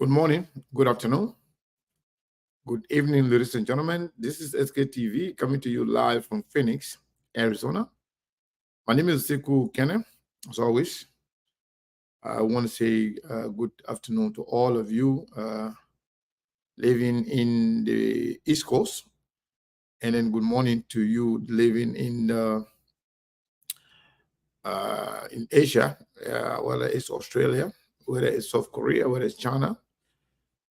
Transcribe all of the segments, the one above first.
Good morning, good afternoon, good evening, ladies and gentlemen. This is SKTV coming to you live from Phoenix, Arizona. My name is Sekou Kene. As always, I want to say good afternoon to all of you living in the East Coast, and then good morning to you living in Asia, whether it's Australia, whether it's South Korea, whether it's China.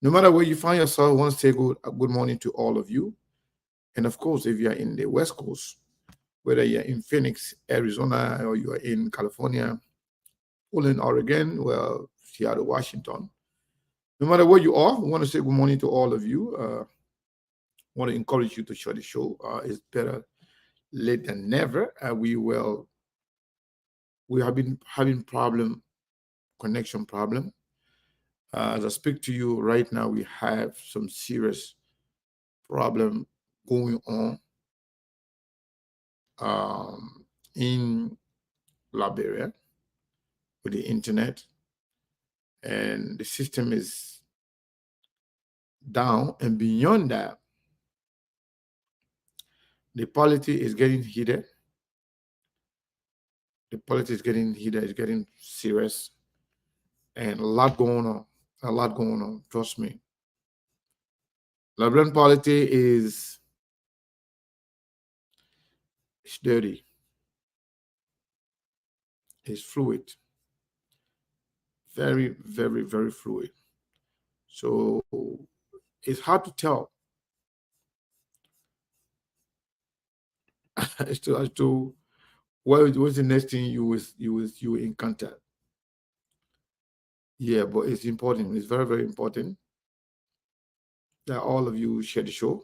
No matter where you find yourself, I want to say good morning to all of you. And of course, if you're in the West Coast, whether you're in Phoenix, Arizona, or you are in California, Portland, Oregon, well, Seattle, Washington, no matter where you are, I want to say good morning to all of you. Want to encourage you to share the show. It's better late than never. We have been having connection problem. As I speak to you right now, we have some serious problem going on in Liberia with the internet, and the system is down. And beyond that, the politics is getting heated. The politics is getting heated, it's getting serious, and a lot going on. A lot going on, trust me. Liberian politics is dirty. It's fluid. Very, very, very fluid. So it's hard to tell as to what's the next thing you encounter. Yeah, but it's important. It's very, very important that all of you share the show.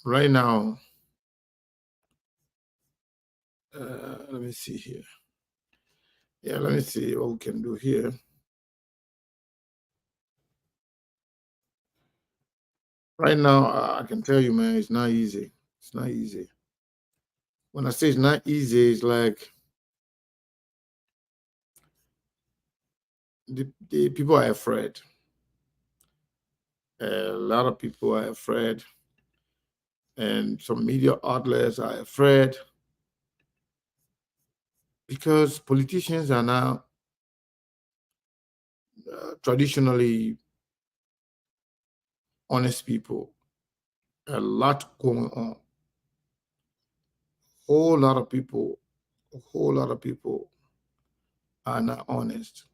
Right now, let me see here. Yeah, let me see what we can do here. Right now, I can tell you, man, it's not easy. It's not easy. When I say it's not easy, it's like the people are afraid. A lot of people are afraid, and some media outlets are afraid because politicians are now traditionally honest people. A lot going on. A whole lot of people are not honest.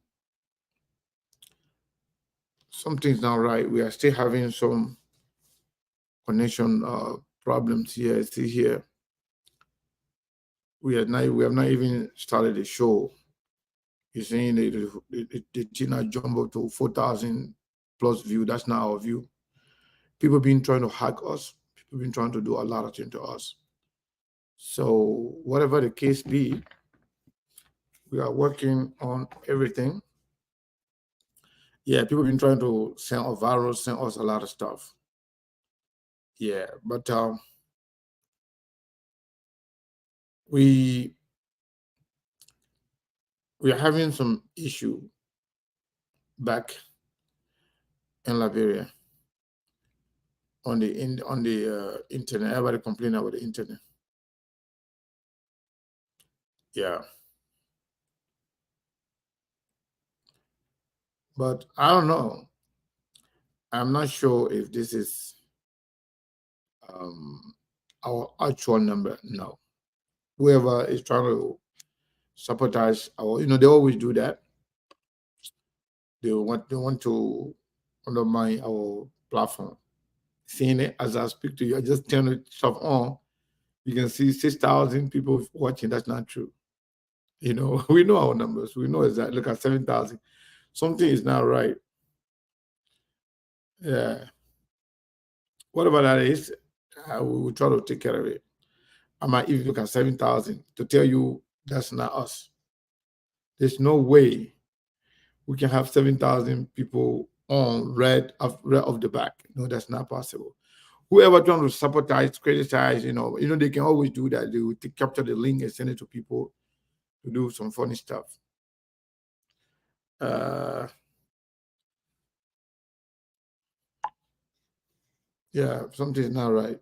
Something's not right. We are still having some connection problems here. Still here. We have not even started the show. You're saying the Tina jumbo to 4,000 plus view. That's not our view. People been trying to hack us. People been trying to do a lot of things to us. So whatever the case be, we are working on everything. Yeah, people been trying to send us virus, send us a lot of stuff. Yeah, but we are having some issue back in Liberia on the internet. Everybody complaining about the internet. Yeah, but I don't know. I'm not sure if this is our actual number. No, whoever is trying to sabotage our, they always do that. They want to undermine our platform. Seeing it as I speak to you, I just turn it stuff on. You can see 6,000 people watching. That's not true. We know our numbers. We know exactly. Look at 7,000. Something is not right. Yeah. Whatever that is, we will try to take care of it. I might even look at 7,000 to tell you that's not us. There's no way we can have 7,000 people on red off the back. No, that's not possible. Whoever trying to sabotage, criticize, they can always do that. They will capture the link and send it to people to do some funny stuff. Yeah, something's not right.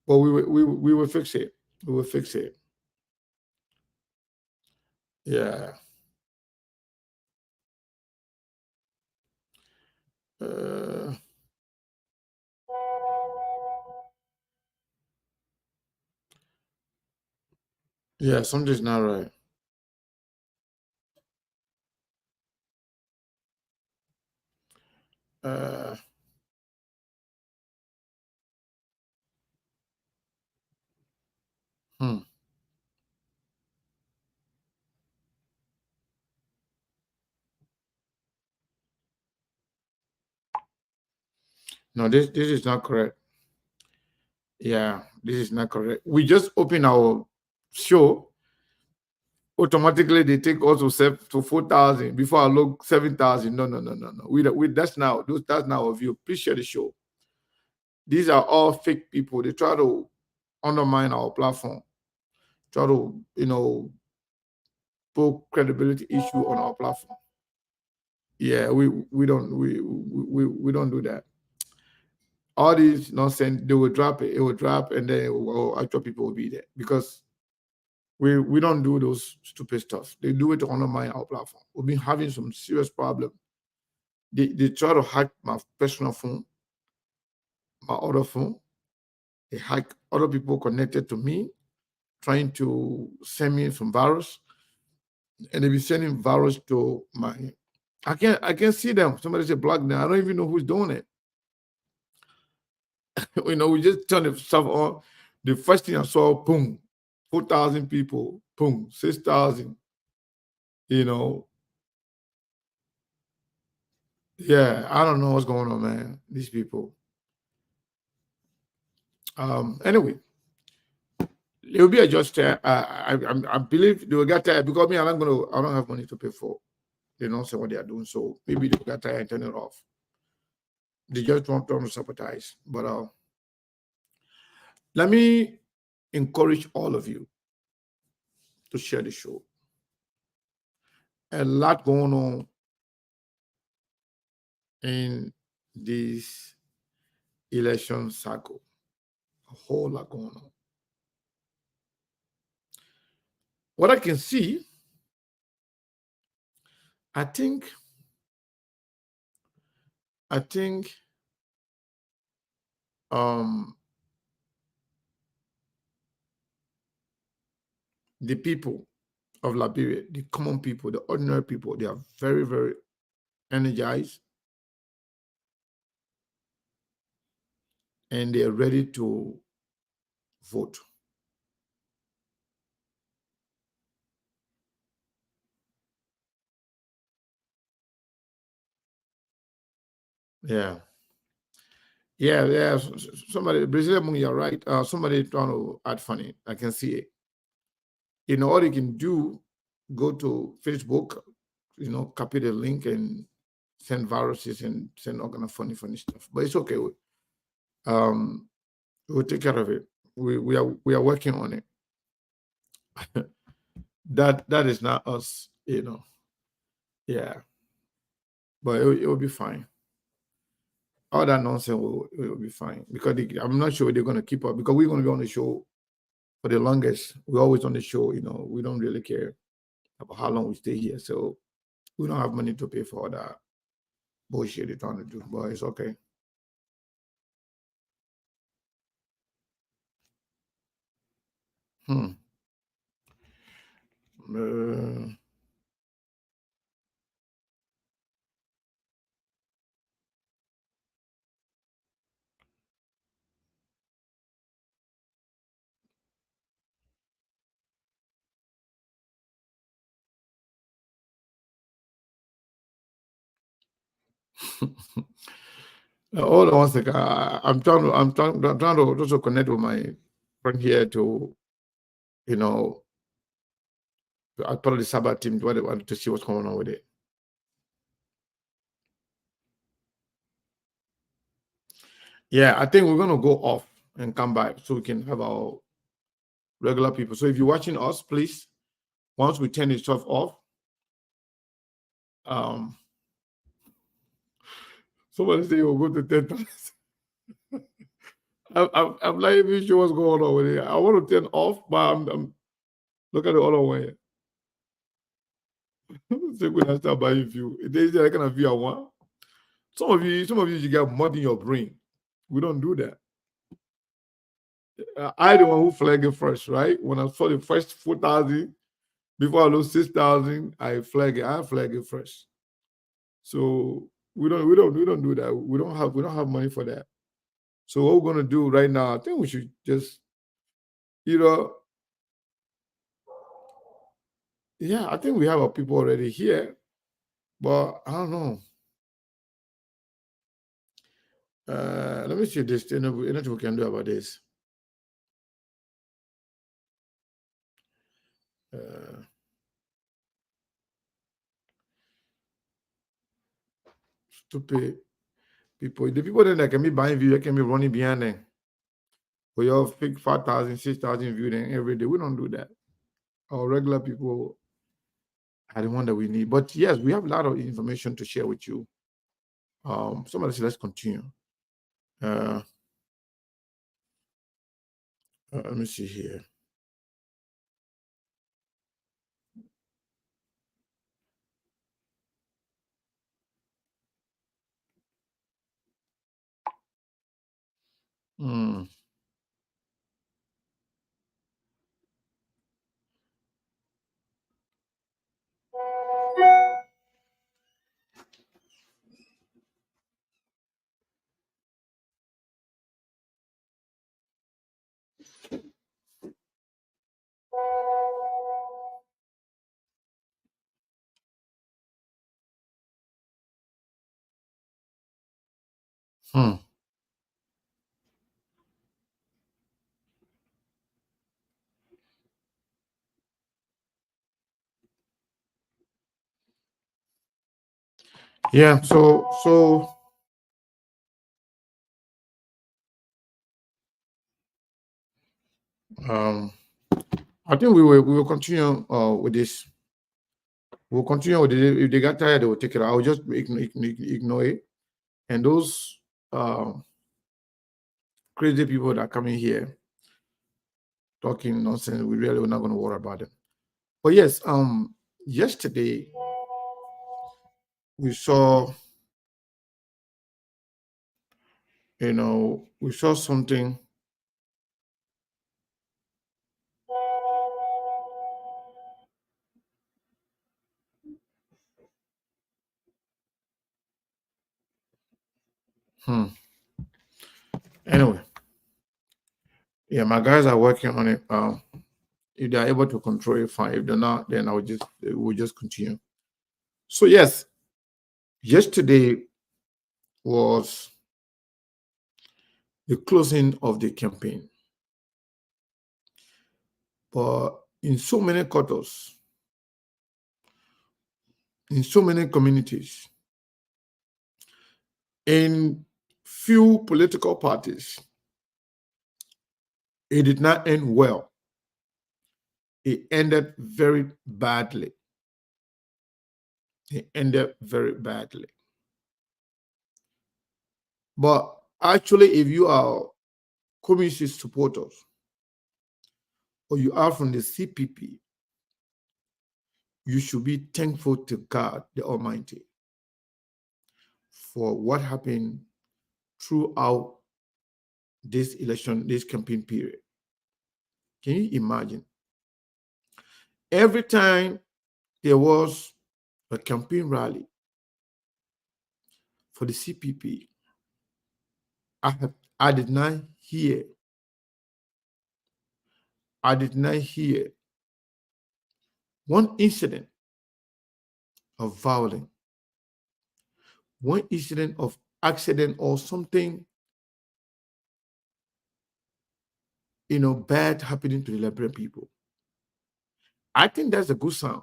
But we will fix it. We will fix it. Yeah. Yeah, something's not right. Uh, hmm. No, this is not correct. Yeah, this is not correct. We just open our show. Automatically, they take us to 4,000 before I look 7,000. No, no, no, no, no. That's now our view. Please share the show. These are all fake people. They try to undermine our platform. Try to put credibility issue on our platform. Yeah, we don't do that. All these nonsense, they will drop it. It will drop, and then actual people will be there because we don't do those stupid stuff. They do it to undermine our platform. We've been having some serious problem. They try to hack my personal phone, my other phone. They hack other people connected to me, trying to send me some virus, and they be sending virus to my. I can't see them. Somebody said block them. I don't even know who's doing it. We just turn the stuff on. The first thing I saw, boom, 4,000 people, boom, 6,000. Yeah, I don't know what's going on, man. These people. Anyway, it will be adjusted. I believe they will get tired because me, I don't have money to pay for. They don't say what they are doing, so maybe they will get tired and turn it off. They just want to sabotage. But let me encourage all of you to share the show. A lot going on in this election cycle. A whole lot going on. What I can see, I think the people of Liberia, the common people, the ordinary people, they are very, very energized and they are ready to vote. Yeah. Yeah, yeah. Somebody, Brazilian, you're right. Somebody trying to add funny. I can see it. All you can do, go to Facebook, copy the link and send viruses and send all kind of funny stuff. But it's okay. We'll take care of it. We are working on it. that is not us. Yeah. But it will be fine. All that nonsense will be fine because I'm not sure they're going to keep up because we're going to be on the show for the longest. We're always on the show. We don't really care about how long we stay here. So we don't have money to pay for all that bullshit they're trying to do. But it's okay. Hmm. Uh, hold on one second. I'm trying to also connect with my friend here to, I part of the Sabbath team to see what's going on with it. Yeah, I think we're gonna go off and come back so we can have our regular people. So if you're watching us, please, once we turn the stuff off, Somebody say you'll go to 10,000. I'm not even sure what's going on with it. I want to turn off, but I'm look at the other one here. So when I start buying view, there's that kind of view I want. Some of you, you get mud in your brain. We don't do that. I the one who flagged it first, right? When I saw the first 4,000, before I lose 6,000, I flag it first. So we don't do that. We don't have money for that. So what we're gonna do right now, I think we should just, yeah, I think we have our people already here, but I don't know. Let me see this. Anything we can do about this. Stupid people. The people then that can be buying views, can be running behind them. We all pick 5,000, 6,000 views every day. We don't do that. Our regular people are the one that we need. But yes, we have a lot of information to share with you. Somebody said, let's continue. Let me see here. Hmm. Yeah. So I think we will continue with this. We'll continue with it. If they got tired, they will take it out. I'll just ignore it. And those crazy people that are coming here talking nonsense, we really are not going to worry about them. But yes, yesterday we saw, we saw something. Anyway, yeah, my guys are working on it. If they're able to control it, fine. If they're not, then we'll just continue. So yes, yesterday was the closing of the campaign. But in so many quarters, in so many communities, in few political parties, it did not end well. It ended very badly. It ended very badly. But actually, if you are communist supporters or you are from the CPP, you should be thankful to God, the Almighty, for what happened throughout this election, this campaign period. Can you imagine? Every time there was a campaign rally for the CPP, I did not hear one incident of violence, one incident of accident or something, bad happening to the Liberian people. I think that's a good sign.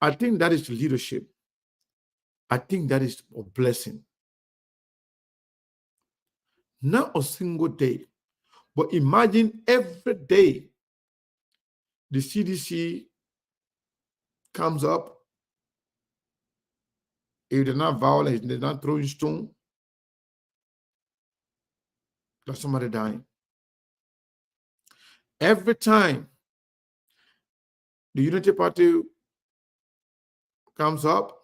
I think that is leadership. I think that is a blessing. Not a single day, but imagine every day the CDC comes up if they're not violent, if they're not throwing stone, there's somebody dying. Every time the Unity Party comes up,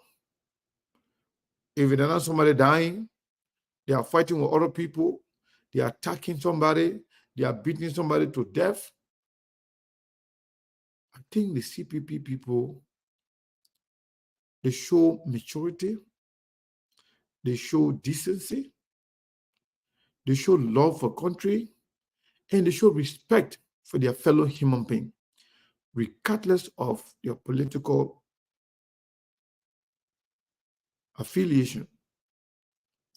if there's not somebody dying, they are fighting with other people, they are attacking somebody, they are beating somebody to death. I think the CPP people, they show maturity, they show decency, they show love for country, and they show respect for their fellow human being, regardless of your political affiliation.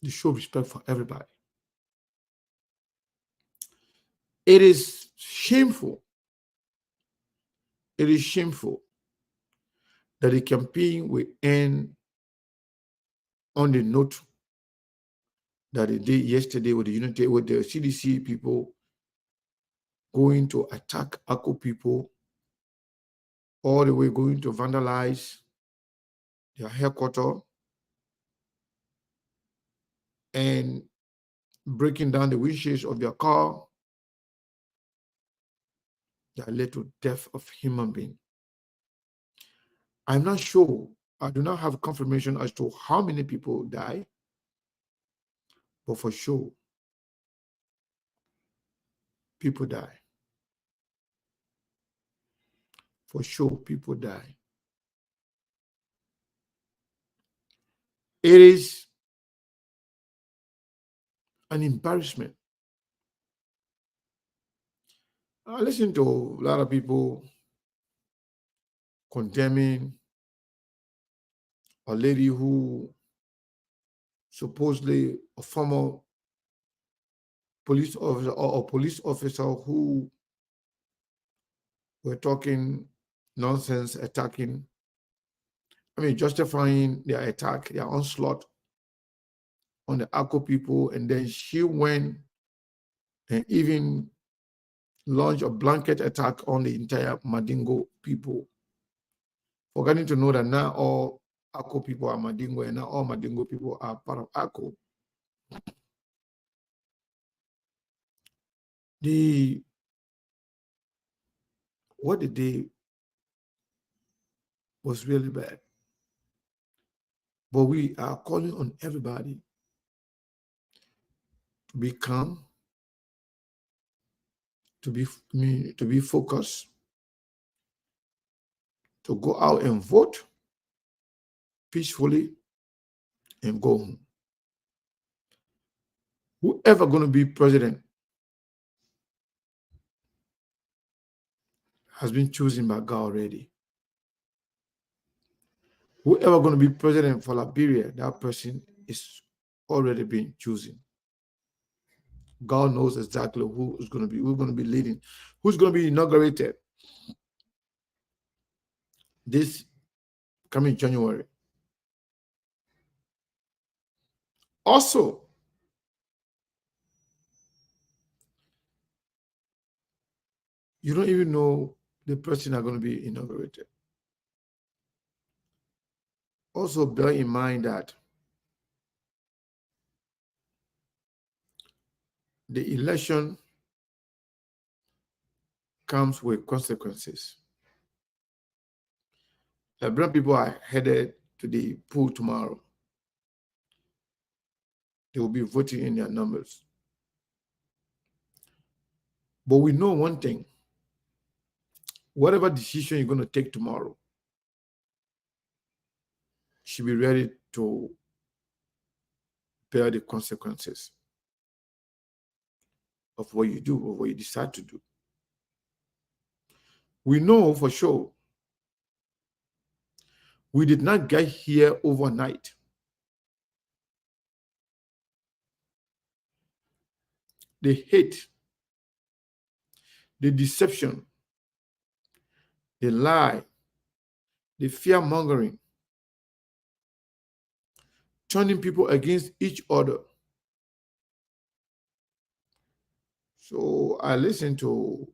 They show respect for everybody. It is shameful. It is shameful that the campaign will end on the note that it did yesterday with the CDC people going to attack ACO people, all the way going to vandalize their headquarters and breaking down the windshields of their car, that led to death of human being. I'm not sure. I do not have confirmation as to how many people die, but for sure, people die. For sure, people die. It is an embarrassment. I listen to a lot of people condemning a lady who supposedly a former police officer or a police officer who were talking nonsense, attacking, justifying their attack, their onslaught on the ACO people, and then she went and even launched a blanket attack on the entire Mandingo people, forgetting to know that not all ACO people are Mandingo and not all Mandingo people are part of ACO. What they did was really bad. But we are calling on everybody to be calm, to be focused, to go out and vote peacefully and go home. Whoever going to be president has been chosen by God already. Whoever going to be president for Liberia, that person is already being chosen. God knows exactly who's going to be leading, who's going to be inaugurated this coming January. Also, you don't even know the person are going to be inaugurated. Also, bear in mind that the election comes with consequences. Liberian people are headed to the poll tomorrow. They will be voting in their numbers. But we know one thing. Whatever decision you're going to take tomorrow, you should be ready to bear the consequences of what you do or what you decide to do. We know for sure we did not get here overnight. The hate, the deception, the lie, the fear mongering, turning people against each other. So I listened to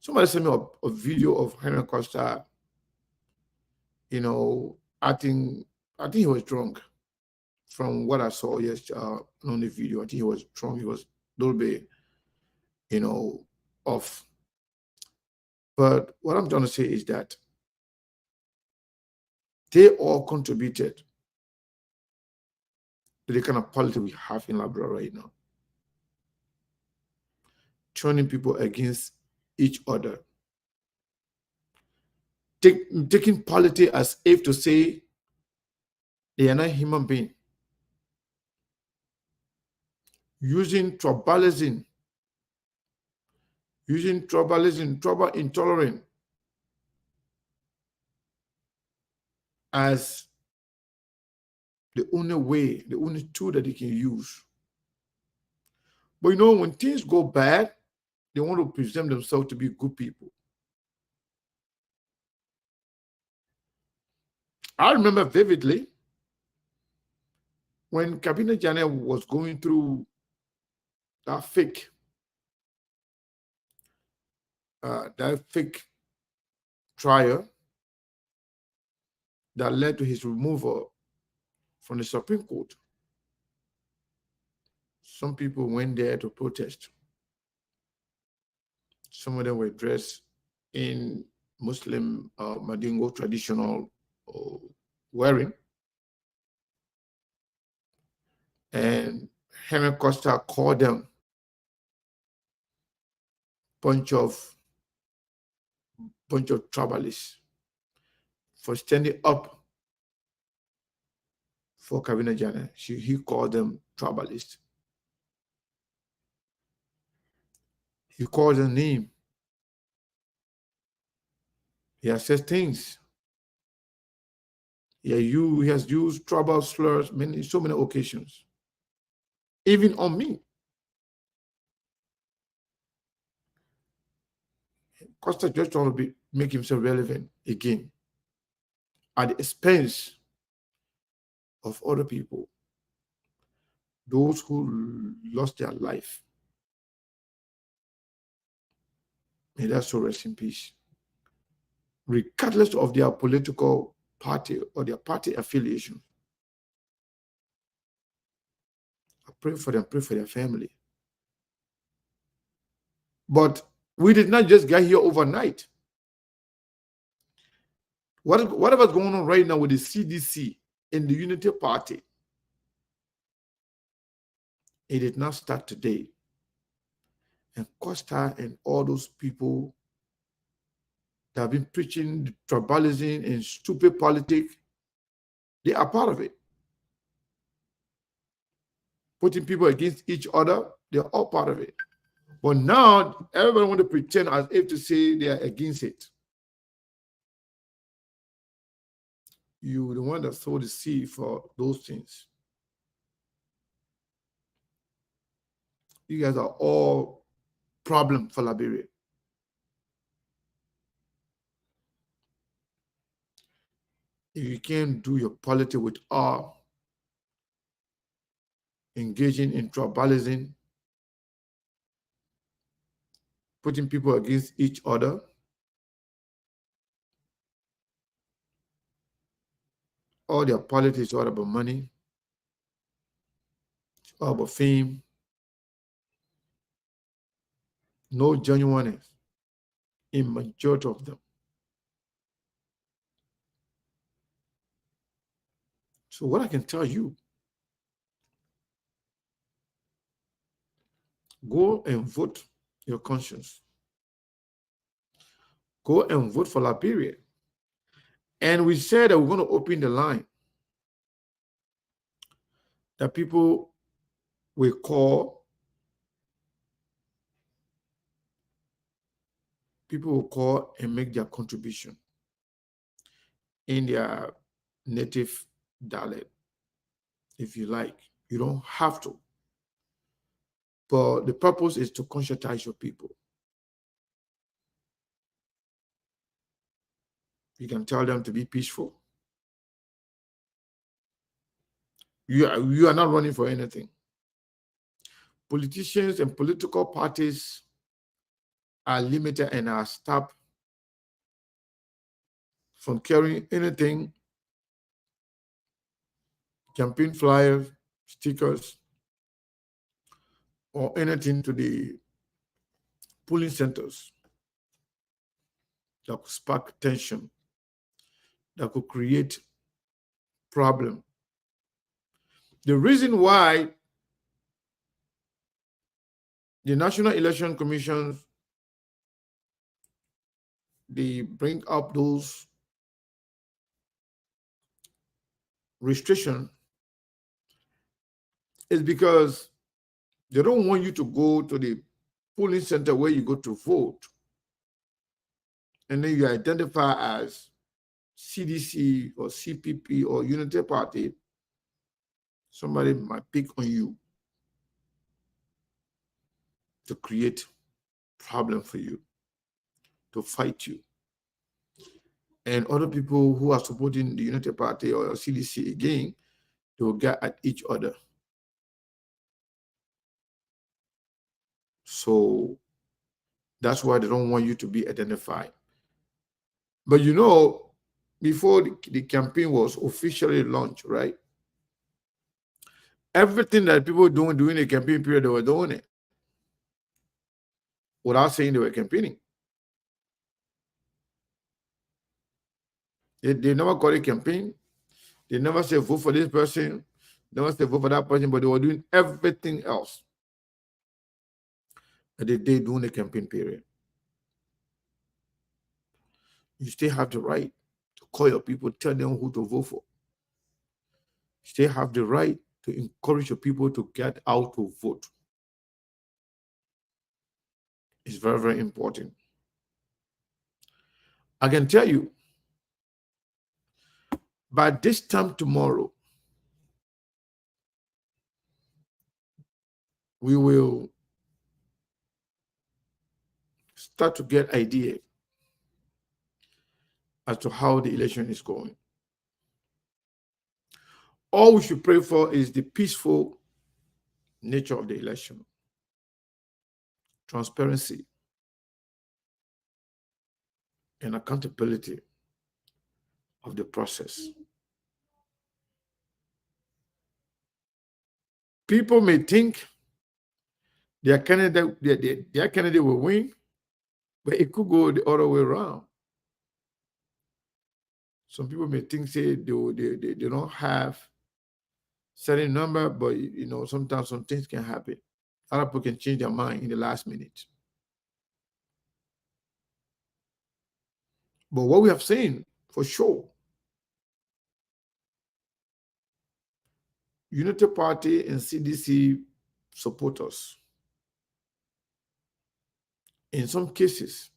somebody sent me a video of Henry Costa, acting I think he was drunk. From what I saw on the video, I think he was drunk. He was a little bit, off. But what I'm trying to say is that they all contributed to the kind of politics we have in Liberia right now, turning people against each other, taking politics as if to say they are not human beings, using tribalism, trouble intolerant as the only way, the only tool that they can use. But when things go bad, they want to present themselves to be good people. I remember vividly when Kabina Jane was going through that fake trial that led to his removal from the Supreme Court. Some people went there to protest. Some of them were dressed in Muslim Mandingo traditional wearing. And Henry Costa called them bunch of tribalists for standing up for Kabina Jane. He called them tribalists. He called their name. He has said things. He has used tribal slurs so many occasions, even on me. Costa just trying to make himself relevant again at the expense of other people, those who lost their life. May their soul rest in peace. Regardless of their political party or their party affiliation. I pray for them, pray for their family. But we did not just get here overnight. Whatever's going on right now with the CDC and the Unity Party, it did not start today. And Costa and all those people that have been preaching tribalism and stupid politics, they are part of it. Putting people against each other, they're all part of it. But now, everybody want to pretend as if to say they are against it. You, the one that sowed the seed for those things. You guys are all problem for Liberia. If you can't do your politics without engaging in tribalism, putting people against each other, all their politics is all about money, it's all about fame, no genuineness in majority of them. So what I can tell you, go and vote your conscience. Go and vote for Liberia. And we said that we're going to open the line that people will call. People will call and make their contribution in their native dialect, if you like. You don't have to. But the purpose is to conscientize your people. You can tell them to be peaceful. You are not running for anything. Politicians and political parties are limited and are stopped from carrying anything campaign flyers, stickers, or anything to the polling centers that could spark tension, that could create problem. The reason why the National Election Commission, they bring up those restrictions is because they don't want you to go to the polling center where you go to vote and then you identify as CDC or CPP or Unity Party. Somebody might pick on you to create problem for you, to fight you. And other people who are supporting the Unity Party or CDC again, they will get at each other. So that's why they don't want you to be identified. But you know, before the campaign was officially launched, right? Everything that people were doing during the campaign period, they were doing it without saying they were campaigning. They never called it campaign. They never said vote for this person, never said vote for that person, but they were doing everything else that they did during the campaign period. You still have the right to call your people, tell them who to vote for. You still have the right to encourage your people to get out to vote. It's very, very important. I can tell you, by this time tomorrow, we will start to get idea as to how the election is going. All we should pray for is the peaceful nature of the election, transparency, and accountability of the process. People may think their candidate will win, but it could go the other way around. Some people may think, say, they don't have certain number, but you know, sometimes some things can happen. Other people can change their mind in the last minute. But what we have seen for sure, Unity Party and CDC support us. In some cases,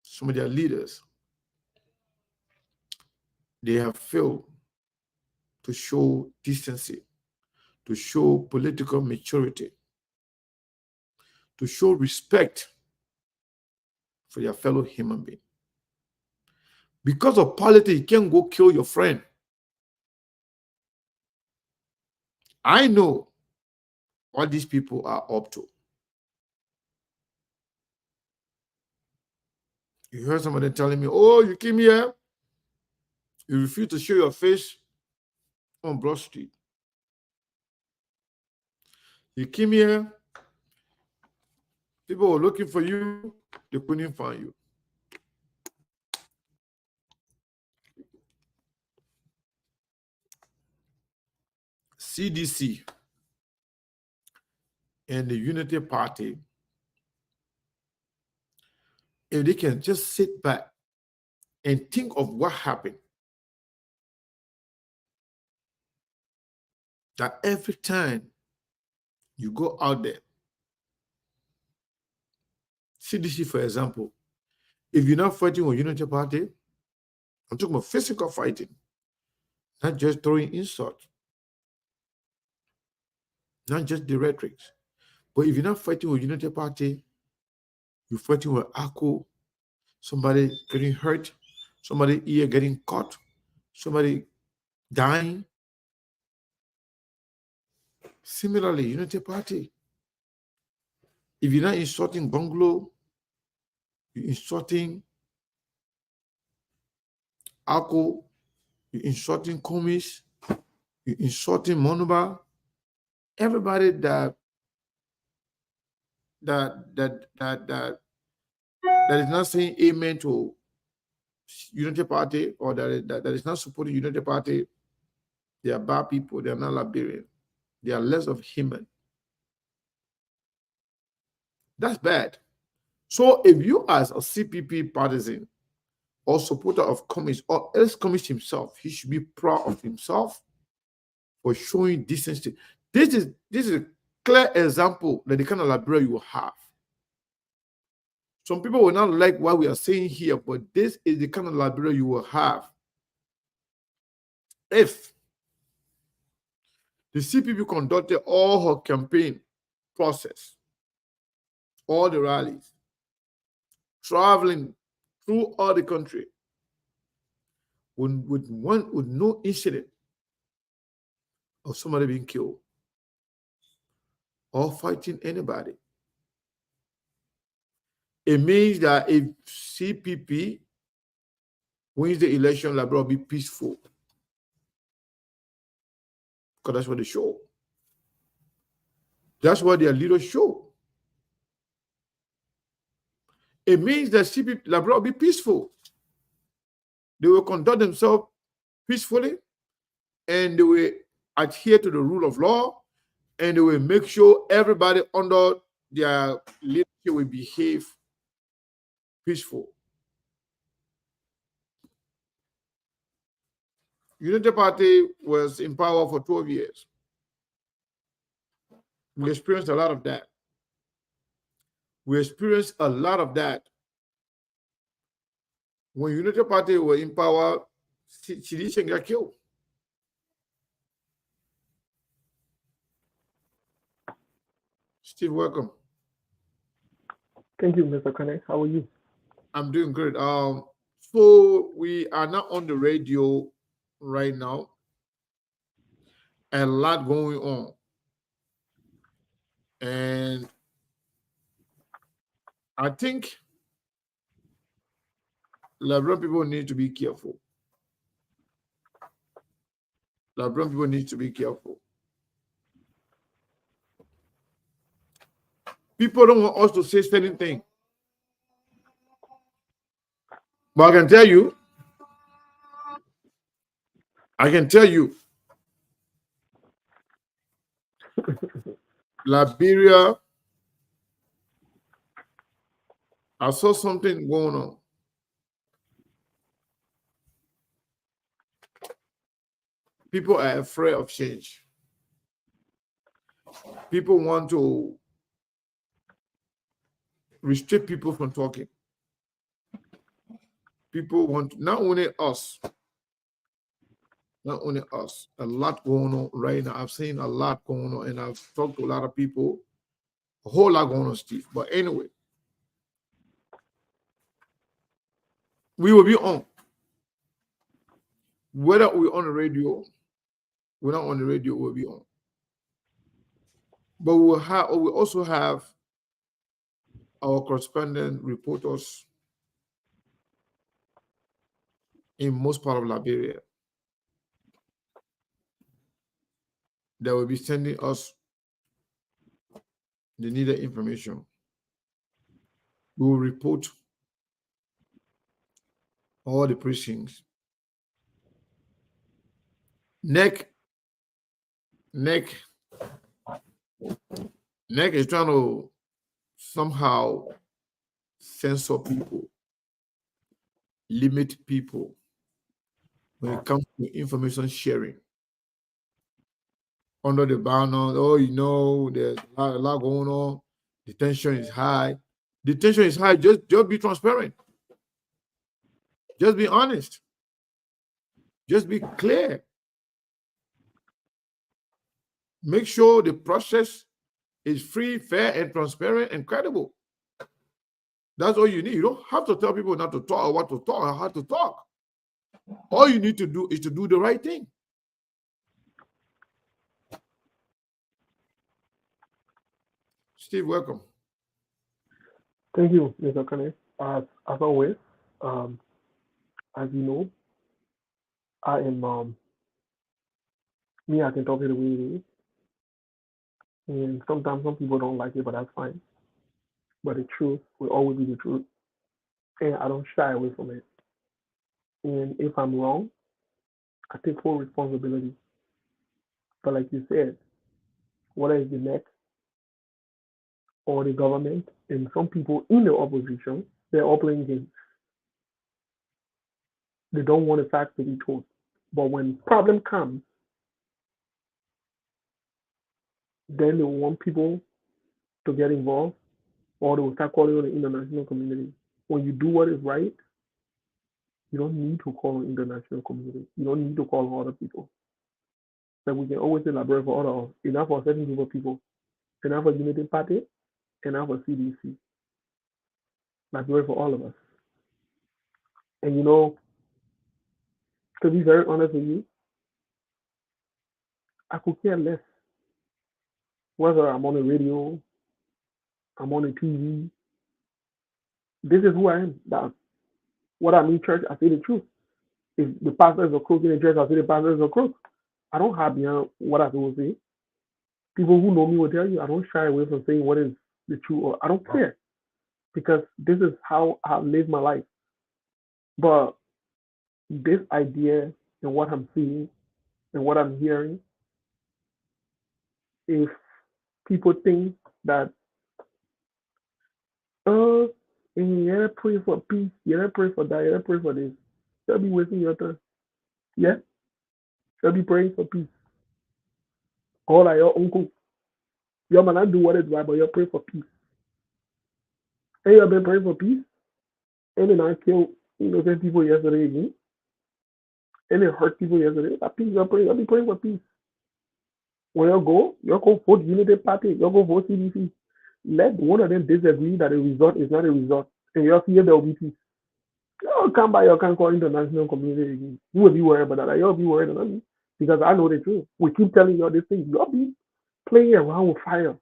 some of their leaders, they have failed to show decency, to show political maturity, to show respect for your fellow human being. Because of politics, you can't go kill your friend. I know what these people are up to. You heard somebody telling me, oh, you came here, you refuse to show your face on Broad Street. You came here, people were looking for you, they couldn't find you. CDC and the Unity Party, if they can just sit back and think of what happened, that every time you go out there, CDC, for example, if you're not fighting with Unity Party, I'm talking about physical fighting, not just throwing insults, not just the rhetorics. But if you're not fighting with Unity Party, you're fighting with ACO, somebody getting hurt, somebody ear getting caught, somebody dying. Similarly, Unity Party, if you're not insulting Bungalow, you're insulting ACO, you're insulting Komis, You're insulting Monuba. Everybody that is not saying amen to Unity Party, or that is not supporting Unity Party, they are bad people. They are not Liberian. They are less of human. That's bad. So if you as a CPP partisan or supporter of Cummings or else Cummings himself, he should be proud of himself for showing decency. This is a clear example that the kind of Liberia you will have. Some people will not like what we are saying here, but this is the kind of Liberia you will have if the CPP conducted all her campaign process, all the rallies, traveling through all the country with no incident of somebody being killed or fighting anybody. It means that if CPP wins the election, Liberia will be peaceful. Because that's what they show. That's what their leaders show. It means that CPP, Liberia will be peaceful. They will conduct themselves peacefully, and they will adhere to the rule of law, and they will make sure everybody under their leadership will behave peaceful. Unity Party was in power for 12 years. We experienced a lot of that. We experienced a lot of that. When Unity Party were in power, Sidisha got killed. Steve, welcome. Thank you, Mr. Kane. How are you? I'm doing great. So we are not on the radio right now. A lot going on. And I think Liberian people need to be careful. Liberian people need to be careful. People don't want us to say certain things. But I can tell you, Liberia, I saw something going on. People are afraid of change. People want to restrict people from talking. People want not only us, a lot going on right now. I've seen a lot going on, and I've talked to a lot of people, a whole lot going on, Steve. But anyway, we will be on. Whether we're on the radio, we're not on the radio, we'll be on. But we'll also have our correspondent reporters in most part of Liberia that will be sending us the needed information. We will report all the precincts. NEC is trying to somehow censor people, limit people when it comes to information sharing. Under the banner, there's a lot going on. The tension is high. The tension is high. Just be transparent. Just be honest. Just be clear. Make sure the process is free, fair, and transparent and credible. That's all you need. You don't have to tell people not to talk or what to talk or how to talk. All you need to do is to do the right thing. Steve, welcome. Thank you, Mr. Kane. As always, as you know, I am Me, I can talk it the way it is. And sometimes some people don't like it, but that's fine. But the truth will always be the truth. And I don't shy away from it. And if I'm wrong, I take full responsibility. But like you said, whether it's the next or the government, and some people in the opposition, they're all playing games. They don't want the facts to be told. But when problem comes, then they want people to get involved, or they will start calling on the international community. When you do what is right, you don't need to call on international community. You don't need to call on other people. Like we can always elaborate for other enough for certain group of people, enough for Unity Party, enough for CDC. Elaborate for all of us. And to be very honest with you, I could care less whether I'm on the radio, I'm on the TV. This is who I am. That's what I'm in church. I say the truth. If the pastor is a crook in the church, I say the pastor is a crook. I don't hide behind what I will say. People who know me will tell you I don't shy away from saying what is the truth, or I don't care because this is how I've lived my life. But this idea and what I'm seeing and what I'm hearing, if people think that, uh, you gotta pray for peace, you gotta pray for that, you gotta pray for this, you'll be wasting your time. Yeah, you'll be praying for peace. All like your uncle, your man, I do what is right, but you're praying for peace. And you've been praying for peace, and then I killed innocent people yesterday again, and it hurt people yesterday. That peace, you're praying, you'll be praying for peace. When you go vote Unity Party, you go vote CDC. Let one of them disagree that a result is not a result, and you'll see if there will be peace. You come by your can call international community again. You will be worried about that. You'll be worried about me because I know the truth. We keep telling you all these things. You'll be playing around with fire.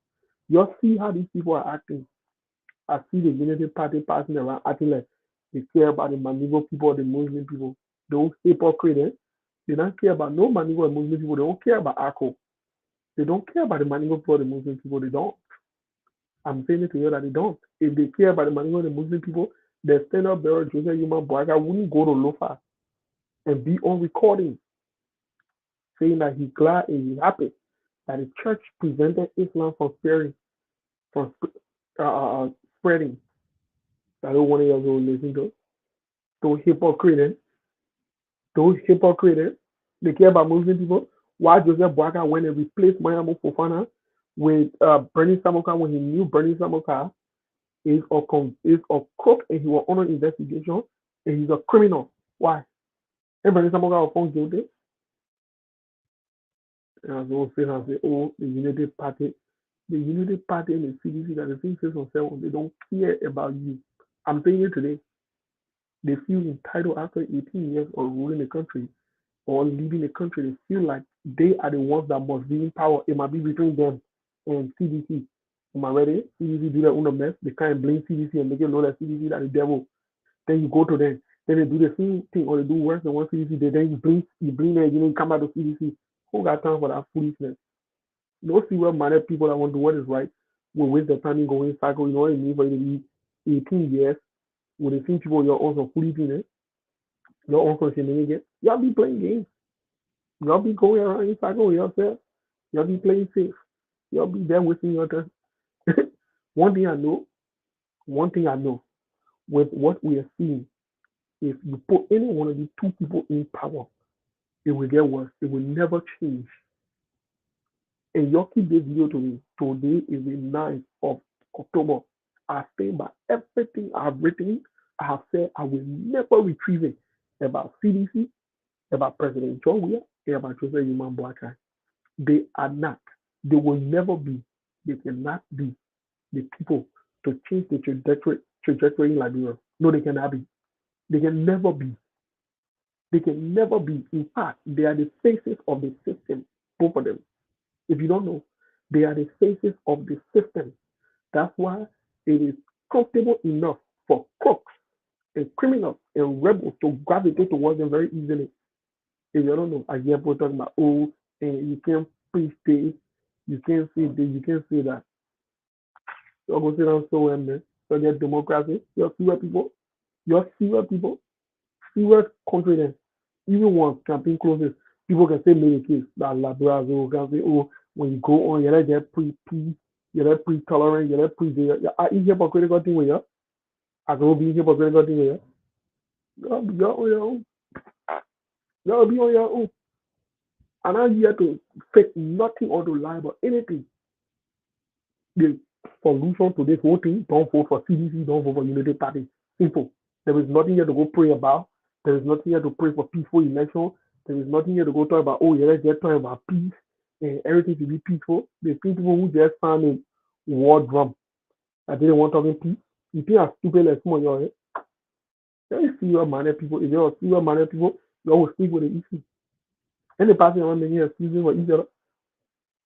You'll see how these people are acting. I see the Unity Party passing around acting like they care about the Manigo people or the Muslim people. Those hypocrites, they don't care about no Manigo or Muslim people. They don't care about ACO. They don't care about the Manigo people or the Muslim people. They don't. I'm saying it to you that they don't. If they care about the Manigo and the Muslim people, the stand up there, Joseph Human Boaga wouldn't go to Lofa and be on recording saying that he's glad and he's happy that the church prevented Islam from from spreading. I don't want to listen to those hypocrites. Those hypocrites. They care about Muslim people. Why Joseph Boaga went and replaced Mayamo Fofana with Bernie Samoka when he knew Bernie Samoka is a crook and he was under investigation and he's a criminal. Why? And Bernie Samoka was found guilty. And I was say, oh, the Unity Party and the CDC that the thing says on themselves, they don't care about you. I'm saying it today. They feel entitled after 18 years of ruling the country or leaving the country. They feel like they are the ones that must be in power. It might be between them and CDC. Am I ready? CDC do their own mess. They can't blame CDC and make it know that CDC that the devil. Then you go to them. Then they do the same thing or they do worse than one CDC. Then you bring them, come out of CDC. Who got time for that foolishness? No see well minded people that want to do what is right will waste their time in going cycle. You know what I mean? For you to be 18 years with the same people you're also foolishness, you're also shenanigans. Y'all be playing games. Y'all be going around in cycle with yourself. Y'all be playing safe. Y'all be there wasting your time. one thing I know, one thing I know, with what we are seeing, if you put any one of these two people in power, it will get worse. It will never change. And you keep this video to me. Today is the 9th of October. I stand by everything I've written. I have said I will never retrieve it about CDC, about President John Weir, and about Joseph Human Boakai. They are not. They will never be. They cannot be the people to change the trajectory in Liberia. No, they cannot be. They can never be. They can never be. In fact, they are the faces of the system, both of them. If you don't know, they are the faces of the system. That's why it is comfortable enough for crooks and criminals and rebels to gravitate towards them very easily. If you don't know, I hear people talking about, oh, and you can't preach this, you can't say this, you can't say that. You're going to sit down so man. So get democracy. You're fewer people. You're fewer people. Fewer country then. Even once campaign closes, people can say many case that Labrazzo can say, oh, when you go on, you're get pre-peace, you're pre-tolerant, you're pre-there. Are you here for critical thing with you? I can be here for critical thing with you. You're on your own. You'll be on your own. And I'm here to fake nothing or to lie about anything. The solution to this whole thing, don't vote for CDC, don't vote for Unity Party. Simple. There is nothing here to go pray about. There is nothing here to pray for peaceful election. There is nothing here to go talk about, oh, yeah, let's just talk about peace and everything to be peaceful. The people who just found a war drum. I didn't want talking peace. You think I'm stupid like small, your head? There is serious minded people. If you're serious minded people, you always speak with the issue. Any party around the here speaking for each other.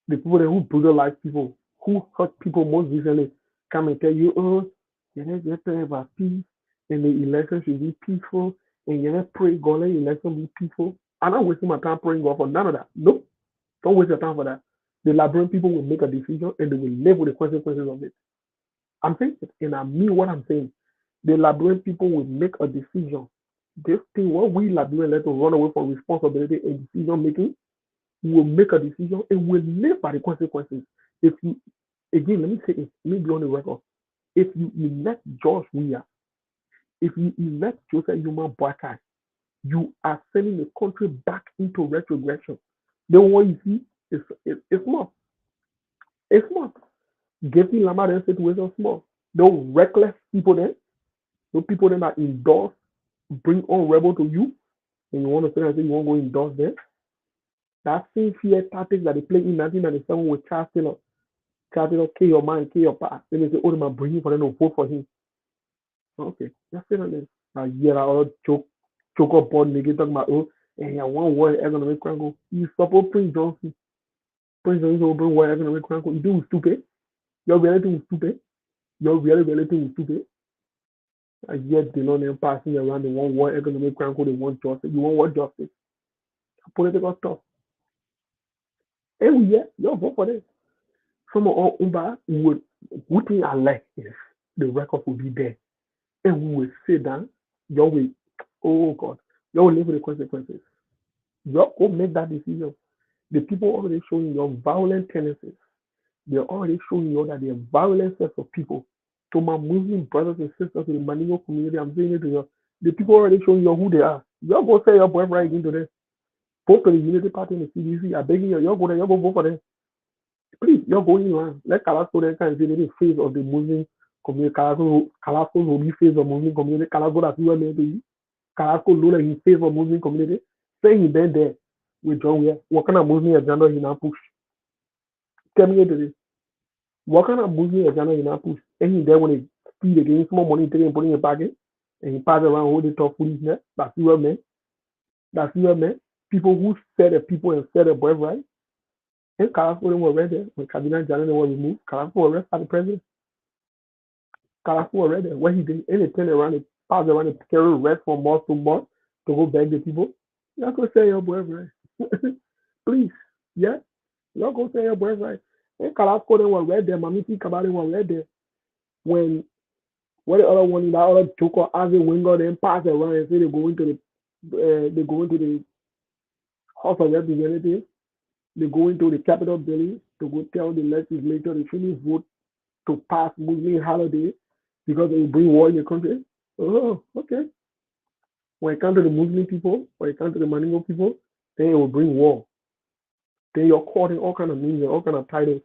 The people who brutalize people, who hurt people most recently, come and tell you, oh, you're not talking about peace, and the election should be peaceful, and you're not praying God, let the election be peaceful. I'm not wasting my time praying God for none of that. Nope. Don't waste your time for that. The Liberian people will make a decision and they will live with the consequences of it. I'm saying it, and I mean what I'm saying. The Liberian people will make a decision. This thing, what we Liberians let to run away from responsibility and decision making, will make a decision and will live by the consequences. If you, again, let me say it, let me be on the record. If you elect George Weah, if you elect Joseph Yuma Boakai, you are sending the country back into retrogression. Then what you see is it's small. It's small. Getting Lamar and situation small. Those reckless people then, those people then that endorse, bring on rebel to you, and you want to say that you won't go endorse them. That same fear tactics that they played in 1997 with Charles Taylor. Charles Taylor, kill your mind, kill your past. Then they say, oh, I'm bringing for them to vote for him. Okay, that's it. Yeah, all choke up on nigga talking about, oh, and yeah, one word economic crankle. You support Prince Johnson. Prince Johnson will bring word economic crankle. You do stupid. Your reality is stupid. Your reality is stupid. And yet they know them passing around the one word economic crankle, they want justice. You want what justice? Political stuff. And yeah, you vote for this. Some of our Umba would good thing I like is the record will be there. And we will sit down, you will, oh God, you will live with the consequences. You will make that decision. The people already showing your violent tendencies. They're already showing you that they're violent sets of people. To my Muslim brothers and sisters in the Maningo community, I'm saying it to you. The people already showing you who they are. You're going to say your boyfriend right into this. Vote for the Unity Party and the CDC. I beg you, you're going to vote for them. Please, you're going around. Let Kalasco then kind of say the face of the Muslim community. Kalasco will be face of Muslim community. Kalasco that's you to you. Kalasco look like he face of Muslim community. Say he been there with John Weir. What kind of Muslim agenda he now push? Tell me today. What kind of Muslim agenda he now push? And he there when he speed again, small money taking and putting in a pocket, and he pass around all the top police net. That's you man. That's you man. People who set the people and set the boy right. And Kalasco were right there when Kabila Jalan was removed. Kalasco was arrested the president. Kalasco was right there. What he did, and he turned around and passed around and carry rest from month to month to go beg the people. Y'all go say your boy right. Please, yeah. Y'all go say your boy right. And Kalasco then was right there. Mamiti Kabali was right there. When the other one, that other joker, as a winger, then pass around and say they go into the House of Representatives. They go into the Capitol building to go tell the legislature they shouldn't vote to pass Muslim holiday because it will bring war in the country. Oh, okay. When it comes to the Muslim people, when it comes to the Maningo people, then it will bring war. Then you're caught in all kind of means and all kind of titles.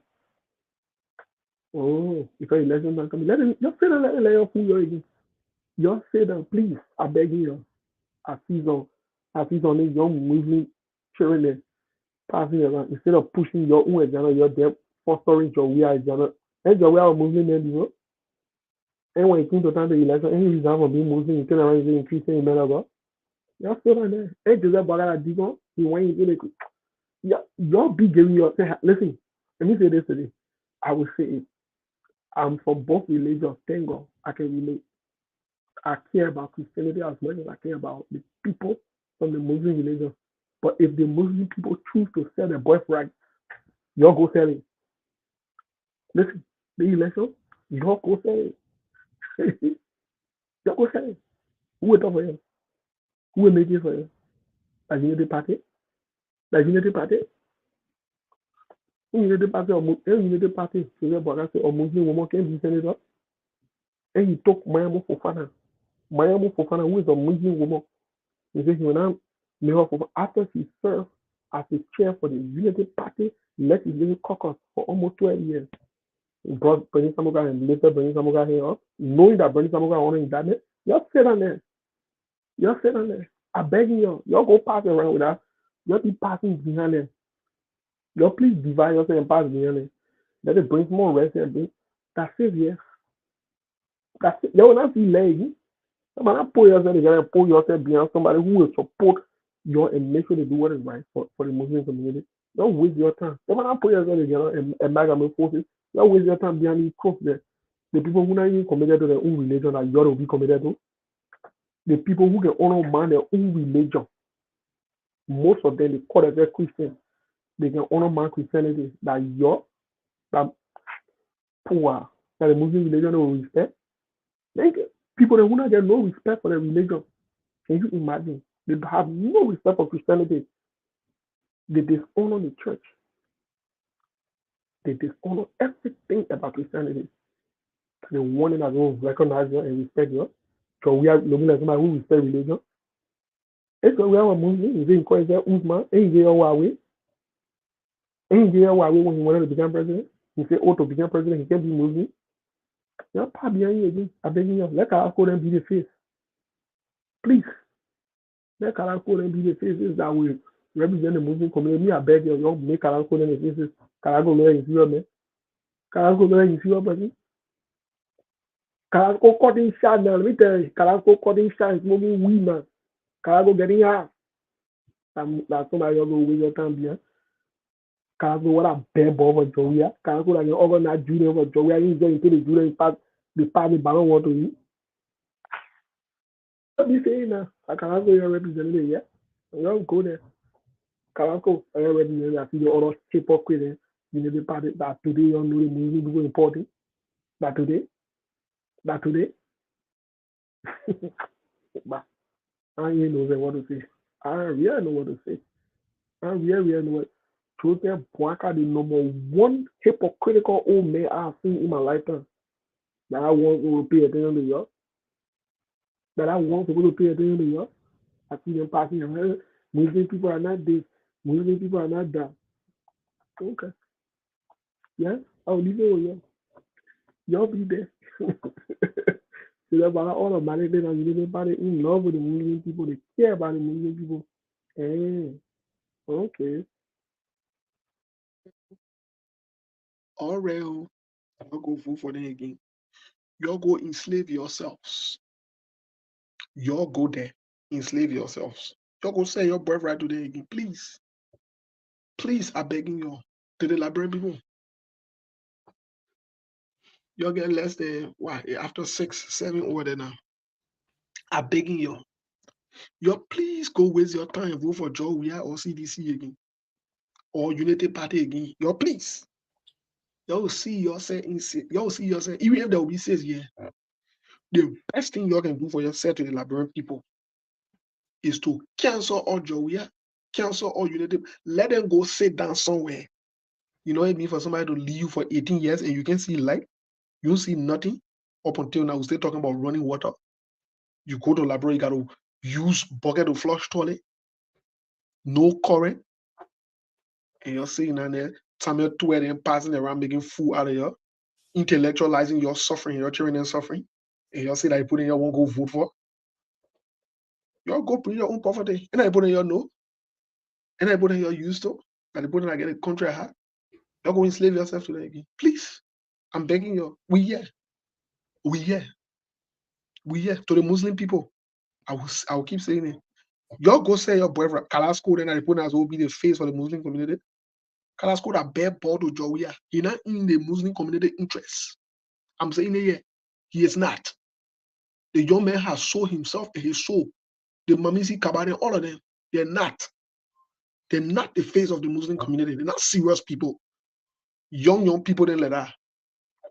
Oh, because elections are coming. Let him just say that let your fool you again. Just say that, please. I beg you. I see on these young Muslim children passing around instead of pushing your own agenda, you're there fostering your way agenda. And your way are Muslim men, you know. And when it came to time the election, any reason for being Muslim, you turn around and say increasing in men. You're still on there. And Joseph Bagala Digon, he went into the you're be giving your listen, let me say this today. I will say it. I'm from both religions, thank God. I can relate. I care about Christianity as much as I care about the people from the Muslim religion. But if the Muslim people choose to sell their birthright, y'all go sell it. Listen, the election, y'all go sell it. Y'all go sell it. Who will talk for you? Who will make it for you? La Unity Party? La Unity Party? Unity Party or Unity Party? So the Boga say, or Muslim woman can be senator. And he took Mayamo Fofana. Mayamo Fofana, who is a Muslim woman. He said he will now after he served as the chair for the Unity Party Legislative Caucus for almost 12 years. He brought Bernie Samoga and later Bernie Samoga here up, knowing that Bernie Samoga honoring that. Y'all sit on there. Y'all sit on there. I beg you, y'all go pass around with us. Y'all be passing behind them. Y'all please divide yourself and pass behind them. Let it bring more rest and bring. That's it, yes. That's it. Y'all will not be lazy. I'm not pull yourself together and pull yourself behind somebody who will support you and make sure they do what is right for the Muslim community. Don't waste your time. Don't not put yourself together and amalgamate forces. Don't waste your time behind these crooks there. The people who are not even committed to their own religion that you ought to be committed to. The people who can honor man their own religion. Most of them, they call themselves Christians. They can honor man Christianity that that poor, that the Muslim religion will respect. Like, people that will not get no respect for their religion. Can you imagine? They have no respect for Christianity. They dishonor the church. They dishonor everything about Christianity. They want that will recognize you and respect you. So we are looking at somebody who respect religion. It's we have a Muslim, he's in Kweze Usman, and he's Huawei. And he's Huawei when he wanted to become president. He said, oh, to become president, he can't be Muslim. You're part behind you again. I beg you, let Karako then be the face. Please. Let Karako then be the faces that will represent the Muslim community. Me, I beg you, don't make Karako then the faces. Karako there is your man. Karako there is your person. Karako cutting shot now. Let me tell you, Karako cutting shot is moving weed, man. Karako getting high. That's somebody you're going to waste your time behind. Karako what a bare ball for Joey. Karako like an organized junior for Joey. He's going to the junior in fact the party balance water. What do you say now? Karako you're representing, yeah? You don't go there. Karako you're representing. I see the other hypocrite. You know the party that today you know the movie people important. That today. But I ain't know what to say. I really know what to say. I really know what. Joseph Boaka, the number one hypocritical old man I've seen in my lifetime. That I want to pay attention to you. That I want to pay attention to you. I see them passing around. Muslim people are not this. Muslim people are not that. Okay. Yeah, I'll leave it with you. Y'all be there. So that's why all of my neighbors and everybody in love with the Muslim people. They care about the Muslim people. Hey, okay. All right, y'all go vote for them again. Y'all go enslave yourselves. Y'all go there, enslave yourselves. Y'all go sell your birthright to them again. Please. Please, I'm begging y'all. To the Liberian people. Y'all get less than what after 6, 7 order now. I'm begging y'all. Y'all please go waste your time and vote for Joe Weah or CDC again. Or Unity Party again. Y'all please. Y'all see yourself even if there will be 6 years. The best thing y'all can do for yourself to the Liberian people is to cancel all Joia, cancel all Unity. Let them go sit down somewhere. You know what I mean? For somebody to leave for 18 years and you can see light, you don't see nothing up until now. We're still talking about running water. You go to the library, you got to use bucket to flush toilet, no current, and you're sitting down there, time you're 2 and passing around making fool out of you, intellectualizing your suffering, your children and suffering, and you'll say that you put in your won't go vote for. Y'all go bring your own poverty. And I put in your no. And I put in your used to. And I put in I get a country I have. Y'all go enslave yourself to that again. Please. I'm begging you. We here. To the Muslim people. I will keep saying it. Y'all go say your boyfriend. Kalasko then I put as will be the face for the Muslim community. Kalasko that bare ball to Jowiya. He not in the Muslim community interest. I'm saying it here. He is not. The young man has sold himself and his soul. The Mamisi Kabari, all of them, they're not. They're not the face of the Muslim community. They're not serious people. Young people then like that,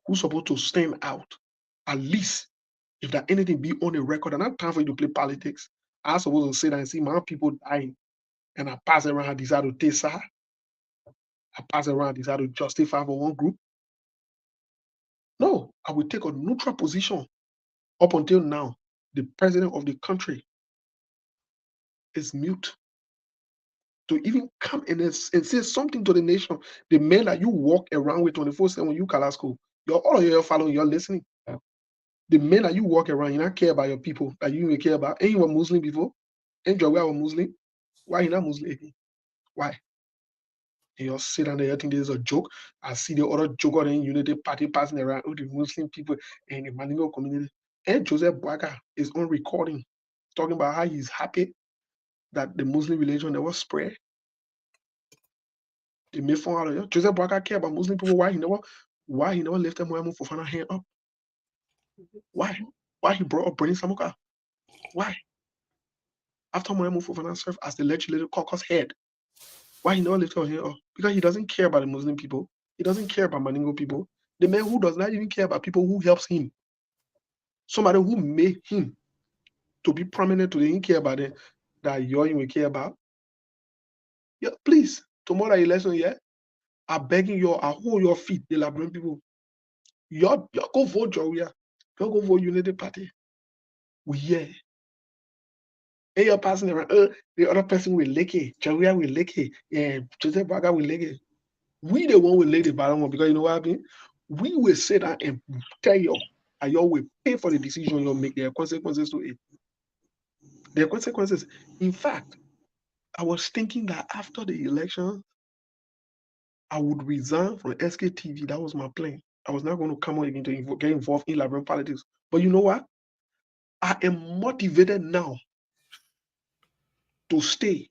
who's supposed to stand out. At least, if that anything be on a record, and not time for you to play politics. I'm supposed to sit there and see my people dying, and I pass around and decide to take side. I pass around and decide to justify for one group. No, I will take a neutral position. Up until now, the president of the country is mute to even come in and say something to the nation. The men that you walk around with 24/7, you Kalasco, all of you are following, you're listening. The men that you walk around, you not care about your people that you may care about. And you were Muslim before? And you were Muslim? Why you not Muslim again? Why? And you sit down there, you think this is a joke. I see the other joker in Unity Party passing around with the Muslim people and the Maningo community. And Joseph Boakai is on recording, talking about how he's happy that the Muslim religion never spread. They made fun out of you. Joseph Boakai care about Muslim people. Why he never lifted Muhammad Fofana hand up? Why? Why he brought up Bernie Samuka? Why? After Muhammad Fofana served as the legislative caucus head, why he never lifted her hand up? Because he doesn't care about the Muslim people. He doesn't care about Maningo people. The man who does not even care about people who helps him. Somebody who made him to be prominent today, he care about it, that you will care about. Yeah, please, tomorrow election, yeah, I'm begging you, I hold your feet, the Liberian people. You go vote Joria. You go vote Unity Party. We here. And you're passing around, the other person will lick it. Joria will lick it. And Joseph Boakai will lick it. We the one will lick the bottom one, because you know what I mean? We will sit down and tell you, and you will pay for the decision you'll make. There are consequences to it. There are consequences. In fact, I was thinking that after the election, I would resign from SKTV. That was my plan. I was not going to come on again to get involved in Liberian politics. But you know what? I am motivated now to stay,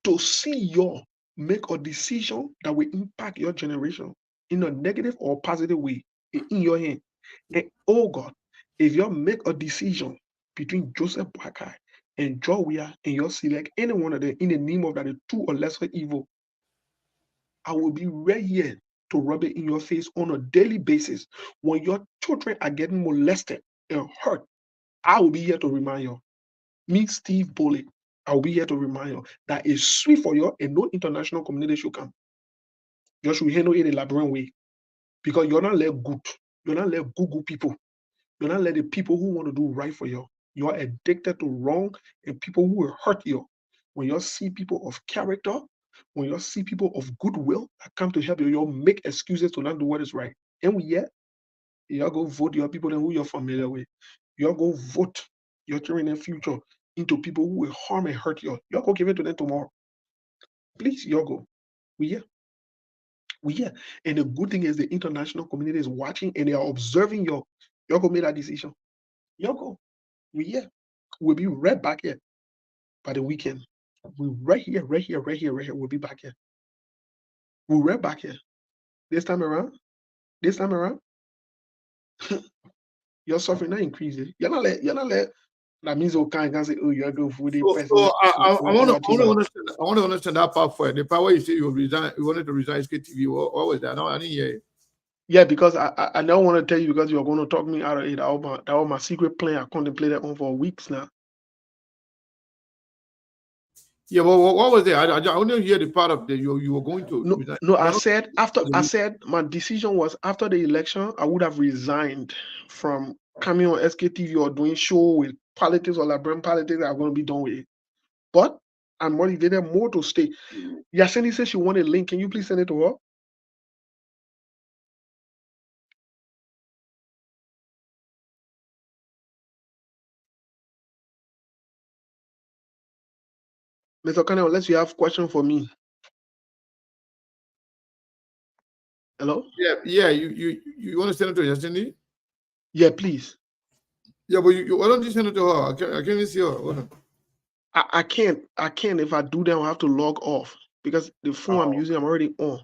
to see you make a decision that will impact your generation in a negative or positive way in your hand. And oh God, if you make a decision between Joseph Boakai and Joria and you select any one of them in the name of that two or lesser evil, I will be right here to rub it in your face on a daily basis. When your children are getting molested and hurt, I will be here to remind you. Me, Steve Bullet, I will be here to remind you that it's sweet for you and no international community should come. You should handle it in a Liberian way. Because you're not let good. You're not let Google people. You're not let the people who want to do right for you. You're addicted to wrong and people who will hurt you. When you see people of character, when you see people of goodwill that come to help you, you'll make excuses to not do what is right. And you'll go vote your people who you're familiar with. You'll go vote your children in the future into people who will harm and hurt you. You'll go give it to them tomorrow. Please, you'll go. We here. And the good thing is the international community is watching and they are observing you. You'll go make that decision. You'll go. We here. We'll be right back here by the weekend. We're right here. We'll be back here. We're right back here. This time around, your suffering not increases. You're not let that means you can't say, oh, you're going for the person. So I want to understand that part for the part where you say you wanted to resign SKTV. What was that? No, I didn't hear it. Yeah, because I don't want to tell you because you're going to talk me out of it. That was my secret plan. I contemplated on for weeks now. Yeah, well, what was it? I only hear the part of the you were going to resign. No, I said my decision was after the election, I would have resigned from coming on SKTV or doing show with politics or Liberian politics. I'm going to be done with it. But I'm motivated more to stay. Yaseni says she wanted a link. Can you please send it to her? Mr. Kane, unless you have question for me. Hello? Yeah. You want to send it to Yasini? Yeah, please. Yeah, but why don't you send it to her? I can't even see her. I can't. If I do that, I'll have to log off because the phone I'm using, I'm already on.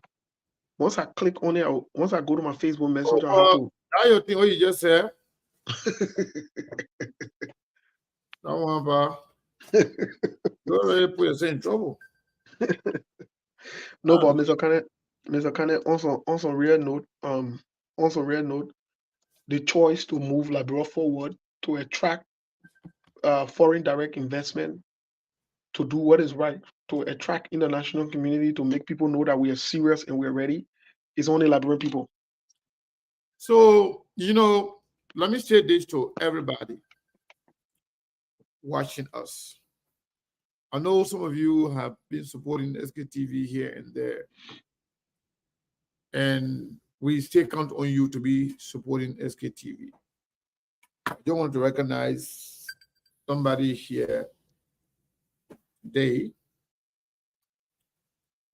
Once I click on it, once I go to my Facebook Messenger, I have to. Now you think what you just said? That one, you already put yourself in trouble. No, but Mr. Kane, on some real note, the choice to move Liberia forward to attract foreign direct investment, to do what is right, to attract international community, to make people know that we are serious and we're ready, is only Liberian people. So, let me say this to everybody watching us. I know some of you have been supporting SKTV here and there, and we still count on you to be supporting SKTV. I don't want to recognize somebody here today.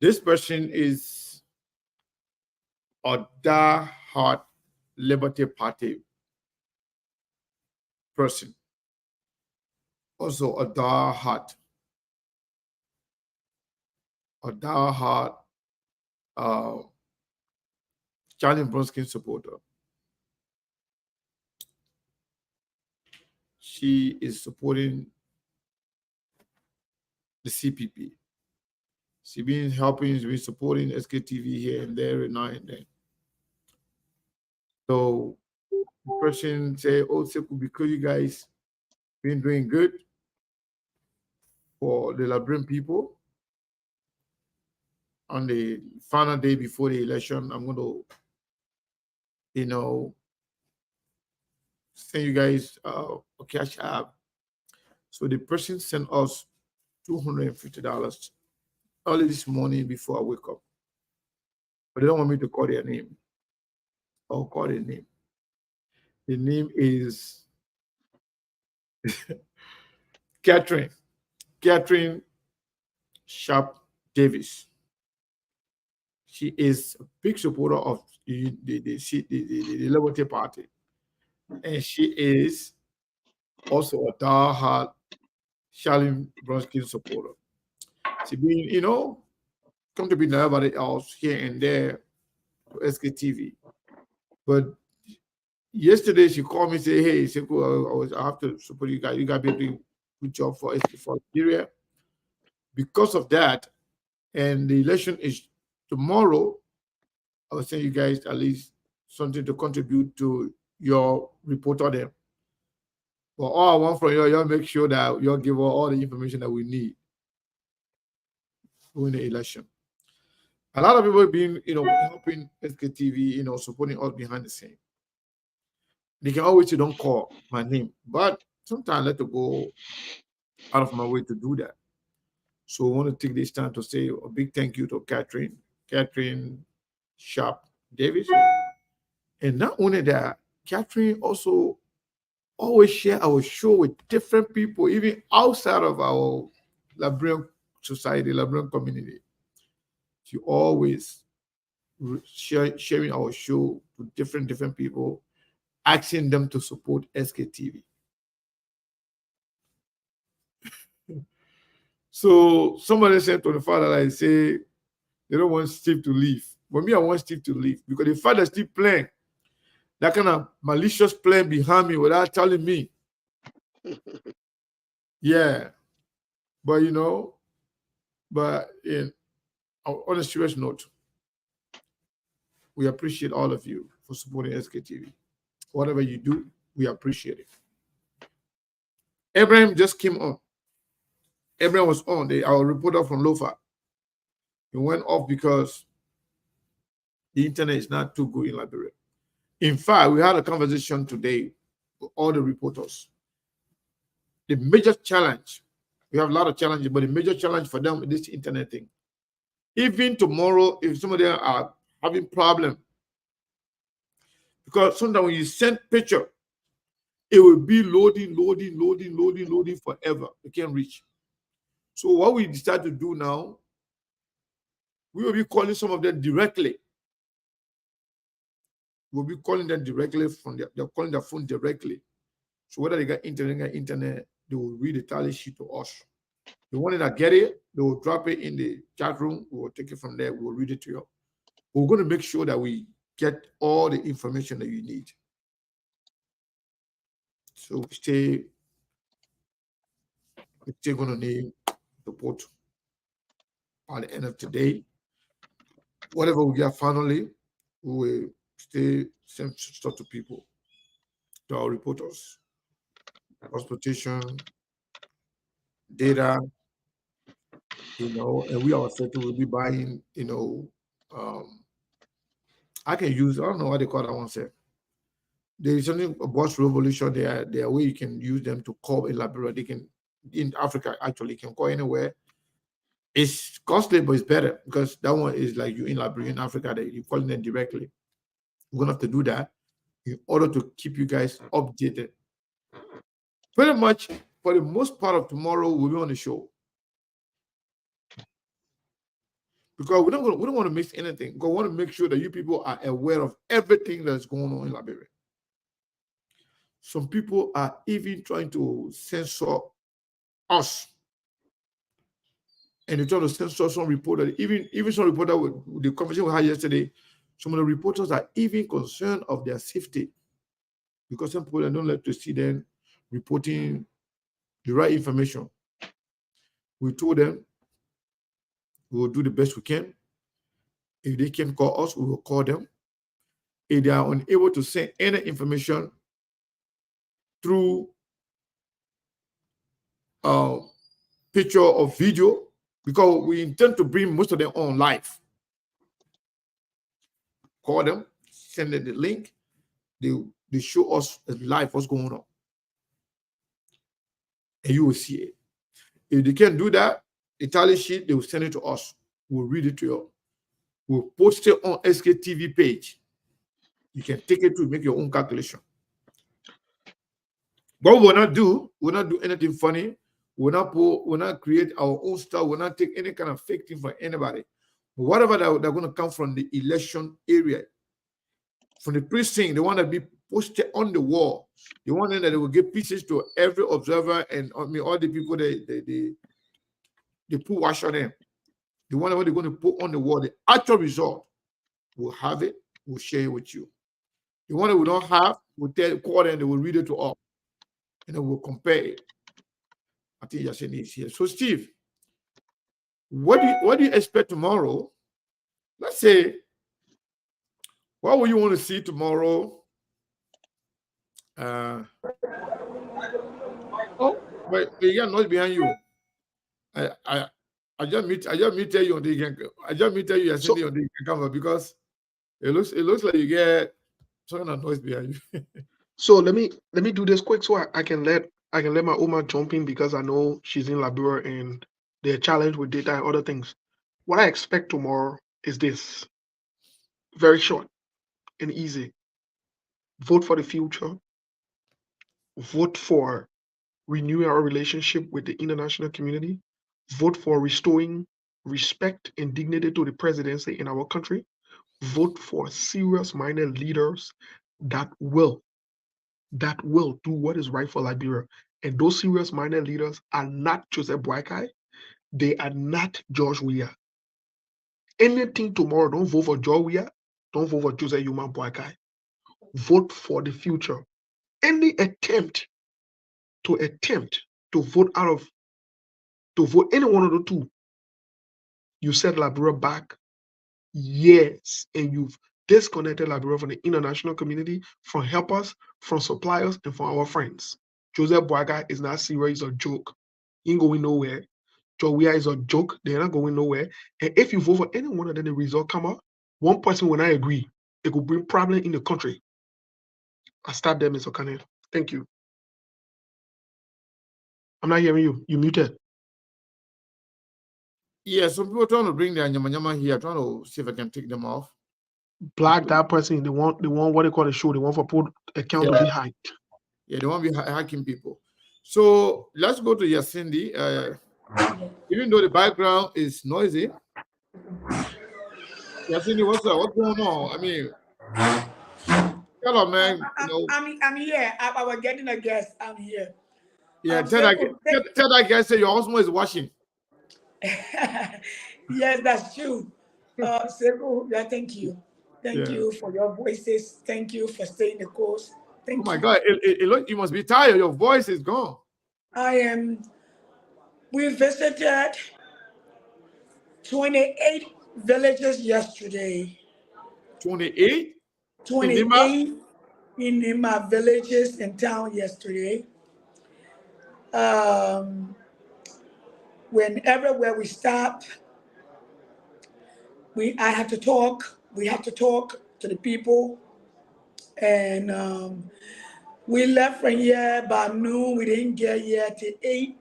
This person is a die-hard Liberty Party person, also a die-hard Charlie Bronskin supporter. She is supporting the CPP. She's been helping, she's been supporting SKTV here and there and now and then. So the person say, oh, Seku, because you guys been doing good for the Liberian people, on the final day before the election, I'm going to, send you guys a cash app. So the person sent us $250 early this morning before I wake up. But they don't want me to call their name. I'll call their name. The name is Catherine Sharp Davis. She is a big supporter of the Liberty Party. And she is also a diehard Charlie Bronskin supporter. She been, come to be everybody else here and there to SKTV. But yesterday she called me and said, hey, Seku, I have to support you guys. You guys been doing a good job for Nigeria. Because of that, and the election is tomorrow, I will send you guys at least something to contribute to your report on them. But all I want from y'all make sure that y'all give all the information that we need during the election. A lot of people have been, helping SKTV, supporting us behind the scene. They can always say, don't call my name. But sometimes I let it go out of my way to do that. So I want to take this time to say a big thank you to Catherine Sharp Davis. And not only that, Catherine also always share our show with different people, even outside of our Liberian society, Liberian community. She always sharing our show to different people, asking them to support SKTV. So somebody said to the father, I say, they don't want Steve to leave. But me, I want Steve to leave because the father still playing that kind of malicious plan behind me without telling me. Yeah. But on a serious note, we appreciate all of you for supporting SKTV. Whatever you do, we appreciate it. Abraham just came on. Abraham was on. Our reporter from Lofa. He went off because the internet is not too good in Liberia. In fact, we had a conversation today with all the reporters. The major challenge, we have a lot of challenges, but the major challenge for them is this internet thing. Even tomorrow, if some of them are having problem, because sometimes when you send picture, it will be loading forever. You can't reach. So what we decided to do now, we will be calling some of them directly. We'll be calling them directly from they're calling their phone directly. So whether they got internet, they will read the tally sheet to us. The one that get it, they will drop it in the chat room. We will take it from there. We will read it to you. We're going to make sure that we get all the information that you need. So we're still going to need support. by the end of today. Whatever we get finally, we will stay send stuff to people, to our reporters, transportation, data, and we ourselves will be buying, I can use, I don't know what they call that one, say. There is something about Revolution. There are way you can use them to call a Liberia. They can, in Africa, actually, can call anywhere. It's costly, but it's better because that one is like you in Liberia, in Africa, that you're calling them directly. We're going to have to do that in order to keep you guys updated. Pretty much, for the most part of tomorrow, we'll be on the show. Because we don't want to miss anything. We want to make sure that you people are aware of everything that's going on in Liberia. Some people are even trying to censor us. And they're trying to censor some reporters. Even some reporters, with the conversation we had yesterday, some of the reporters are even concerned of their safety. Because some people don't like to see them reporting the right information. We told them we will do the best we can. If they can call us, we will call them. If they are unable to send any information through picture or video, because we intend to bring most of them on live. Call them, send them the link. They show us live what's going on. And you will see it. If they can't do that, a tally sheet, they will send it to us. We'll read it to you. We'll post it on SKTV page. You can take it to make your own calculation. But we'll not do anything funny. We'll not create our own stuff. We'll not take any kind of fake thing from anybody. But whatever they're going to come from the election area, from the precinct, they want to be posted on the wall. They want that they will give pieces to every observer and all the people they put wash on them. The one that they're going to put on the wall, the actual result, we'll have it, we'll share it with you. The one that we don't have, we'll call them, they will read it to us. And then we'll compare it. I think Yasin is here. So, Steve, what do you expect tomorrow? Let's say, what will you want to see tomorrow? Oh, wait, you got noise behind you. I just tell you on the camera because it looks like you get some kind of noise behind you. So let me do this quick so I can let my Oma jump in because I know she's in Liberia and they're challenged with data and other things. What I expect tomorrow is this. Very short and easy. Vote for the future. Vote for renewing our relationship with the international community. Vote for restoring respect and dignity to the presidency in our country. Vote for serious-minded leaders that will do what is right for Liberia. And those serious-minded leaders are not Joseph Boakai. They are not George Weah. Anything tomorrow, don't vote for George Weah. Don't vote for Joseph Yuma Boakai. Vote for the future. Any attempt to vote any one of the two, you set Liberia back years, and you've disconnected Liberia from the international community, from helpers, from suppliers, and from our friends. Joseph Boakai is not serious, he's a joke. He ain't going nowhere. George Weah is a joke, they're not going nowhere. And if you vote for any one of them, the result come out, one person will not agree. It could bring problem in the country. I stop there, Mr. Kane. Thank you. I'm not hearing you. You muted. Yeah, some people are trying to bring their nyama here, trying to see if I can take them off. Black that person, they want what they call a show. They want for put account to be hacked. Yeah, they want to be hacking people. So let's go to Yasindi. Even though the background is noisy, Yasindi, what's up? What's going on? I mean, hello, man. I'm here. I was getting a guest. I'm here. Yeah, tell that guy say your husband is watching. Yes, that's true. Seko, yeah, thank you. Thank you for your voices. Thank you for staying the course. Thank you. Oh my God, you must be tired. Your voice is gone. I am. We visited 28 villages yesterday. 28 in Nima? 28 in Nima villages in town yesterday. Everywhere we stopped, I had to talk. We had to talk to the people, and we left from here by noon. We didn't get here till 8.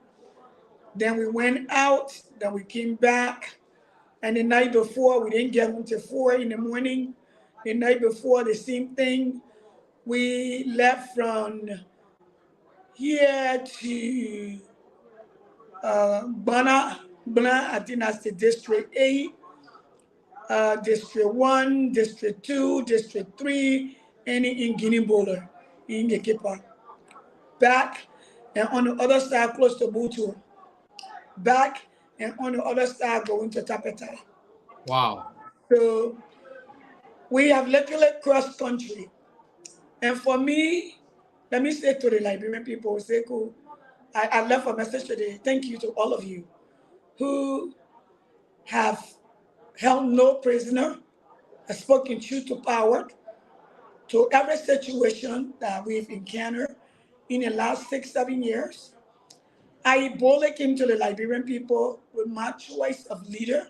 Then we went out. Then we came back, and the night before we didn't get home till 4 in the morning. The night before, the same thing. We left from here to Bana, I think that's the District 8, District 1, District 2, District 3, and in Guinea Bowler, in Yekipa. Back, and on the other side, close to Butu. Back, and on the other side, going to Tapeta. Wow. So we have literally cross country. And for me, let me say to the Liberian people, Sekou, I left a message today. Thank you to all of you who have held no prisoner, have spoken truth to power, to every situation that we've encountered in the last 6-7 years. I boldly came to the Liberian people with my choice of leader.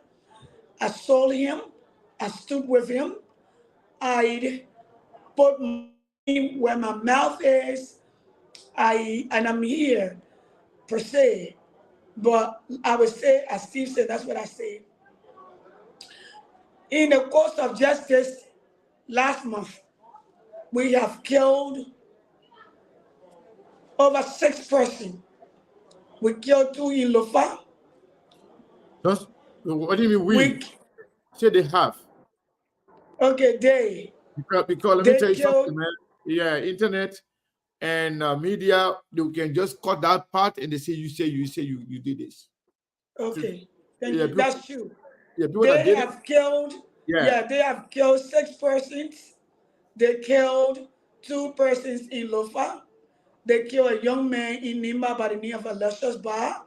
I saw him, I stood with him, I put money where my mouth is, and I'm here per se. But I would say, as Steve said, that's what I say. In the course of justice, last month, we have killed over 6 persons. We killed 2 in Lofa. What do you mean we? Say they have. Okay, they. Because let me tell you something, man. Yeah, internet and media, you can just cut that part and they say you did this. Okay, thank you. That's true. Yeah, they have killed. Yeah, they have killed 6 persons. They killed 2 persons in Lofa. They killed a young man in Nima by the name of Alessius Bar.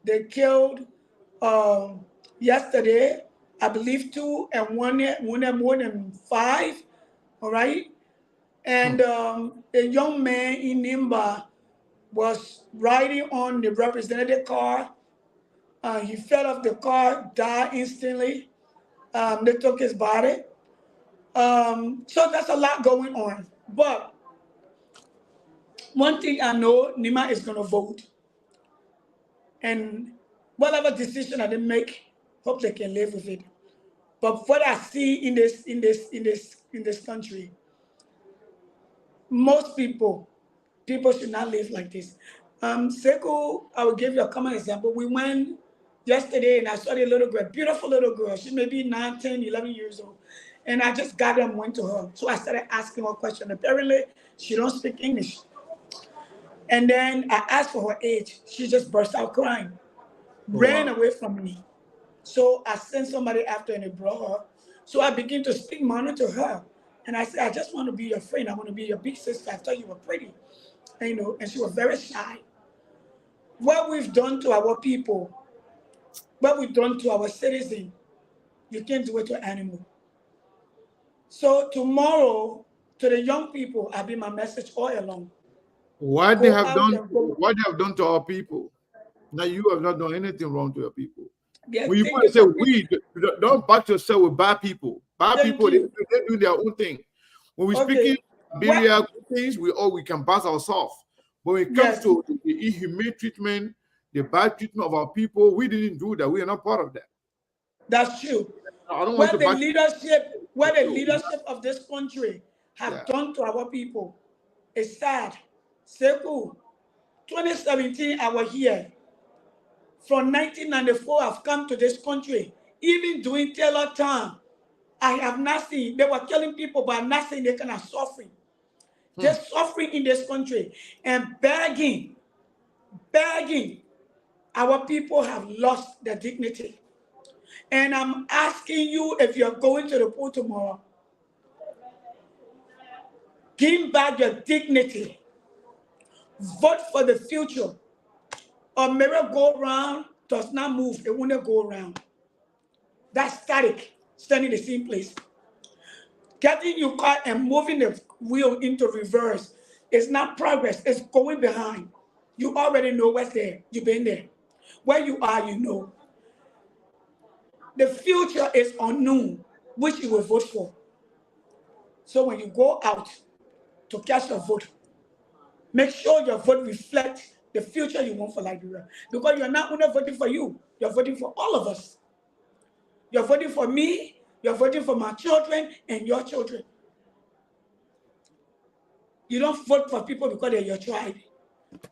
They killed yesterday, I believe 2, and one more than 5. All right. And a young man in Nimba was riding on the representative car. He fell off the car, died instantly. They took his body. So that's a lot going on. But one thing I know, Nima is going to vote. And whatever decision that they make, hope they can live with it. But what I see in this country, most people should not live like this. Sekou, I will give you a common example. We went yesterday and I saw a little girl, beautiful little girl. She may be 9, 10, 11 years old. And I just got up and went to her. So I started asking her a question. Apparently, she don't speak English. And then I asked for her age. She just burst out crying, ran away from me. So I sent somebody after and they brought her. So I began to speak Mano to her. And I said, I just want to be your friend. I want to be your big sister. I thought you were pretty. And she was very shy. What we've done to our people, what we've done to our citizens, you can't do it to an animal. So tomorrow, to the young people, I'll be my message all along. What they have done to our people. Now you have not done anything wrong to your people. Yes, when you say we, don't back yourself with bad people. Bad people, they do their own thing. When we speak things, we can pass ourselves. But when it comes to the inhumane treatment, the bad treatment of our people, we didn't do that. We are not part of that. That's true. I don't what the leadership of this country have done to our people is sad. Sekou, 2017, I was here. From 1994, I've come to this country. Even during Taylor time, I have not seen, they were killing people, but I'm not seeing they kind of suffering. Just suffering in this country and begging. Our people have lost their dignity. And I'm asking you, if you're going to the poll tomorrow, give back your dignity. Vote for the future. A merry-go-round does not move, it won't go around. That's static, standing in the same place. Getting your car and moving the wheel into reverse is not progress, it's going behind. You already know what's there. You've been there. Where you are, you know. The future is unknown, which you will vote for. So when you go out to cast your vote, make sure your vote reflects the future you want for Liberia. Because you're not only voting for you, you're voting for all of us. You're voting for me, you're voting for my children and your children. You don't vote for people because they're your tribe.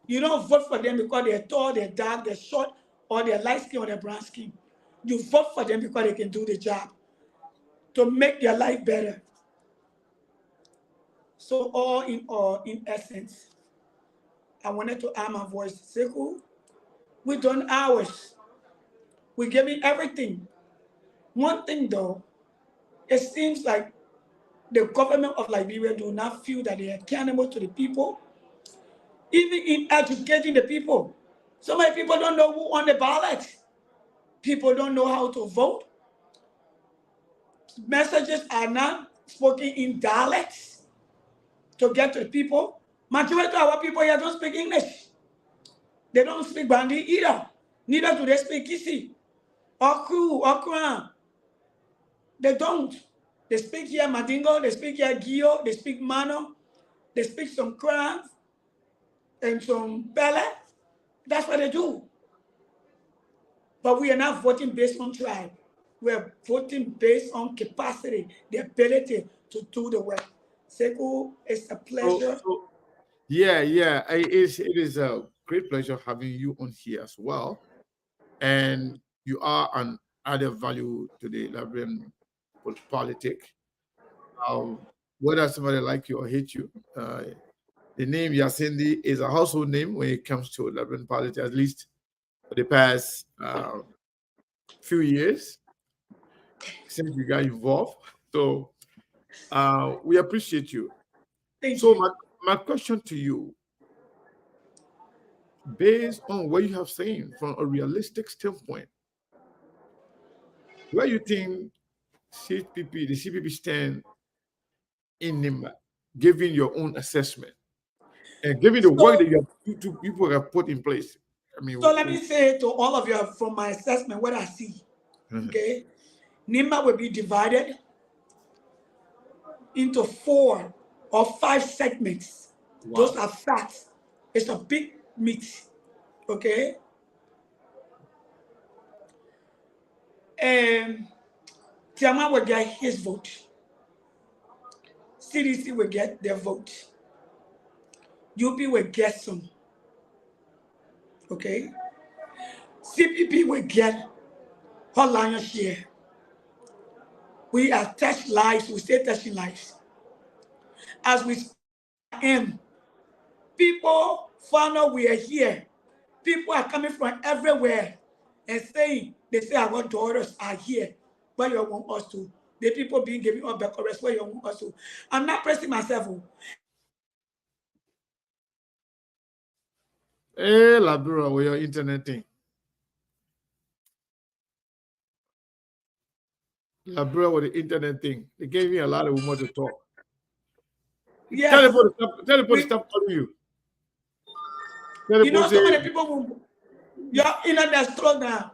You don't vote for them because they're tall, they're dark, they're short, or they're light skin or they're brown skin. You vote for them because they can do the job to make their life better. So all, in essence, I wanted to add my voice. Sekou, we've done ours. We're giving everything. One thing though, it seems like the government of Liberia do not feel that they are accountable to the people, even in educating the people. So many people don't know who on the ballot. People don't know how to vote. Messages are not spoken in dialects to get to the people. Majority of our people here don't speak English. They don't speak Bandi either. Neither do they speak Kisi or Kru or Kran. They don't. They speak here Madingo, they speak here Gio, they speak Mano, they speak some Kran and some Bele. That's what they do. But we are not voting based on tribe. We are voting based on capacity, the ability to do the work. Sekou, it's a pleasure. Yeah, it is a great pleasure having you on here as well. And you are an added value to the Liberian politics. Whether somebody like you or hate you, the name Yasindi is a household name when it comes to Liberian politics, at least for the past few years since we got involved. So we appreciate you. Thank so you. My question to you, based on what you have seen from a realistic standpoint, where you think the CPP stand in Nimba, giving your own assessment and giving the work that two people have put in place? I mean, so let me say to all of you from my assessment what I see. Okay, Nimba will be divided into 4 or 5 segments. Wow. Those are facts. It's a big meat. Okay. Tiama will get his vote. CDC will get their vote. UP will get some. Okay. CPP will get her lion's share. We are touching lives. We stay touching lives. As we am, people found out we are here. People are coming from everywhere and saying, they say our daughters are here. Where you want us to? The people being given up back arrest, where you want us to? I'm not pressing myself. Hey, Labura, with your internet thing. Labura with the internet thing. They gave me a lot of women to talk. Yes. Tell the people to stop calling you. You know, so many people will, you're in that strong now.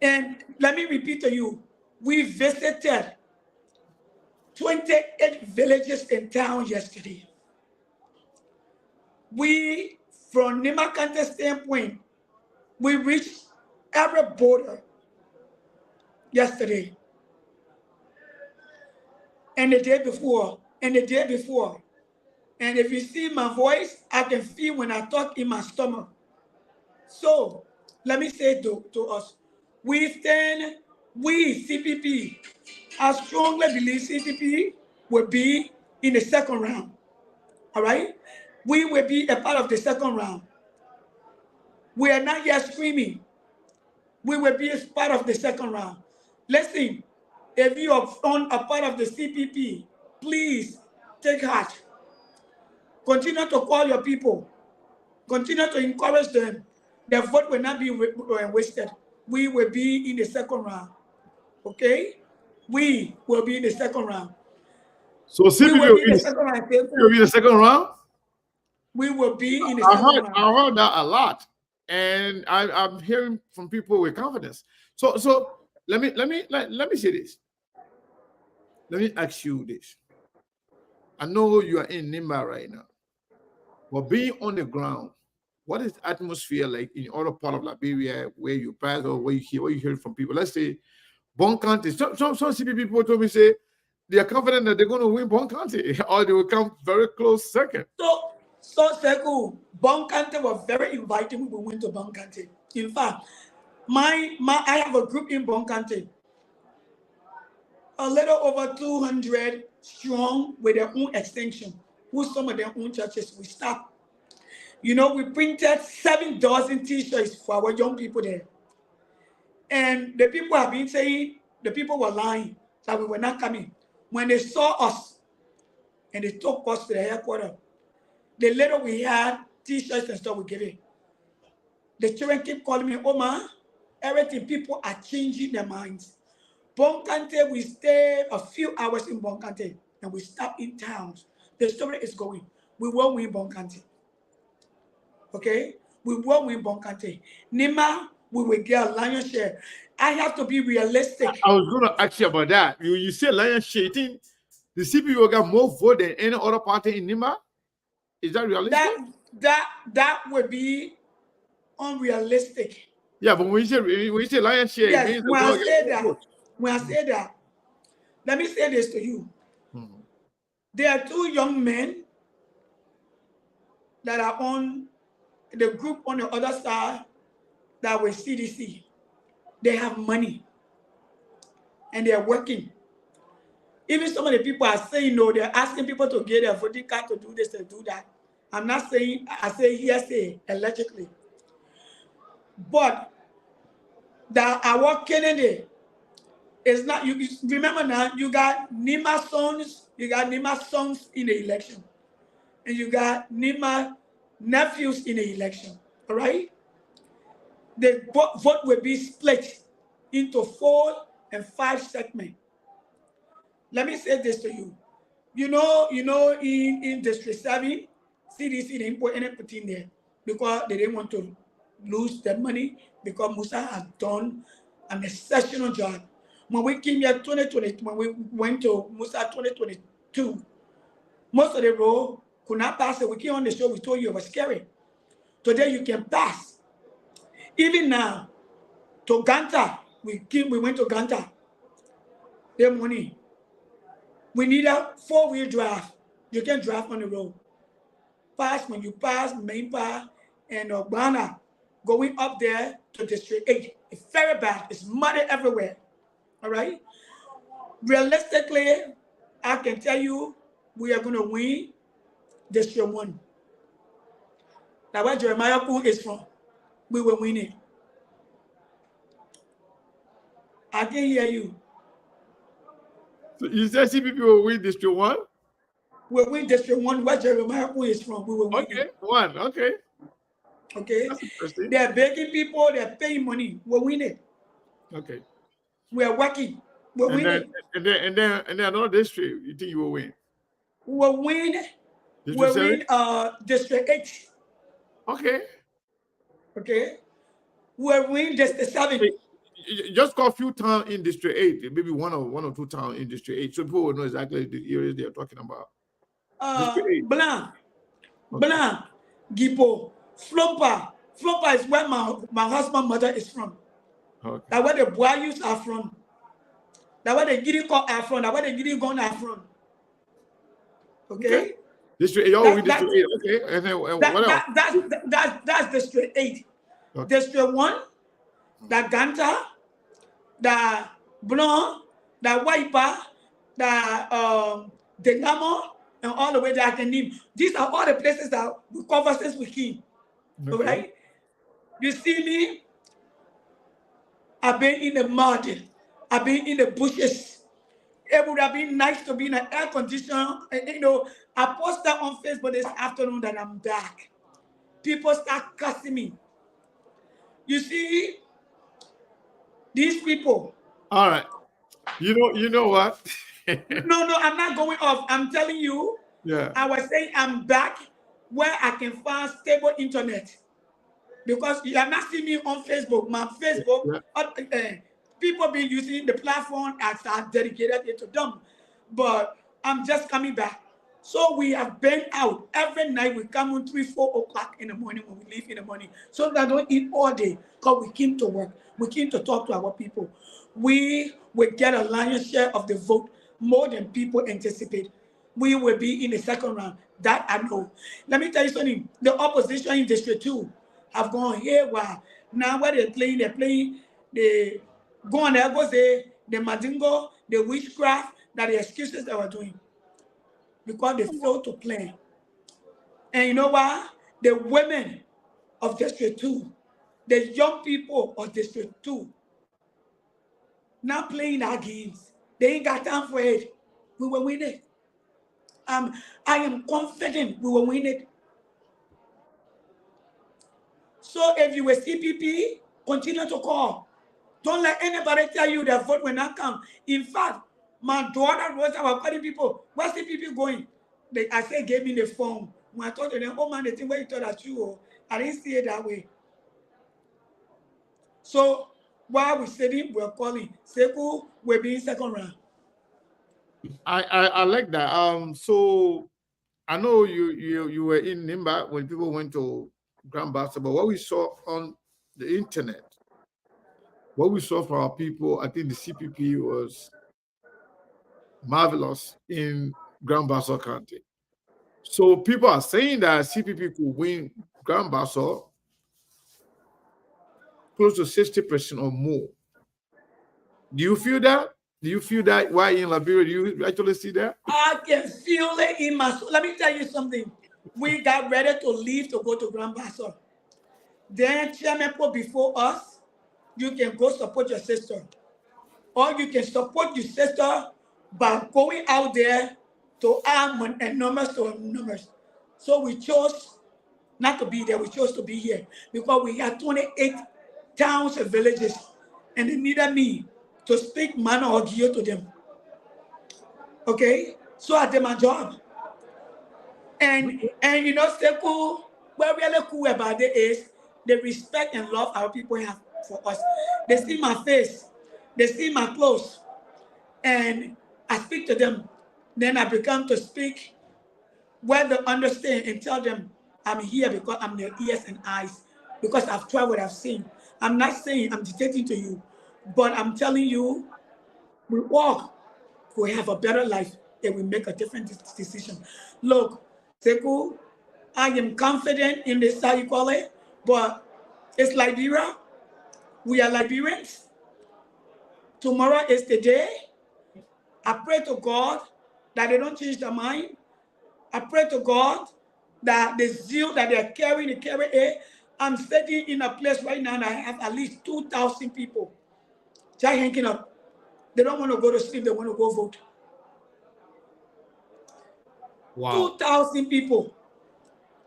And let me repeat to you, we visited 28 villages in town yesterday. We, from Nimba County standpoint, we reached every border yesterday. And the day before, and the day before. And if you see my voice, I can feel when I talk in my stomach. So let me say to us, we CPP, I strongly believe CPP will be in the second round. All right? We will be a part of the second round. We are not yet screaming. We will be a part of the second round. Listen, if you are on a part of the CPP, please take heart. Continue to call your people. Continue to encourage them. Their vote will not be wasted. We will be in the second round. Okay? We will be in the second round. So We CPP will be in the second round. will be in the second round. We will be in the I second round. heard that a lot, and I'm hearing from people with confidence. So let me say this. Let me ask you this. I know you are in Nimba right now, but being on the ground, what is the atmosphere like in other part of Liberia where you pass or where you hear from people? Let's say Bon County. Some CPP people told me say they are confident that they're going to win Bon County or they will come very close second. So Sekou, Bon County was very inviting when we went to Bon County. In fact, I have a group in Bon County, a little over 200 strong with their own extension, who some of their own churches we start. You know, we printed 7 dozen t-shirts for our young people there. And the people have been saying, the people were lying that we were not coming. When they saw us and they took us to the headquarters, the little we had, t-shirts and stuff, we gave it. The children keep calling me, Oma, everything, people are changing their minds. Bon County, we stay a few hours in Bon County and we stop in towns. The story is going. We will win Bon County. Okay? We will win Bon County. Nima, we will get a lion's share. I have to be realistic. I was going to ask you about that. You say lion's share. The CPP will get more vote than any other party in Nima? Is that realistic? That would be unrealistic. Yeah, but when you say lion's share, yes, it means when I say that, let me say this to you. Mm-hmm. There are 2 young men that are on the group on the other side that were CDC. They have money and they are working. Even some of the people are saying no, they're asking people to get their voting card to do this and do that. I'm not saying, I say hearsay, allegedly. But our candidate is not, you remember now, you got Nima sons in the election. And you got Nima nephews in the election, all right? The vote will be split into 4 and 5 segments. Let me say this to you. You know, in District 7, CDC didn't put anything there because they didn't want to lose their money because Musa had done an exceptional job. When we came here 2020, when we went to Musa 2022, most of the road could not pass it. We came on the show, we told you it was scary. Today you can pass. Even now, to Ganta, we went to Ganta. Their money. We need a 4-wheel drive. You can drive on the road. When you pass Main Park and Ogbana, going up there to District 8, it's very bad. It's muddy everywhere. All right? Realistically, I can tell you we are going to win District 1. That's where Jeremiah Poon is from. We will win it. I can hear you. So you said CPP will win District 1? We'll win District 1 where Jeremiah Poon is from. We will win it. 1. Okay. Okay. That's interesting. They're begging people, they're paying money. We'll win it. Okay. We are working. We'll win it. And then another district, you think you will win? We'll win. We'll win District 8. Okay. Okay. We'll win District 7. Just call a few towns in District 8, maybe one or 2 towns in District 8, so people will know exactly the areas they are talking about. Blanc, Gipo, Flompa. Flompa is where my husband's mother is from. Okay. That's where the Boyus are from. That's where the Giriko are from. That's where the Girigon are from. Okay? District 8, District 8, okay. And then what else? That's District 8. Okay. District 1, the Ganta, the Blanc, the Waipa, the Degamo, and all the way that I can name. These are all the places that we cover since we came. Okay. All right? You see me? I've been in the mud. I've been in the bushes. It would have been nice to be in an air conditioner. You know, I posted on Facebook this afternoon that I'm back. People start cussing me. You see, these people. All right. You know what? No, I'm not going off. I'm telling you, Yeah. I was saying I'm back where I can find stable internet. Because you have not seen me on Facebook. My Facebook, people been using the platform as I dedicated it to them. But I'm just coming back. So we have been out. Every night we come on 3, 4 o'clock in the morning when we leave in the morning. So that I don't eat all day because we came to work. We came to talk to our people. We will get a lion's share of the vote more than people anticipate. We will be in the second round. That I know. Let me tell you something. The opposition in District 2 have gone haywire. Now what they're playing the go on there, go say the madingo, the witchcraft, that the excuses they were doing. Because they failed to plan. And you know what? The women of District 2, the young people of District 2, not playing our games. They ain't got time for it. We will win it. I am confident we will win it. So if you were CPP, continue to call. Don't let anybody tell you their vote will not come. In fact, my daughter was calling people, where's CPP going? I said, gave me the phone. When I told them, oh man, the thing where you thought that you, I didn't see it that way. So while we're sitting, we're calling. Seku will be in second round. I like that. So I know you were in Nimba when people went to Grand Bassa, but what we saw on the internet, what we saw for our people, I think the CPP was marvelous in Grand Bassa County. So people are saying that CPP could win Grand Bassa close to 60% or more. Do you feel that? Do you feel that? Why in Liberia? Do you actually see that? I can feel it in my soul. Let me tell you something. We got ready to leave to go to Grand Bassa. Then chairman put before us, you can go support your sister. Or you can support your sister by going out there to add and numbers to numbers. So we chose not to be there. We chose to be here because we had 28 towns and villages, and they needed me to speak Mano or Gio to them. Okay? So I did my job. And you know, Seku, what really cool about it is the respect and love our people have for us. They see my face, they see my clothes, and I speak to them. Then I become to speak where they understand and tell them I'm here because I'm their ears and eyes, because I've traveled, I've seen. I'm not saying I'm dictating to you, but I'm telling you, we walk, we have a better life, and we make a different decision. Look, Seku, I am confident in this, how you call it, but it's Liberia. We are Liberians. Tomorrow is the day. I pray to God that they don't change their mind. I pray to God that the zeal that they're carrying, they carry it. I'm sitting in a place right now and I have at least 2,000 people just hanging up. They don't want to go to sleep, they want to go vote. Wow. 2,000 people.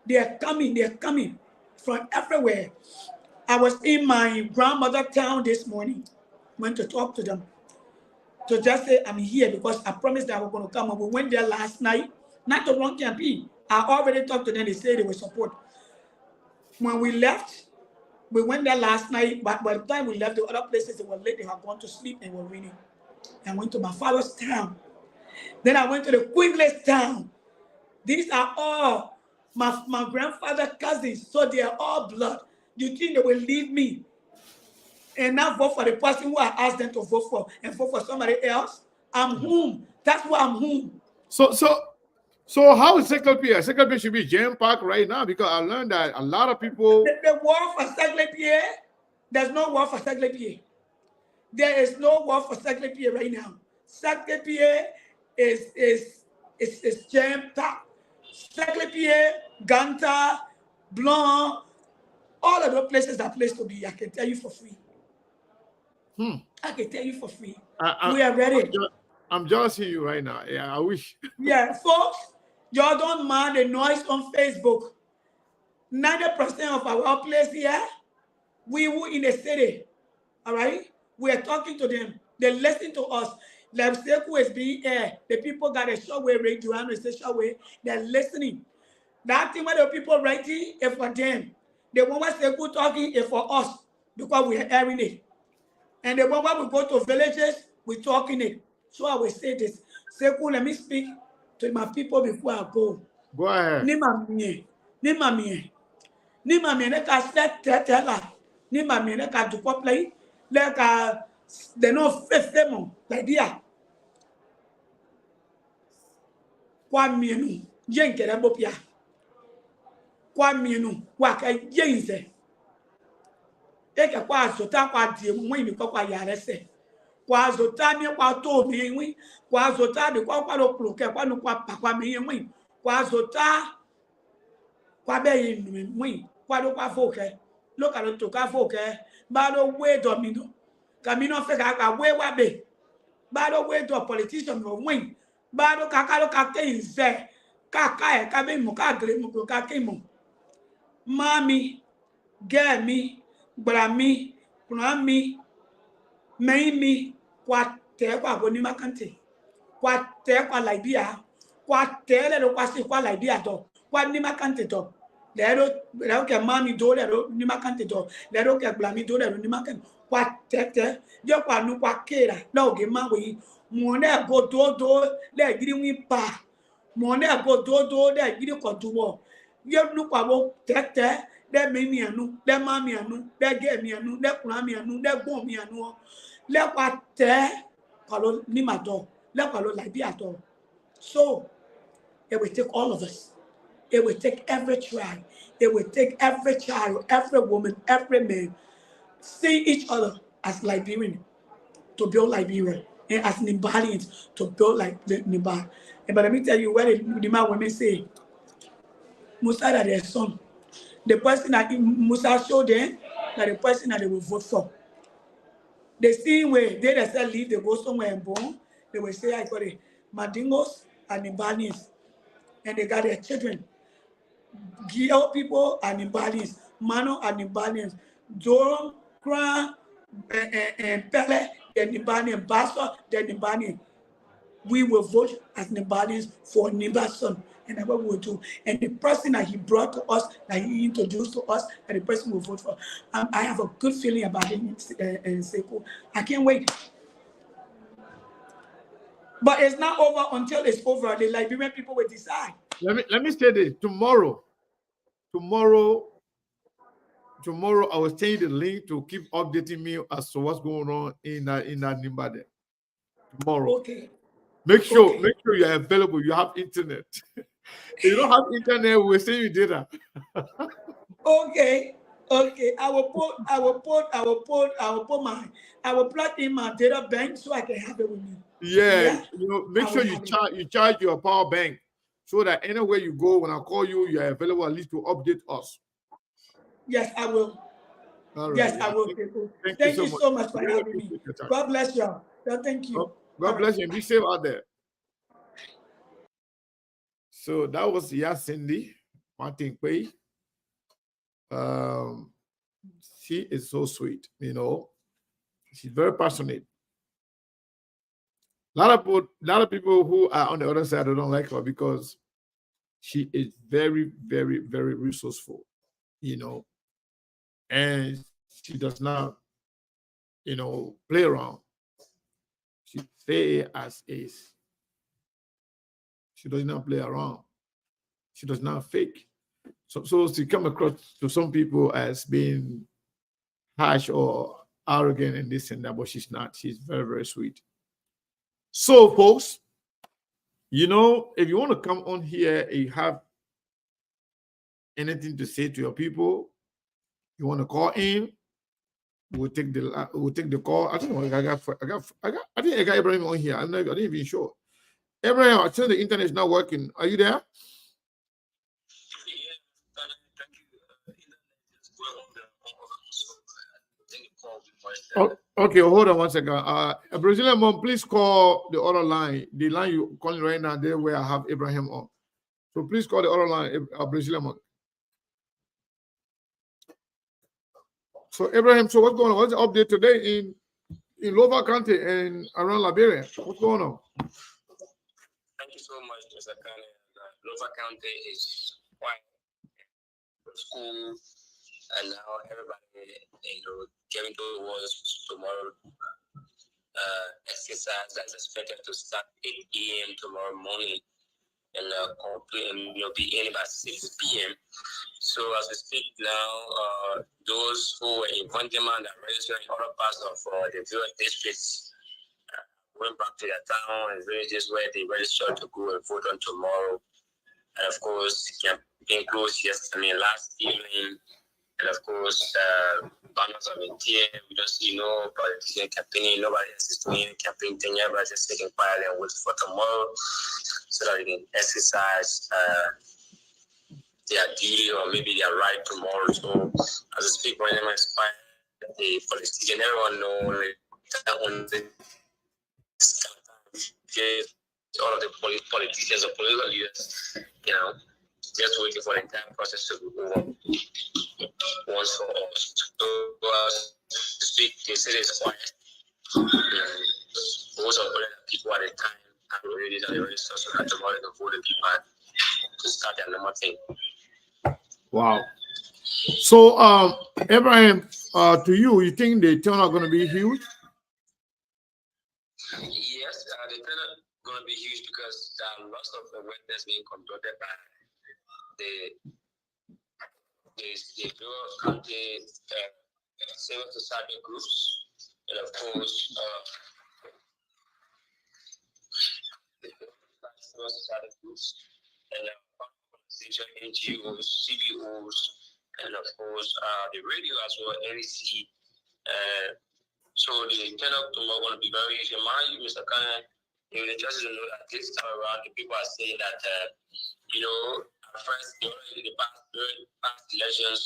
They're coming from everywhere. I was in my grandmother's town this morning, went to talk to them. To just say I'm here because I promised that I was going to come. And we went there last night, not to run campaign. I already talked to them, they said they will support. When we left, we went there last night, but by the time we left, the other places they were late, they had gone to sleep and were raining. I went to my father's town. Then I went to the Queenless town. These are all my grandfather's cousins, so they are all blood. You think they will leave me and not vote for the person who I asked them to vote for and vote for somebody else? I'm home. That's why I'm home. So how is Secretary? Secretary should be jam-packed right now because I learned that a lot of people. The war for Secretary, there's no war for Secretary. There is no war for Secretary right now. Secretary is jam-packed. Secretary, Ganta, Blanc, all of those places are places to be. I can tell you for free. I can tell you for free. We are ready. I'm just hearing you right now. Yeah, I wish. Yeah, folks, y'all don't mind the noise on Facebook. 90% of our place here, we were in the city. All right? We are talking to them. They listen to us. Like Seku is being aired. The people got a shortwave radio and it's a shortwave. They're listening. That thing where the people writing is for them. The one where Seku talking is for us because we are airing it. And the one where we go to villages, we talking it. So I will say this. Seku, let me speak to my people before I go. Go ahead. Ni mamie, ne ka set tetela, ni mamie ne ka duko play, le ka de no fefemo, like dia. Kwa mienu, yenke de bopia. Kwa mienu, wa ka yenze. Eke kwa zota kwa die mwe mi kwa yare se. Kwa zota mi kwa to mi wi, kwa zota de kwa lo kloke kwa no kwa pa kwa mi wi. Kwa zota kwa be yin wi, kwa do kwa foke. Lo ka lo to ka foke, ba do we domino. Camino fe ka we wa be. Ba do we do politician no wi. Ba do ka lo ka ke inze. Ka e ka be mo ka gre mo ka ke mo. Mami, get me, brami, kunami, me, kwa te kwa boni makante, kwa te kwa laibia, kwa te le kwa si kwa laibia to, kwa ni makante to, lero ke mami do lero ni makante to, lero ke brami do lero ni makante, kwa te, yo kwa nu kwa kera, no ge mawi, mone go do le giri wi pa, mone go do le giri ko duwo. You look about tete, that mimianu, that mamianu, that get mianu, that plamianu, that bomianu, let what te, palo nimato, let palo like biato. So it will take all of us. It will take every tribe. It will take every child, every woman, every man, see each other as Liberian to build Liberia and as Nimbalians to build like Nimba. But let me tell you what the Nimba women say. Musa that their son, the person that Musa showed them, that the person that they will vote for. The same way they themselves leave, they go somewhere and born, they will say, I got it, Mandingos and Imbanians, and they got their children. Gio people and Imbanians, Mano and Imbanians, Joram, Kran, and Pele, then Imbanian, Basso, then Imbanian. We will vote as Nimbalians for Nimba's son. And that's what we will do. And the person that he brought to us, that he introduced to us, that the person will vote for. I have a good feeling about it in Seku. I can't wait. But it's not over until it's over. The Liberian people will decide. Let me say this. Tomorrow, I will send you the link to keep updating me as to what's going on in that Nimba there. Tomorrow. Okay. Make sure you are available. You have internet. If you don't have internet, we'll send you data. Okay. I will plug in my data bank so I can have it with me. Yeah. Make sure you charge your power bank so that anywhere you go, when I call you, you are available at least to update us. Yes, I will. All right. Yes, I will. Thank you so much for having me. God bless you. Thank you. God bless you and be safe out there. So that was Cindy Martin Quay. She is so sweet, She's very passionate. A lot of people who are on the other side don't like her because she is very, very, very resourceful, and she does not, play around. She say as is. She does not play around. She does not fake. So she come across to some people as being harsh or arrogant and this and that, but she's not. She's very, very sweet. So, folks, if you want to come on here and you have anything to say to your people, you want to call in, we'll take the call. I think I got Abraham on here. I didn't even sure. Abraham, I tell the internet is not working. Are you there? Okay, hold on one second. Brazilian mom, please call the other line. The line you're calling right now, there where I have Abraham on. So please call the other line, Brazilian mom. So Abraham, so what's going on? What's the update today in in Louisville County and around Liberia. What's going on? Thank you so much, Mr. Kane. Louisville County is quite school, and now everybody, getting to the walls tomorrow. Exercise that's expected to start 8 a.m. tomorrow morning and be in about 6 p.m. So as we speak now, those who were in Guantanamo and registered in other parts of the various districts went back to their town and villages where they registered to go and vote on tomorrow. And of course, campaign closed last evening. And of course, banners have been here. We don't see no politician campaigning. Nobody else is doing any campaign thing. Everybody's just sitting quietly and waiting for tomorrow so that they can exercise their duty or maybe their right tomorrow. So, as I speak, my name is Fire, the politician. Everyone knows that on the all of the politicians or political leaders, just waiting for the entire process to be over once for all. So, speak, the city is quiet. Most of the people at the time have already done the register so that tomorrow they can vote the people to start their normal thing. Wow. So, Abraham, to you think the turnout going to be huge? Yes, the turnout going to be huge because there are lots of awareness being conducted by the Bureau County civil society groups, and of course, civil society groups, and organization, NGOs, CBOs, and of course, the radio as well, NEC. So the turnout tomorrow going to be very easy. Mind you, Mr. Kane, if the churches know that this time around, the people are saying that, at first, the past elections,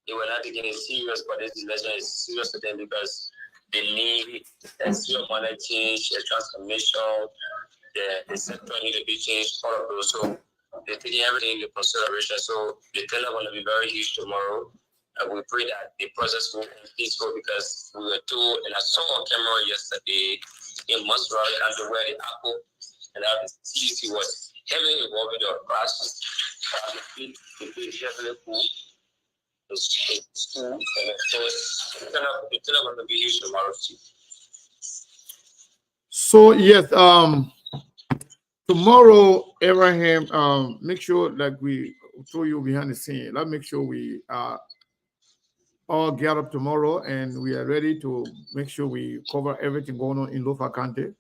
they were not taking it serious, but this election is serious to them because they need a zero money change, a transformation, the sector need to be changed, all of those. So they're taking everything into consideration. So the turnout going to be very huge tomorrow. And we pray that the process will be peaceful because we were told, and I saw on camera yesterday in Montreal and where the Apple and how the CDC was heavily involved in the classes. The heavily cool. The school, and of course, it's going to be huge tomorrow too. So yes, tomorrow, Abraham, make sure that we throw you behind the scene. Let's make sure we all get up tomorrow and we are ready to make sure we cover everything going on in Louisville County.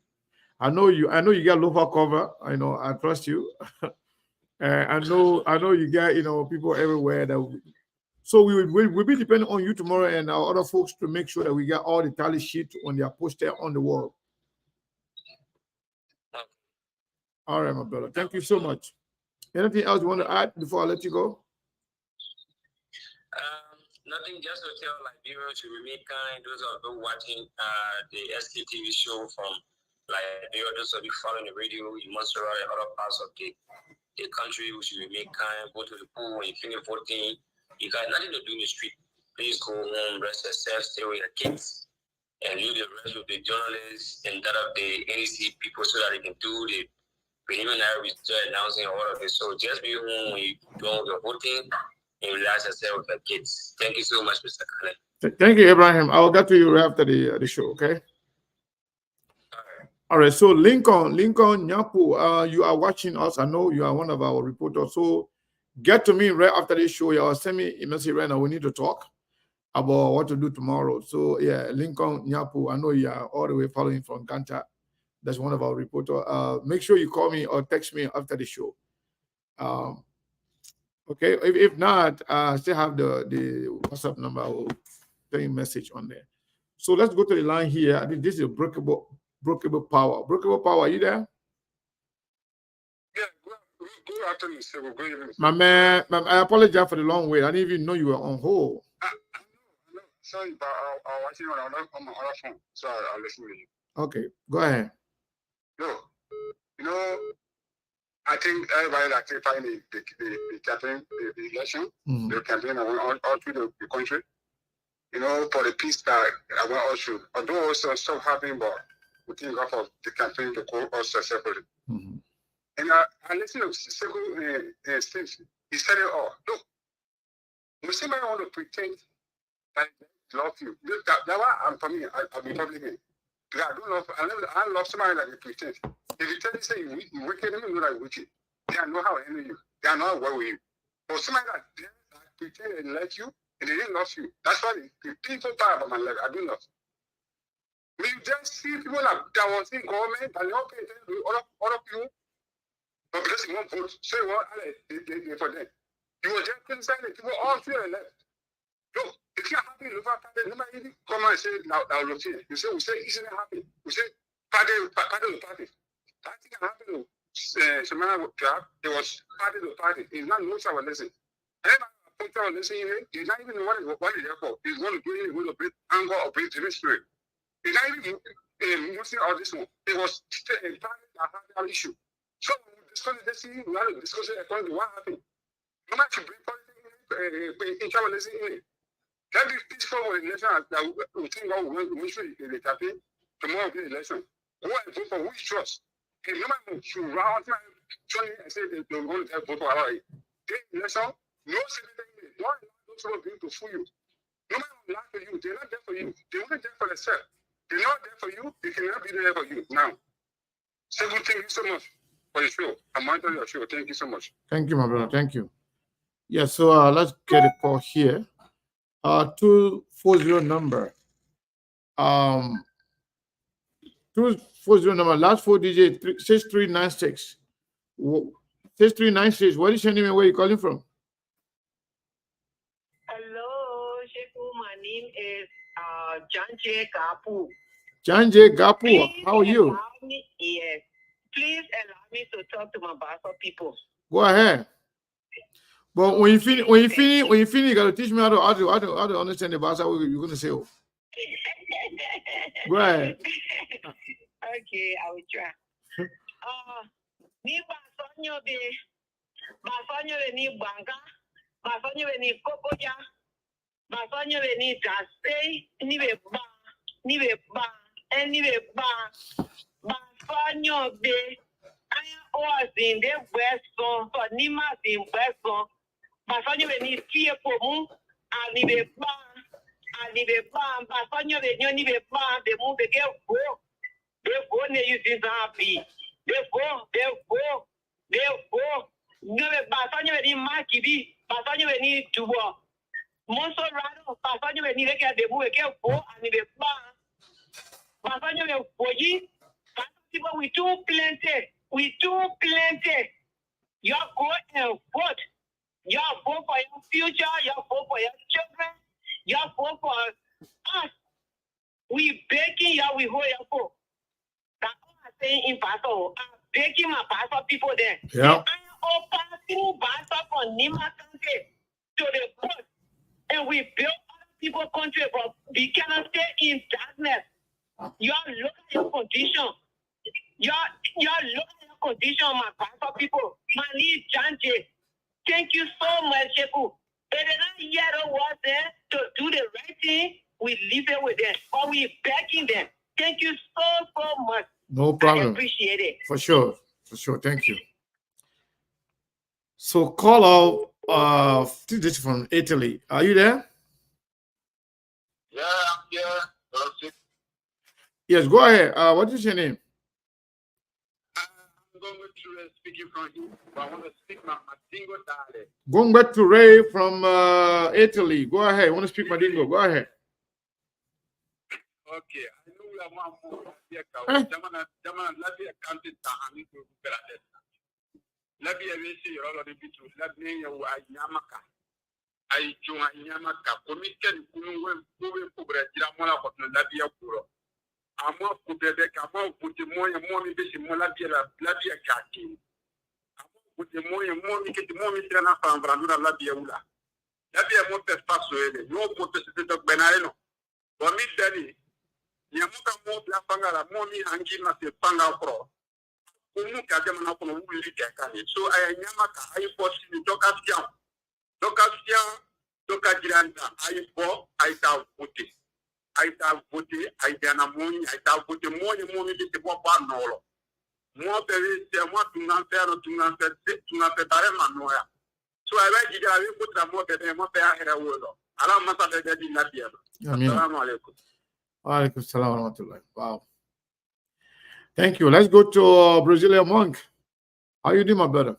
I know you got Louisville cover. I trust you. I know you got people everywhere that. So we'll be depending on you tomorrow and our other folks to make sure that we get all the tally sheet on their poster on the wall. All right, my brother. Thank you so much. Anything else you want to add before I let you go? Nothing, just to tell Liberia to remain kind. Those are those watching the SKTV show from Liberia, those of you following the radio in Montserrat and other parts of the country, we should remain kind. Go to the pool when you finish voting. You got nothing to do in the street. Please go home, rest yourself, stay with your kids, and leave the rest with the journalists and that of the NEC people so that they can do the preliminary announcing all of it. So just be home when you do your voting and relax yourself with your kids. Thank you so much, Mr. Kane. Thank you, Abraham. I'll get to you right after the show, okay? All right. So Lincoln Nyapu, you are watching us. I know you are one of our reporters. So get to me right after this show. Or send me a message right now. We need to talk about what to do tomorrow. So yeah, Lincoln Nyapu, I know you are all the way following from Ganta. That's one of our reporters. Make sure you call me or text me after the show. Okay. If not, still have the WhatsApp number. I will send you a message on there. So let's go to the line here. I think this is Breakable Power. Breakable Power, are you there? Yeah, good afternoon, sir. Good evening. My man, I apologize for the long wait. I didn't even know you were on hold. I know. Sorry, but I was watching on my other phone, so I'll listen to you. Okay, go ahead. No, I think everybody that find the campaign, the election, the campaign all through the country. for the peace that I want us to, although also stuff happening, but we thank God for the campaign to call us separately. Mm-hmm. And I listened to several things. He said it all. Look, when somebody want to pretend that they love you, that why I'm for me, I'll be public. I love somebody that they pretend. If you tell me say you wicked, let me know that you're wicked. They know how to handle you. They are not well with you. But somebody that pretend they like you and they didn't love you. That's why the people talk about my life. I do not. We just see people that was in government and they all pay attention to other people. But because you won't vote, say what they for them. You will just criticize the people all through the left. Look, if you're happy, look at it. Nobody come and say now look here. You say we say isn't it happy? We say party. That thing happened to Samara job. It was party to party. It's not no our lesson. And then I put our lesson here. He's not even what it's there for. He's going to do it with a bit anger or bit spirit. He's not even mostly all this one. It was a party that had that issue. So we discussed this thing. We had to discuss it according to what happened. No matter to bring politics in our lesson in it. Let me peaceful election that we think God will make sure the campaign tomorrow be election. Who I vote for, which trust? If no man should round and say they're going to vote for our election, no citizen, no those people to fool you. No man will laugh for you. They're not there for you. They're not there for themselves. They're not there for you. They cannot be there for you now. So thank you so much for your show. I'm monitoring your show. Thank you so much. Thank you, my brother. Thank you. Yeah, so let's get a call here. 240 number. 240 number. Last 4 digits 6396. 6396. What is your name and where are you calling from? Hello, Sheku. My name is Janje Gapu. Janje Gapu, how are you? Yes. Please allow me to talk to my Basa people. Go ahead. But when you finish, you gotta teach me how to understand the Basa. You're gonna say, oh. Go ahead. Okay, I will try. Ni Basonyo ni Banga, Basonyo ni Kokoja, Basonyo ni Tasei, ni Ba, Basonyo be. I was in the West Zone, so Nimas in West Zone. Basonyo ni Tia Pomu, and the Ban, Basonyo ni Ban, the move the girl go. They go, they use this happy. They go. No, Basonyo ni Makibi, Basonyo ni Tubo. Monso Rado, Basonyo ni Leka, the move the girl go, and the Ban. Basonyo ni Boyi, people we too plenty. You go and vote. You vote for your future. You vote for your children. You vote for us. We begging you. We hold your vote. That's all I'm saying in Paso. I'm begging my Paso people there. Yeah. I'm all passing Paso from Nima country to the coast, and we build other people's country, but we cannot stay in darkness. You look at your condition. You look at your condition, my Paso people. My name Janje. Thank you so much, Sheku. It is not yet a word there to do the right thing. We leave it with them, but we backing them. Thank you so much. No problem. I appreciate it. For sure. Thank you. So call out this from Italy. Are you there? Yeah, I'm here. Yes, go ahead. What is your name? I'm going to speaking from you, but I want to speak my Dingo dialect. Going back to Ray from Italy. Go ahead. I want to speak my Dingo. Go ahead. Okay, I know we are one more. Jamana, Labia counted Tahani to Beradet. Labia, we see all of the people. Labia, Yamaka. I join Yamaka. Commission, Kumu, Kubra, Jamona, Labia Kuro. I'm not put the deck, I'm not put the more and more mission, Labia Kaki. I'm put the more and more, get the more mission from Branduna Labia Ula. Labia Montes Paso, no Montes of Benano. For me, Daddy. Yamuka mo bla pangala momi angi na se panga pro kumu ka jama na kono wuli ke kani so ay nyamaka ay posi ni dokastian Donc, Aïbo, Aïta voté. Aïta voté, Aïta Namouni, Aïta voté, moi, et moi, je ne sais pas non. Moi, c'est moi, tu n'as fait pas ma. So I like you guys put the more than what they are a word. Allah must have that in that year. Assalamu alaikum. Wa alaikum salam wa rahmatullah. Wow. Thank you. Let's go to Brazilian Monk. How you doing, my brother?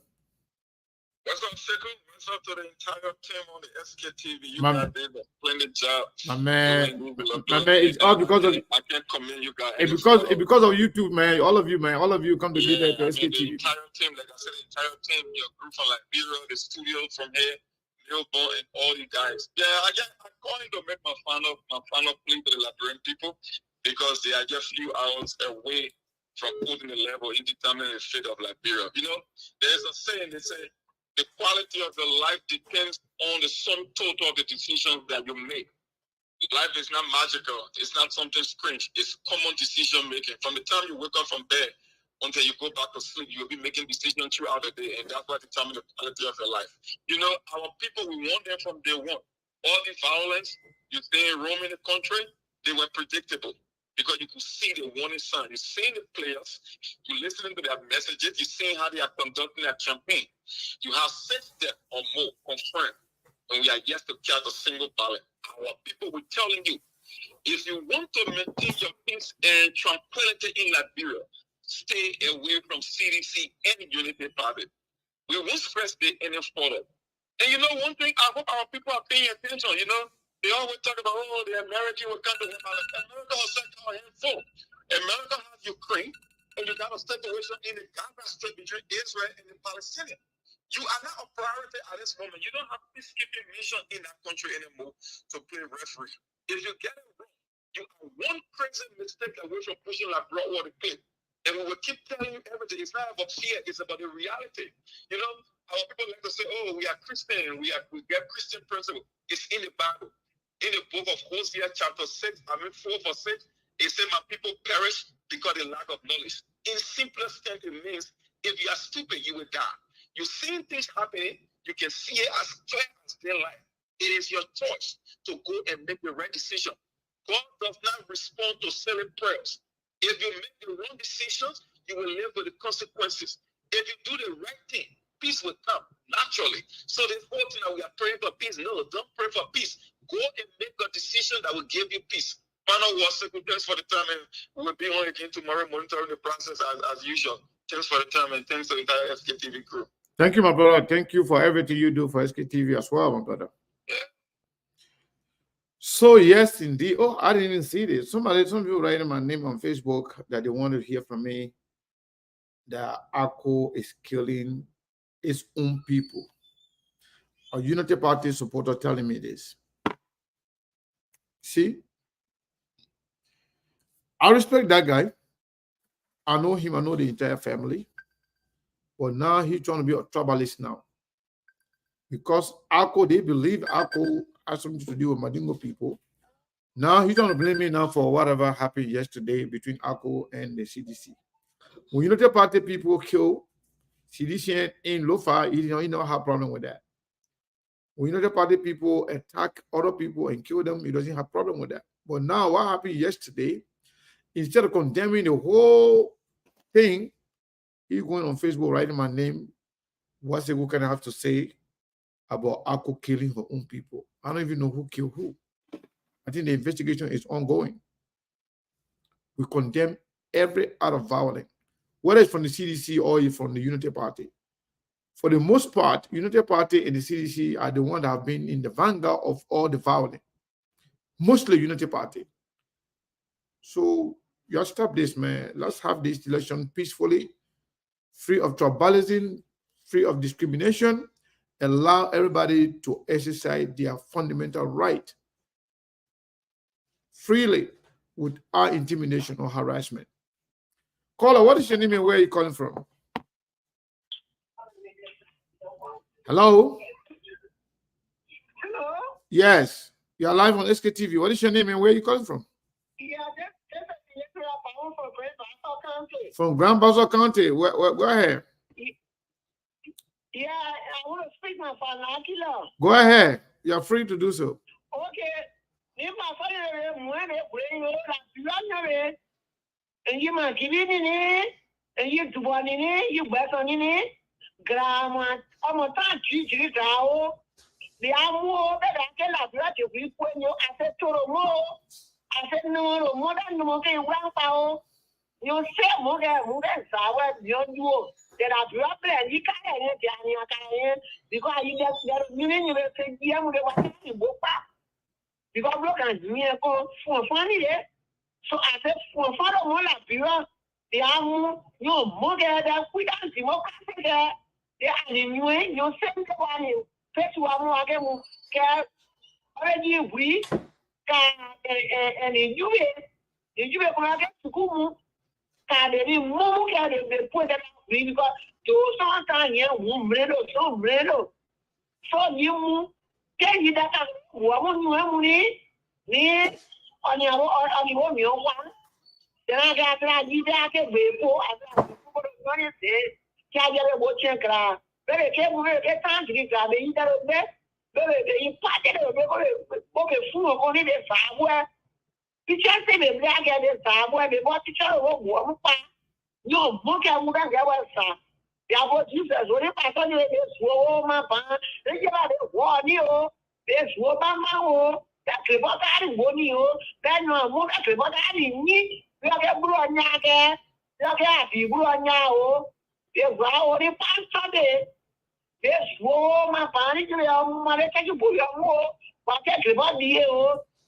What's up, Sekou? What's up to the entire team on the SKTV? You My- guys did a splendid job. My man, Doing my man, it's all because of I can't commend you guys. it's because of YouTube, man. All of you come to be there to the SKTV. entire team, like I said, the entire team, your group from Liberia, the studio from here, Melbourne, and all you guys. Yeah, I calling to make my final plea to the Liberian people because they are just few hours away from putting the level in determining the fate of Liberia. You know, there's a saying, they say, the quality of your life depends on the sum total of the decisions that you make. Life is not magical. It's not something strange. It's common decision making. From the time you wake up from bed until you go back to sleep, you'll be making decisions throughout the day, and that's what determines the quality of your life. You know, our people, we want them from day one. All the violence you see in Rome in the country, they were predictable because you could see the warning sign. You're seeing the players, you're listening to their messages, you're seeing how they are conducting their campaign. You have 6 deaths or more confirmed, and we are yet to cast a single ballot. Our people, we're telling you, if you want to maintain your peace and tranquility in Liberia, stay away from CDC and Unity Party. We won't stress the any further. And you know one thing, I hope our people are paying attention. You know, they always talk about, oh, the American will come to them. America has set our hands full. America has Ukraine, and you got a situation in the Gaza Strip between Israel and the Palestinians. You are not a priority at this moment. You don't have peacekeeping mission in that country anymore to play referee. If you get it wrong, you are one crazy mistake away from pushing like Broadwater Clip. And we will keep telling you everything. It's not about fear, it's about the reality. You know, our people like to say, oh, we are Christian, we get Christian principle. It's in the Bible. In the book of Hosea, chapter 4 verse 6, it says, my people perish because of the lack of knowledge. In simplest terms, it means if you are stupid, you will die. You're seeing things happening, you can see it as clear as daylight. It is your choice to go and make the right decision. God does not respond to silly prayers. If you make the wrong decisions, you will live with the consequences. If you do the right thing, peace will come naturally. So this whole thing that we are praying for peace, no, don't pray for peace. Go and make a decision that will give you peace. Final word, Sekou, thanks for the time, and we'll be on again tomorrow monitoring the process as usual. Thanks for the time, and thanks to the entire SKTV crew. Thank you, my brother. Thank you for everything you do for SKTV as well, my brother. Yeah. So yes, indeed. Oh, I didn't even see this. Some people writing my name on Facebook that they want to hear from me that ACO is killing its own people. A Unity Party supporter telling me this. See, I respect that guy. I know him. I know the entire family. But now he's trying to be a troublist now. Because ACO, they believe ACO has something to do with Madingo people. Now he's trying to blame me now for whatever happened yesterday between ACO and the CDC. When Unity Party people kill CDC in Lofa, he don't have a problem with that. When Unity Party people attack other people and kill them, he doesn't have a problem with that. But now what happened yesterday, instead of condemning the whole thing, he's going on Facebook writing my name. What's it going to have to say about ACO killing her own people? I don't even know who killed who. I think the investigation is ongoing. We condemn every act of violence, whether it's from the CDC or from the Unity Party. For the most part, Unity Party and the CDC are the ones that have been in the vanguard of all the violence. Mostly Unity Party. So you have to stop this, man. Let's have this election peacefully, free of tribalism, free of discrimination, and allow everybody to exercise their fundamental right freely without intimidation or harassment. Caller, what is your name and where are you calling from? Hello? Hello? Yes, you're live on SKTV. What is your name and where are you calling from? Yeah, this is the from Great Boston County. From Grand Bassa County. Go ahead. Yeah, I want to speak my vernacular. Go ahead. You are free to do so. Okay. If my father bring you like and you might give it and you do one in it, you bet on it, grandma, I'm a touch you out. The amo that I can have you when you I said to more. I said no more than no more grandpa. You say more than sour, you do. There are dropped and you can't because you just you say, yeah, you go back. Because look at me for funny there. So I said, for father, one of you, the amo, you more than we don't democracy there. They are in you, you send the one you fetch one again, care already we can and in you, get to go. Can they move they put that because to sometimes you won't so you can you that woman you need on your one. Then I got you back at before I got watching crowd. Very careful, get time to get the internet. Very important. Okay, full of only the somewhere. You just say the black at the somewhere before teacher of one. No, book I wouldn't get one, sir. The about Jesus, when you pass on this woman, they get out of one, this woman, that about that is one, then no more about that in me. You get blue on your look at you, blue on your there's already passed on it. This woman, panic, mother, take you put your more, but take about the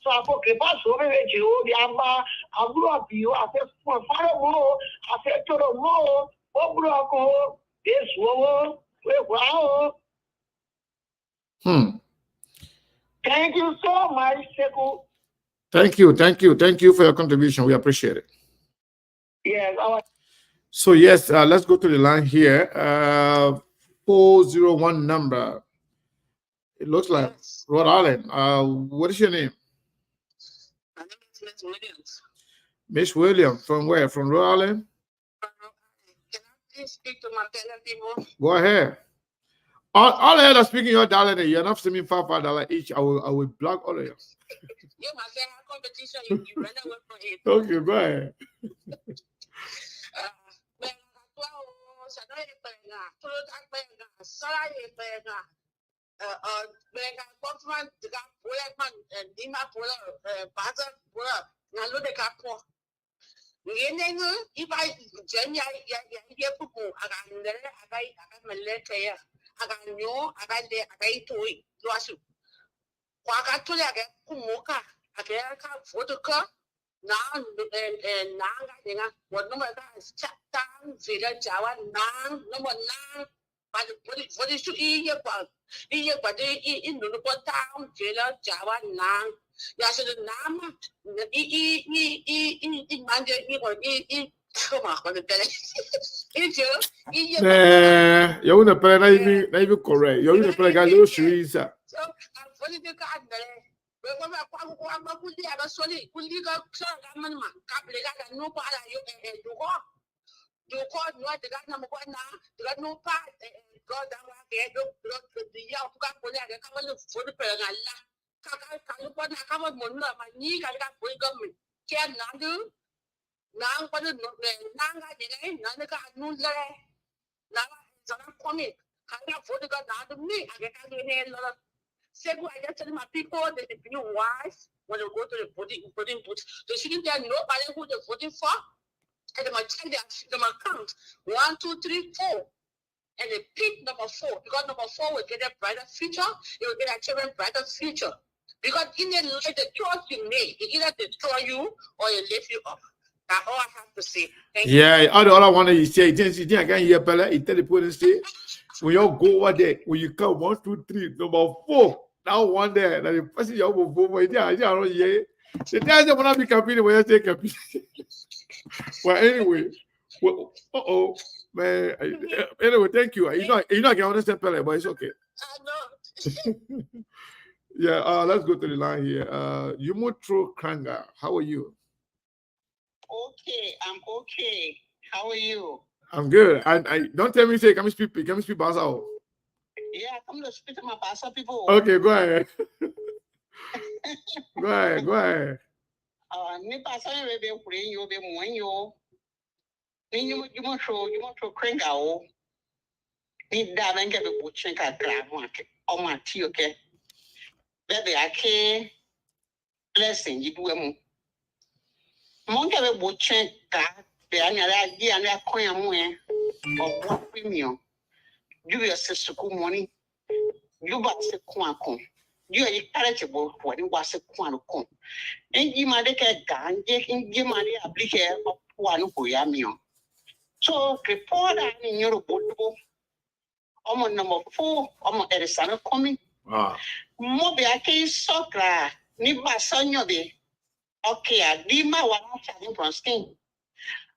so I put the bus over you, the Amba, I grew up you, I said, for father, I said to the more, what broke, this woman, wow. Thank you so much, Sekou. Thank you for your contribution. We appreciate it. Yes, so yes, let's go to the line here. 401 number. It looks like Rhode Island. What is your name? My name is Miss Williams. Miss Williams, from where? From Rhode Island? Can I please speak to my fellow people? Go ahead. All I heard are speaking your dialect. You're not sending $5 each. I will block all of you. You must say competition. You run away from it. Okay, go ahead. Now and Nanga, what number is chat down, Villa Jawa, Nang, number 9, but what is to eat about? Eat but in the town, Villa Jawa, Nang. Yes, the Nam, come on, the belly. You're in the play, maybe correct. You're in the play, I lose you. So I'm fully the garden. When I could have a solid, could you go to no part you called what the guy number 1 now, you got no part, go down there, look the yellow got for that, come on for the Perala. Kaka, come on, my knee, I got for government. Can't not do now, but Nanga didn't, none got no lay. Now it's a comic. I got for the god out of me, I get a lot. Sekou, I just tell my people that if you wise when you go to the voting booth, they shouldn't tell nobody who they're voting for. And they might check their account 1, 2, 3, 4. And they pick number 4 because number 4 will get a brighter future, it will get a children brighter future. Because in the life, the choice you make, it either destroy you or it lift you up. That's all I have to say. Thank you. All I want to say, I can't hear Pella, it tell the police say. When you go over there, when you come 1, 2, 3, number 4, now one there, now the person you will vote for, I don't hear. The guys don't want to be campaigning when you take a piece. Well, anyway, man. Anyway, thank you. You know, I can understand Pele, but it's okay. Yeah, let's go to the line here. Yumutro Kranga, how are you? Okay, I'm okay. How are you? I'm good. I don't tell me say, can we speak Basa? Yeah, come to speak to my pastor people. Okay, go ahead. Go ahead. Go ahead. Ni pastor you be praying you be mourning you. Ni you must show crank out. Ni da ben get be butching ka grab one. Oh my tea okay. Baby I can't blessing you do em. Mon get be butching ka be anyala di anya koyan mu eh. Or what premium. You your sister school money. You bought the quantum. You are eligible for the was a quantum. And you might get a gun, you might apply of one who yamio. So, report in your book. Almost number 4, almost Edison coming. Moby, I can't soccer. Niba sonyo be. Okay, I did my one chatting from skin.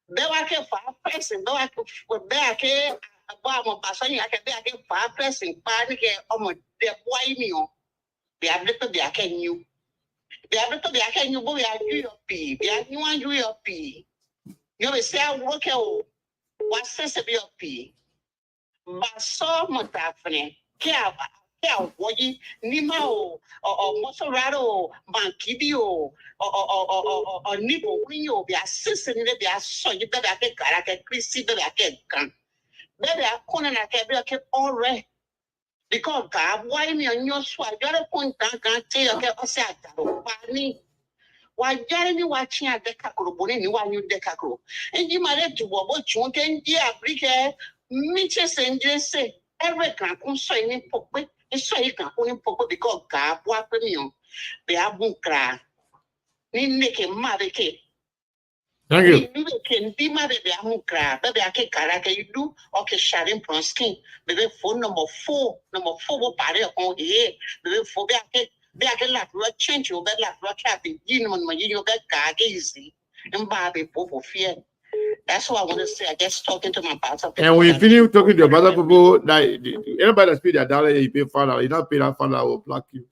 There I can 5 person, though I could back here. About my son, I can be a 5 person, panic almost the boy meal. Be able to be a can you. Be able to be a can you boy, I do your pee. Be a new one, do your pee. You will say, I work out. What sense of your pee? But so much happening. Care, Woyi, Nima or Mosorado, Bankidio, or Nibo, Wino, be a sister, be a son, you better get a Chrissy, better get gun. Baby, I couldn't have all right. Because God, why me on your swag? You're a point that can't tell you, I said, why, Jeremy watching at the cacro, Bonnie, one you decacro. And you might have to what you want, and dear, brick hair, Mitches and just say, every can come signing pocket, and so you can only pocket because God, what premium. They are book cry. Nick and mother cake. Thank you. You can be my baby, I'm cry, baby, I can caracter you do, okay, sharing from skin, baby, phone number 4, body on here, baby, for back a lot, change your bed like traffic, you know, when you get car easy, and Bobby, for fear. That's what I want to say. I guess talking to my pastor. And when you finish talking to your brother people, like anybody that's paid their dollar, you pay $5. You don't pay that $5, I will block you.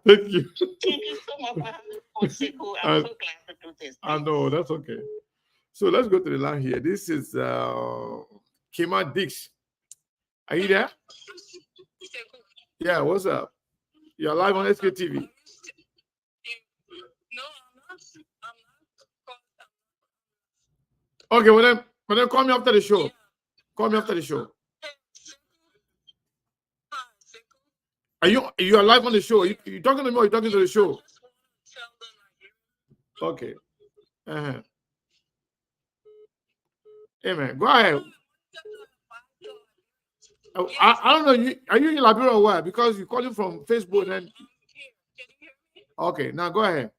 Thank you. Thank you so much for having me. I'm so glad to do this. I know, that's okay. So let's go to the line here. This is Kima Dix. Are you there? Yeah, what's up? You're live on SKTV. No, I'm not. Okay, well then call me after the show. Call me after the show. You are live on the show? You talking to me or you talking to the show? Okay. Hey man, go ahead. I don't know. Are you in Liberia or what? Because you're calling from Facebook and. Okay, now go ahead.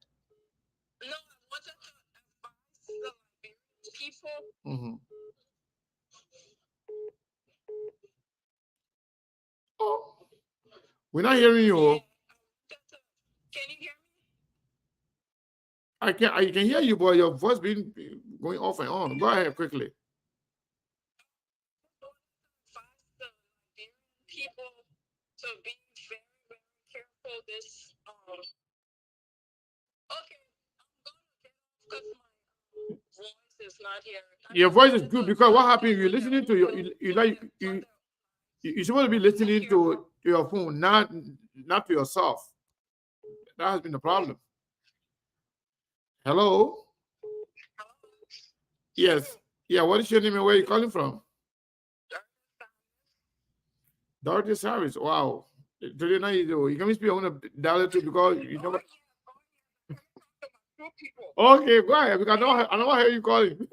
No, I wanted to advise the people. Mm-hmm. Oh, we're not hearing you. Can you hear me? I can hear you, but your voice been going off and on. Go ahead quickly. People to be very, very careful this okay, I'm going to get off because my voice is not here. Your voice is good because what happened? You're listening to you're supposed to be listening to your phone, not to yourself. That has been the problem. Hello? Yes. Yeah, what is your name and where are you calling from? Dorothy Harris. Wow. Today night you can speak on a dollar too because you know. Okay, go ahead because I know how you calling.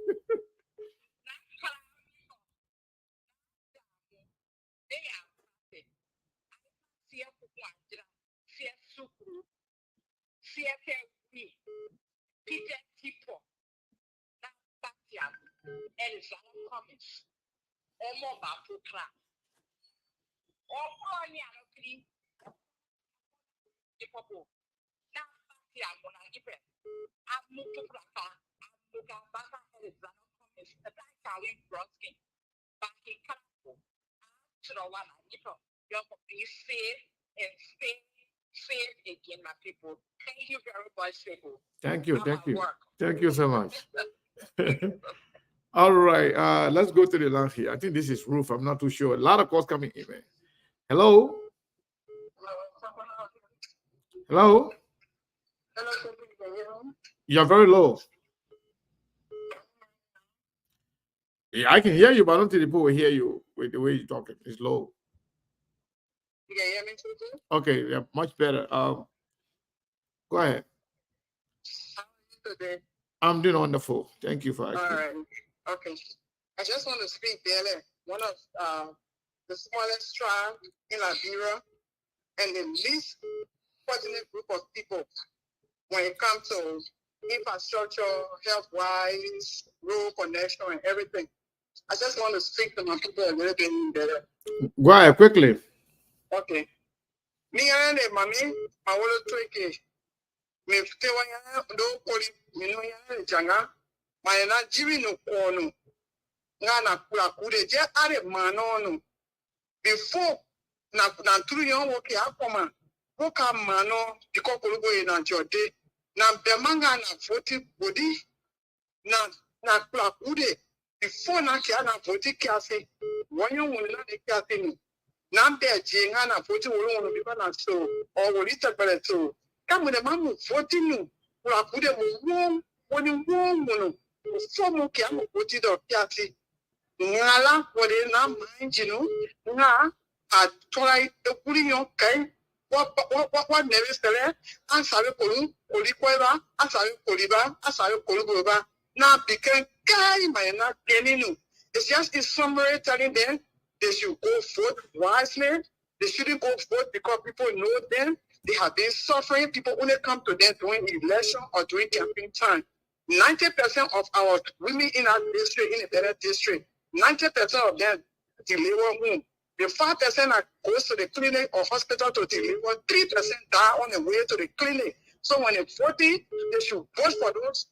Again, my people. Thank you very much, people. Thank you so much. All right. Let's go to the line here. I think this is Ruth. I'm not too sure. A lot of calls coming in, man. Hello. Hello. Hello, sir. Can you hear me? You're very low. Yeah, I can hear you, but I don't think the people will hear you with the way you're talking. It's low. You can hear me too, sir? Okay, yeah, much better. Go ahead. How are you today? I'm doing wonderful. Thank you for All asking. right. Okay. I just want to speak barely. One of the smallest tribe in Liberia and the least fortunate group of people when it comes to infrastructure, health-wise, road connection, and everything. I just want to speak to my people a little bit better. Go ahead quickly. Okay. Me and the mommy, I want to take me te wanya do poli minu ya janga my na jiwi no kono nga na kula kude je are mano before na turu yon woke akoma woka mano diko kolugo na jode na bemanga na voti body na kula kude before na kia na voti kiasi wanyo wona de kiasi ni na be je nga na voti wolo bi na so o woli tabele so kamu de mamu voti nu kula kude wo woni wo no so mo kia mo voti do kiasi ngala wode na manjinu nga a try the putting your kai what never stele an sabe kolu kweba an sabe koliba an sabe koluba now became kai my na keninu. It's just in summary telling them they should go vote wisely. They shouldn't go vote because people know them. They have been suffering. People only come to them during election or during campaign time. 90% of our women in our district, in the better district, 90% of them deliver home. The 5% that goes to the clinic or hospital to deliver, 3% die on the way to the clinic. So when they're 40, they should vote for those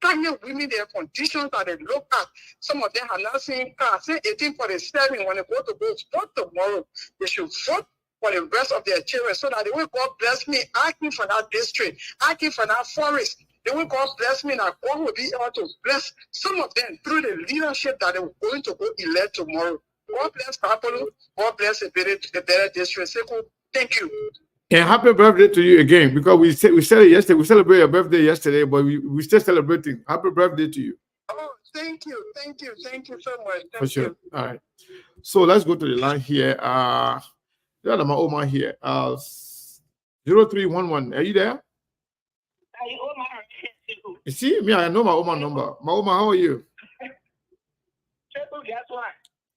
pregnant women, their conditions that they look at. Some of them have not seen cars. Say 1847, when they go to vote tomorrow, they should vote for the rest of their children so that they will God bless me, asking for that district, asking for that forest. They will God bless me, and God will be able to bless some of them through the leadership that they were going to go elect tomorrow. God bless Papalo. God bless the better district. Thank you. And happy birthday to you again, because we said yesterday, we celebrated your birthday yesterday, but we still celebrating. Happy birthday to you. Oh, thank you so much. For sure. You. All right. So let's go to the line here. Yeah, my Oma here. 0311. Are you there? You see me, I know my Oma number. My Oma, how are you? Guess what?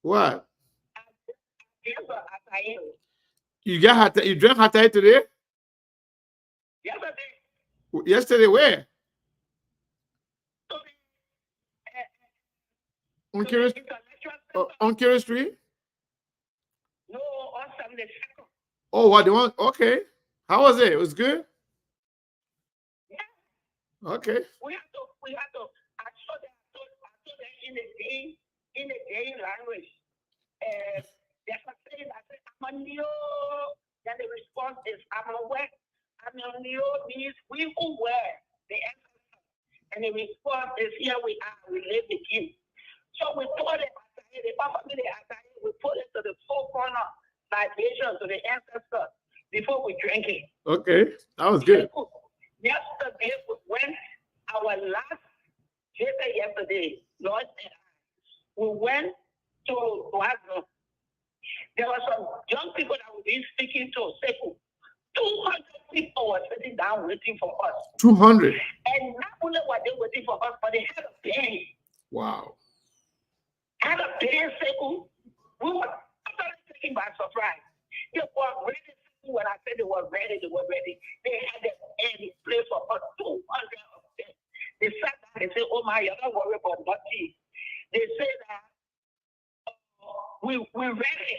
What? You got hot? You drank hot today? Yesterday. Yesterday where? On Kira Street? No, on Sunday. Oh, what the one? Okay. How was it? It was good? Yeah. Okay. We have to. I saw that in the day language. There's a saying that says, I'm a new. Then the response is, I'm aware. I'm a new means we who were the ancestors. And the response is, here we are, we live with you. So we put it, we put it to the four corner libation to the ancestors before we drink it. Okay, that was good. Yesterday, when our last yesterday, Lord and I, we went to Oahu. There were some young people that we've been speaking to. 200 people were sitting down waiting for us. 200. And not only were they waiting for us, but they had a band. Wow. Had a band, we were totally taken by surprise. They were ready. When I said they were ready, They had the band play for us. 200 of them. They sat down and said, oh my, you're not worried about nothing. They said that we're ready.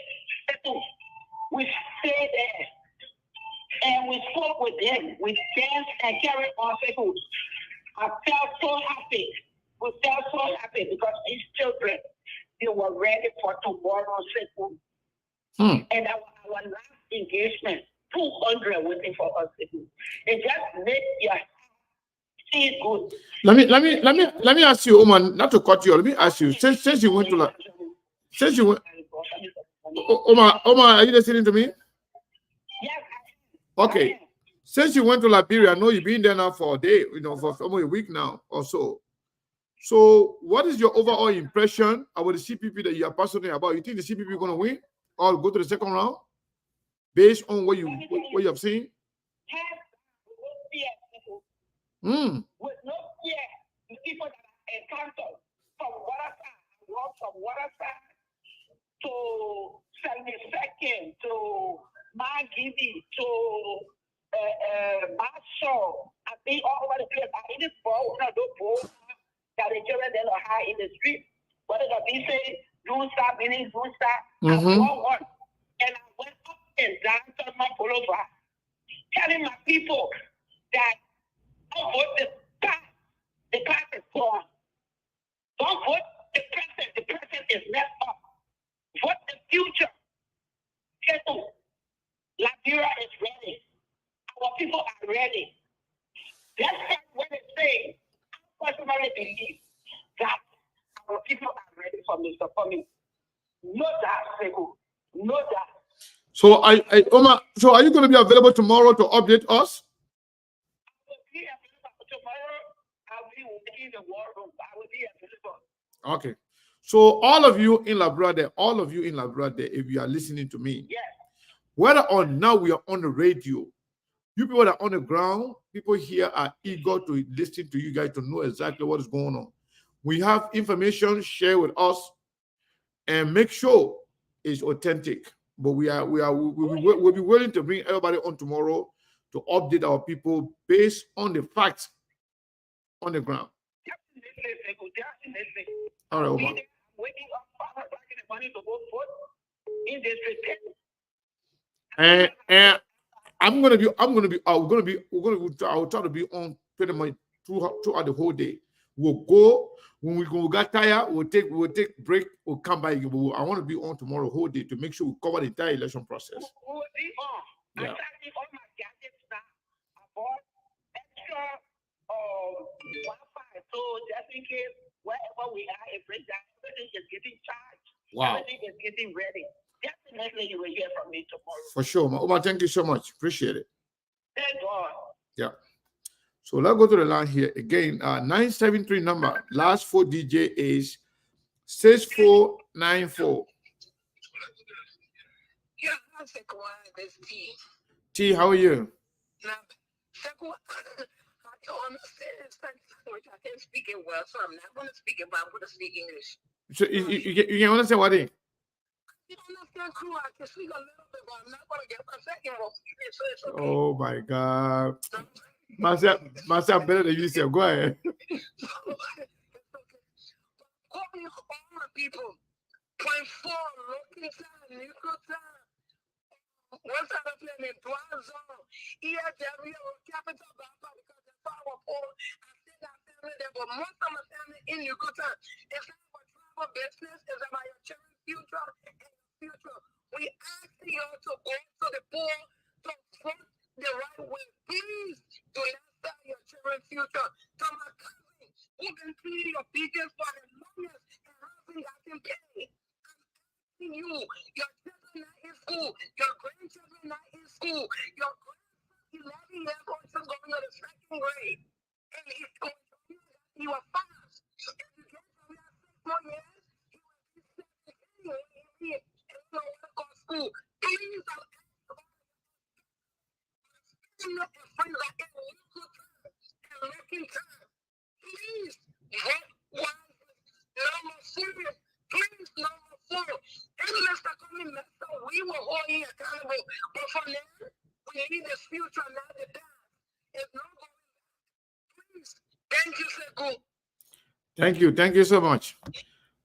We stayed there. And we spoke with them. We danced and carried on. I felt so happy. We felt so happy because these children, they were ready for tomorrow's school. And our last engagement, 200 waiting for us. It just made your See it good. Let me ask you, Oman, not to cut you. Let me ask you. Since you went to since you went, Omar, are you listening to me? Yes. Okay. Since you went to Liberia, I know you've been there now for a day, for almost a week now or so. So, what is your overall impression about the CPP that you are passionate about? You think the CPP is going to win or go to the second round based on what you have seen? With no fear, the people that I encountered from Waterside to 72nd to Magidi to Basho, I've been all over the place. I did it for one of those boys that the children that are high in the street. What did I say? Do stop, meaning do stop. I walked on and I went up and down to my pullover, telling my people that don't vote the class is gone. Don't vote the present is messed up. Vote the future. Liberia is ready. Our people are ready. That's what they say. I personally believe that our people are ready for Mr. Cummings. No doubt, Seko. No doubt. So, Omar, so are you going to be available tomorrow to update us? Okay. So all of you in Labrador, if you are listening to me, yes. Whether or not we are on the radio, you people that are on the ground, people here are eager to listen to you guys to know exactly what is going on. We have information, share with us, and make sure it's authentic. But we'll be willing to bring everybody on tomorrow to update our people based on the facts on the ground. All right, Omar. Waking up 5 o'clock in the morning to go vote in district. And I'll try to be on pretty much throughout the whole day. We'll go when we got tired. We'll take break. We'll come back. I want to be on tomorrow whole day to make sure we cover the entire election process. We'll be on. Yeah. I started all my gadgets now. I bought extra Wi-Fi, so just in case wherever we are, if everything is getting charged, Wow. everything is getting ready. Definitely, you will hear from me tomorrow. For sure, Omar. Thank you so much. Appreciate it. Thank God. Yeah. So let's go to the line here again. 973 number. Last 4 DJ is 6494. Yeah, I said, this T. T, how are you? Now, I don't understand which I can't speak it well, so I'm not going to speak it, but I'm going to speak English. So you can understand what it is? You don't understand crew, I can speak a little bit, but I'm not going to get my second one. So it's okay. Oh my God. Myself better than you said. Go ahead. Call me all my people. 0.4, local time, neutral time. Once I play in 3 zone, here, capital Baba, because the power pole, I still got family there, but most of my family in neutral time. It's not about travel business, it's about your children's future and your future. We ask you to go to the pool to vote the right way. Please do not start your children's future. To my cousin, who've been pleading your obedience for the longest and hasn't gotten paid. I'm asking you, your children not in school, your grandchildren not in school, your grandson 11 years old is going to the 2nd grade, and he's going to be you are 5. If you get from that 6 more years, he will be 17 and he don't want to go to school. Please, I'm asking up and friends like in local time and looking time. Please, vote wisely. Number 4, please, number 4. And Mr. Cummings, we will hold you accountable. But for now, we need this future, not the past. It's not going back. Please, thank you, Sekou. Thank you. Thank you so much.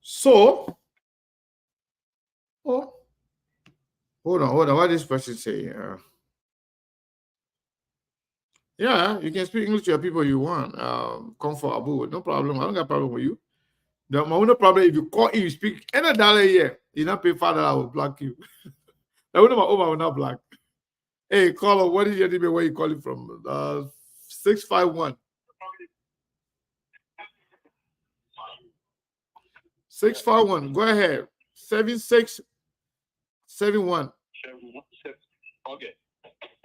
So, hold on. What this person say? Yeah, you can speak English to your people you want. Comfortable, no problem. I don't got a problem with you. My only problem if you call you speak any dollar here, you not pay $5, I will block you. I will not block. Hey, caller, what is your name? Where you calling from? 651. 641. Go ahead. 7671. Okay.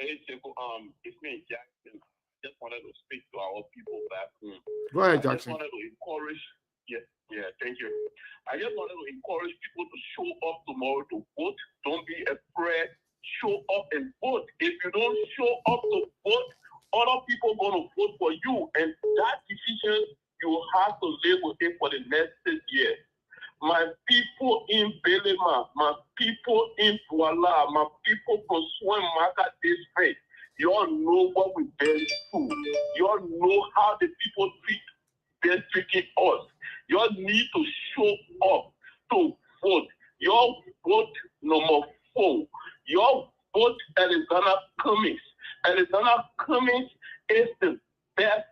Hey, it's me, Jackson. Just wanted to speak to our people back home. Go ahead, I just Jackson. wanted to encourage. Yeah, thank you. I just wanted to encourage people to show up tomorrow to vote. Don't be afraid. Show up and vote. If you don't show up to vote, other people are going to vote for you, and that decision you have to live with it for the next 6 years. My people in Belema, my people in Douala, my people from Swim Market District, you all know what we've been through. You all know how the people been treating us. You all need to show up to vote. Your vote number 4. Your vote Alexander Cummings. Alexander Cummings is the best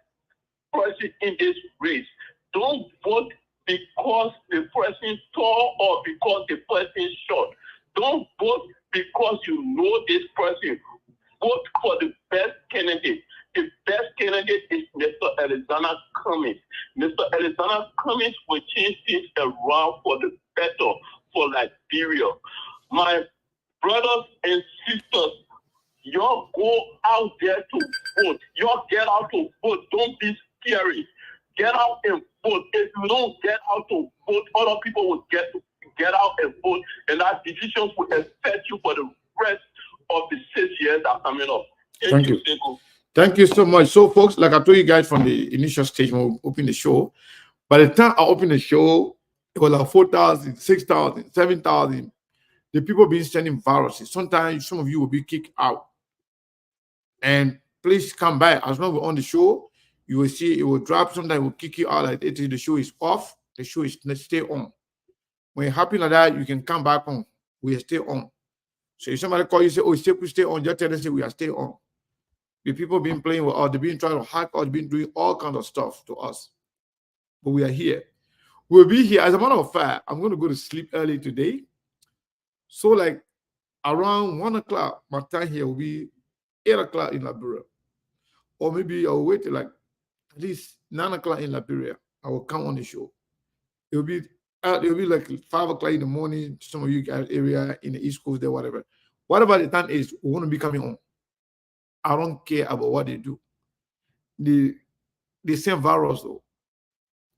person in this race. Don't vote because the person tall or because the person short. Don't vote because you know this person. Vote for the best candidate. The best candidate is Mr. Alexander Cummings. Mr. Alexander Cummings will change things around for the better for Liberia. My brothers and sisters, y'all go out there to vote. Y'all get out to vote. Don't be scary. Get out and vote. If you don't get out to vote, other people will get out and vote, and that decisions will affect you for the rest of the 6 years that are coming up. Thank you. Thank you so much. So, folks, like I told you guys from the initial stage when we opened the show, by the time I opened the show, it was like 4,000, 6,000, 7,000. The people being sending viruses. Sometimes some of you will be kicked out. And please come back. As long as we're on the show, you will see it will drop. Sometimes it will kick you out like the show is off. The show is stay on. When it happens like that, you can come back on. We are still on. So if somebody call you say, oh, stay on, just tell them say we are still on. The people been playing with us, they've been trying to hack us, been doing all kinds of stuff to us. But we are here. We'll be here. As a matter of fact, I'm going to go to sleep early today. So like around 1 o'clock, my time here will be 8 o'clock in Liberia. Or maybe I'll wait till like at least 9 o'clock in Liberia. I will come on the show. It'll be like 5 o'clock in the morning. Some of you guys area in the East Coast there, whatever. Whatever the time is, we want to be coming on. I don't care about what they do. The same virus though.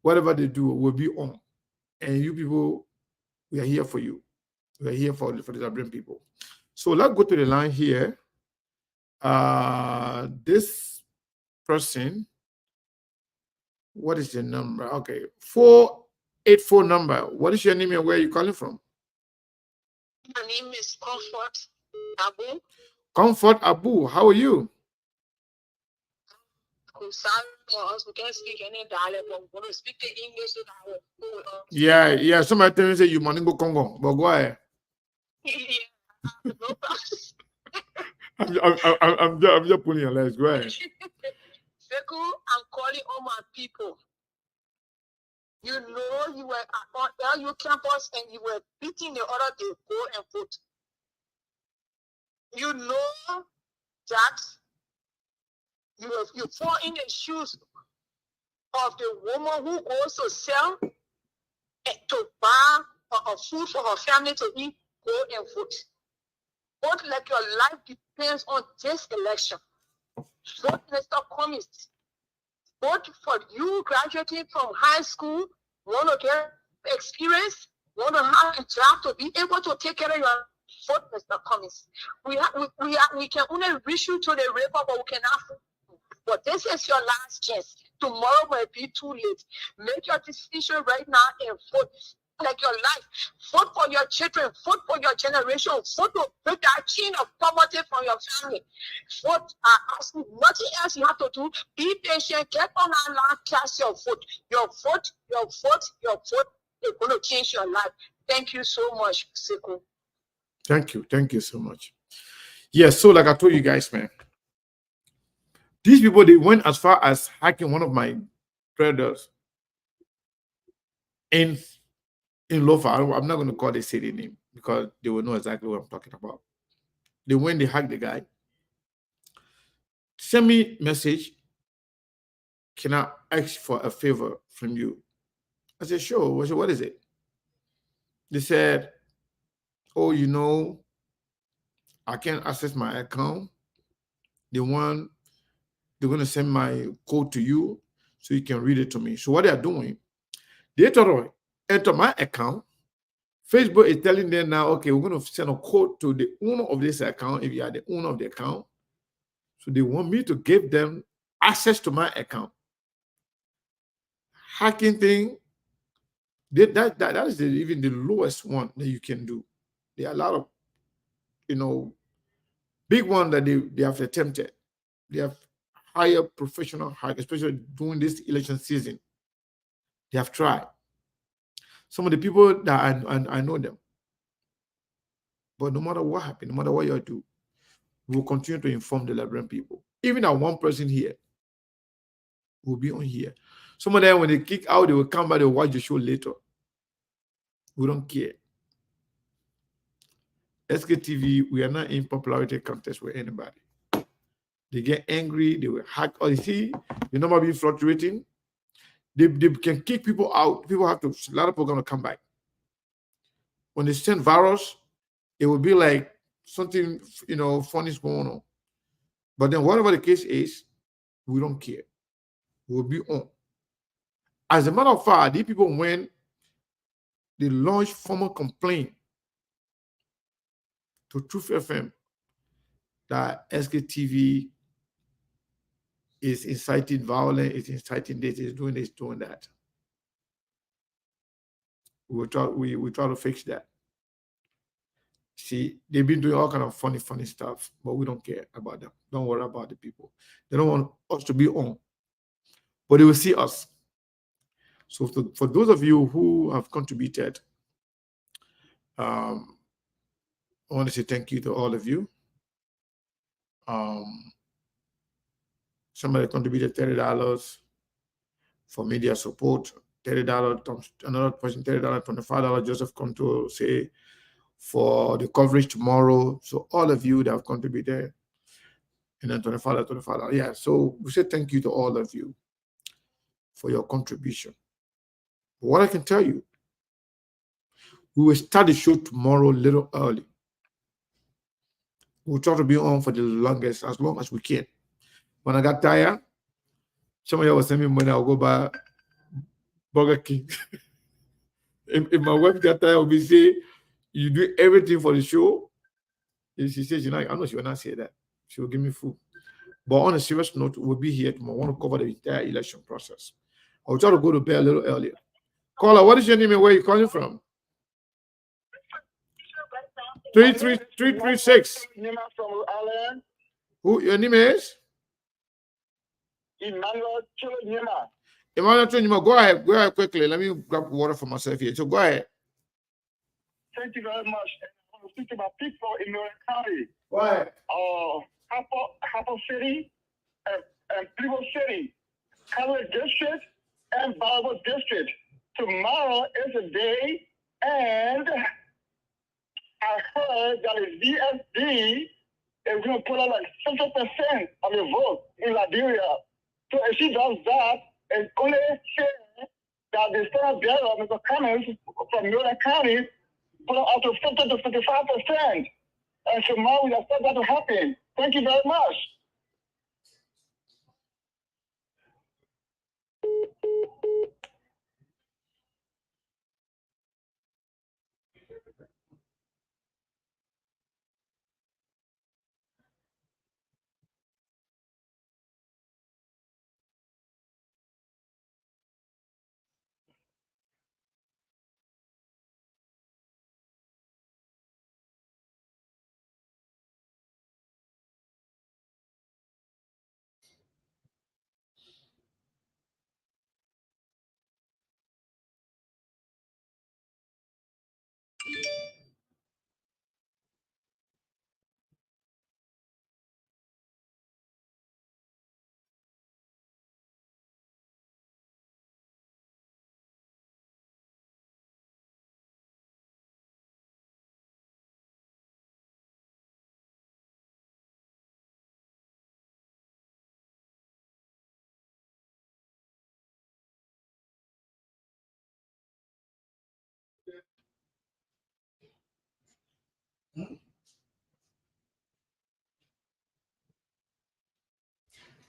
Whatever they do will be on. And you people, we are here for you. We are here for the Liberian people. So let's go to the line here. This person, what is the number? Okay, 484 number. What is your name and where are you calling from? My name is Comfort Abu. Comfort Abu, how are you? I'm sorry, we can't speak any dialect, but we're going to speak the English so that will go on. Yeah. Somebody tell me say you Moningo Congo, but go ahead. No problem. I'm just pulling your legs. Go ahead. Sekou, I'm calling all my people. You know you were on LU campus and you were beating the other day, go and vote. You know that you fall in the shoes of the woman who goes to sell to buy a food for her family to eat, go and vote. Vote like your life depends on this election. Vote Mr. Cummings. Vote for you graduating from high school, want to get experience, want to have a job to be able to take care of your vote, Mr. Cummings. We can only reach you to the river, but we cannot. But this is your last chance. Tomorrow will be too late. Make your decision right now and vote like your life. Vote for your children. Vote for your generation. Vote to break that chain of poverty from your family. Vote. Nothing else you have to do. Be patient. Get on our line. Cast your vote. Your vote. Your vote. Your vote is going to change your life. Thank you so much, Sekou. Thank you. Thank you so much. Yes, so like I told you guys, man, these people, they went as far as hacking one of my brothers in Lofa. I'm not going to call the city name because they will know exactly what I'm talking about. They went, they hacked the guy. Send me message. Can I ask for a favor from you? I said, sure. I said, what is it? They said, oh, you know, I can't access my account. They're going to send my code to you so you can read it to me. So what they are doing, they told enter my account. Facebook is telling them now, okay, we're going to send a code to the owner of this account if you are the owner of the account. So they want me to give them access to my account. Hacking thing, that is even the lowest one that you can do. There are a lot of, big one that they have attempted. They have hired professional hack, especially during this election season. They have tried. Some of the people that I know them. But no matter what happens, no matter what you do, we will continue to inform the Liberian people. Even that one person here will be on here. Some of them, when they kick out, they will come back, they will watch the show later. We don't care. SKTV, we are not in popularity contest with anybody. They get angry, they will hack. Or you see, the number being fluctuating. They can kick people out. People have to, a lot of people are going to come back. When they send virus, it will be like something, funny is going on. But then whatever the case is, we don't care. We'll be on. As a matter of fact, these people, when they launch formal complaint to Truth FM that SKTV is inciting violence, is inciting this, is doing this, doing that. We try to fix that. See, they've been doing all kind of funny stuff, but we don't care about them. Don't worry about the people. They don't want us to be on, but they will see us. So for those of you who have contributed, I want to say thank you to all of you. Somebody contributed $30 for media support, $30, another person $30, $25. Joseph Control say for the coverage tomorrow. So all of you that have contributed, and then $25. Yeah, so we say thank you to all of you for your contribution. But what I can tell you, we will start the show tomorrow a little early. We'll try to be on for the longest, as long as we can. When I got tired, somebody was sending me money, I'll go buy Burger King. if my wife got tired, I'll be saying, you do everything for the show. And she says, I know she will not say that. She will give me food. But on a serious note, we'll be here tomorrow. I want to cover the entire election process. I'll try to go to bed a little earlier. Caller, what is your name and where are you calling from? 336. Who your name is? Emmanuel Chilonyema. Emmanuel Chilonyema, go ahead quickly. Let me grab water for myself here. So go ahead. Thank you very much. I want to speak about people in North County. Go ahead. Harper City and People City, College District, and Bible District. Tomorrow is a day, and I heard that the VFD is going to put out like 60% of the vote in Liberia. So if she does that, it's only fair that the Senate Bureau, Mr. Cummings from Northern County, put out to 50 to 55%. And tomorrow we expect that to happen. Thank you very much.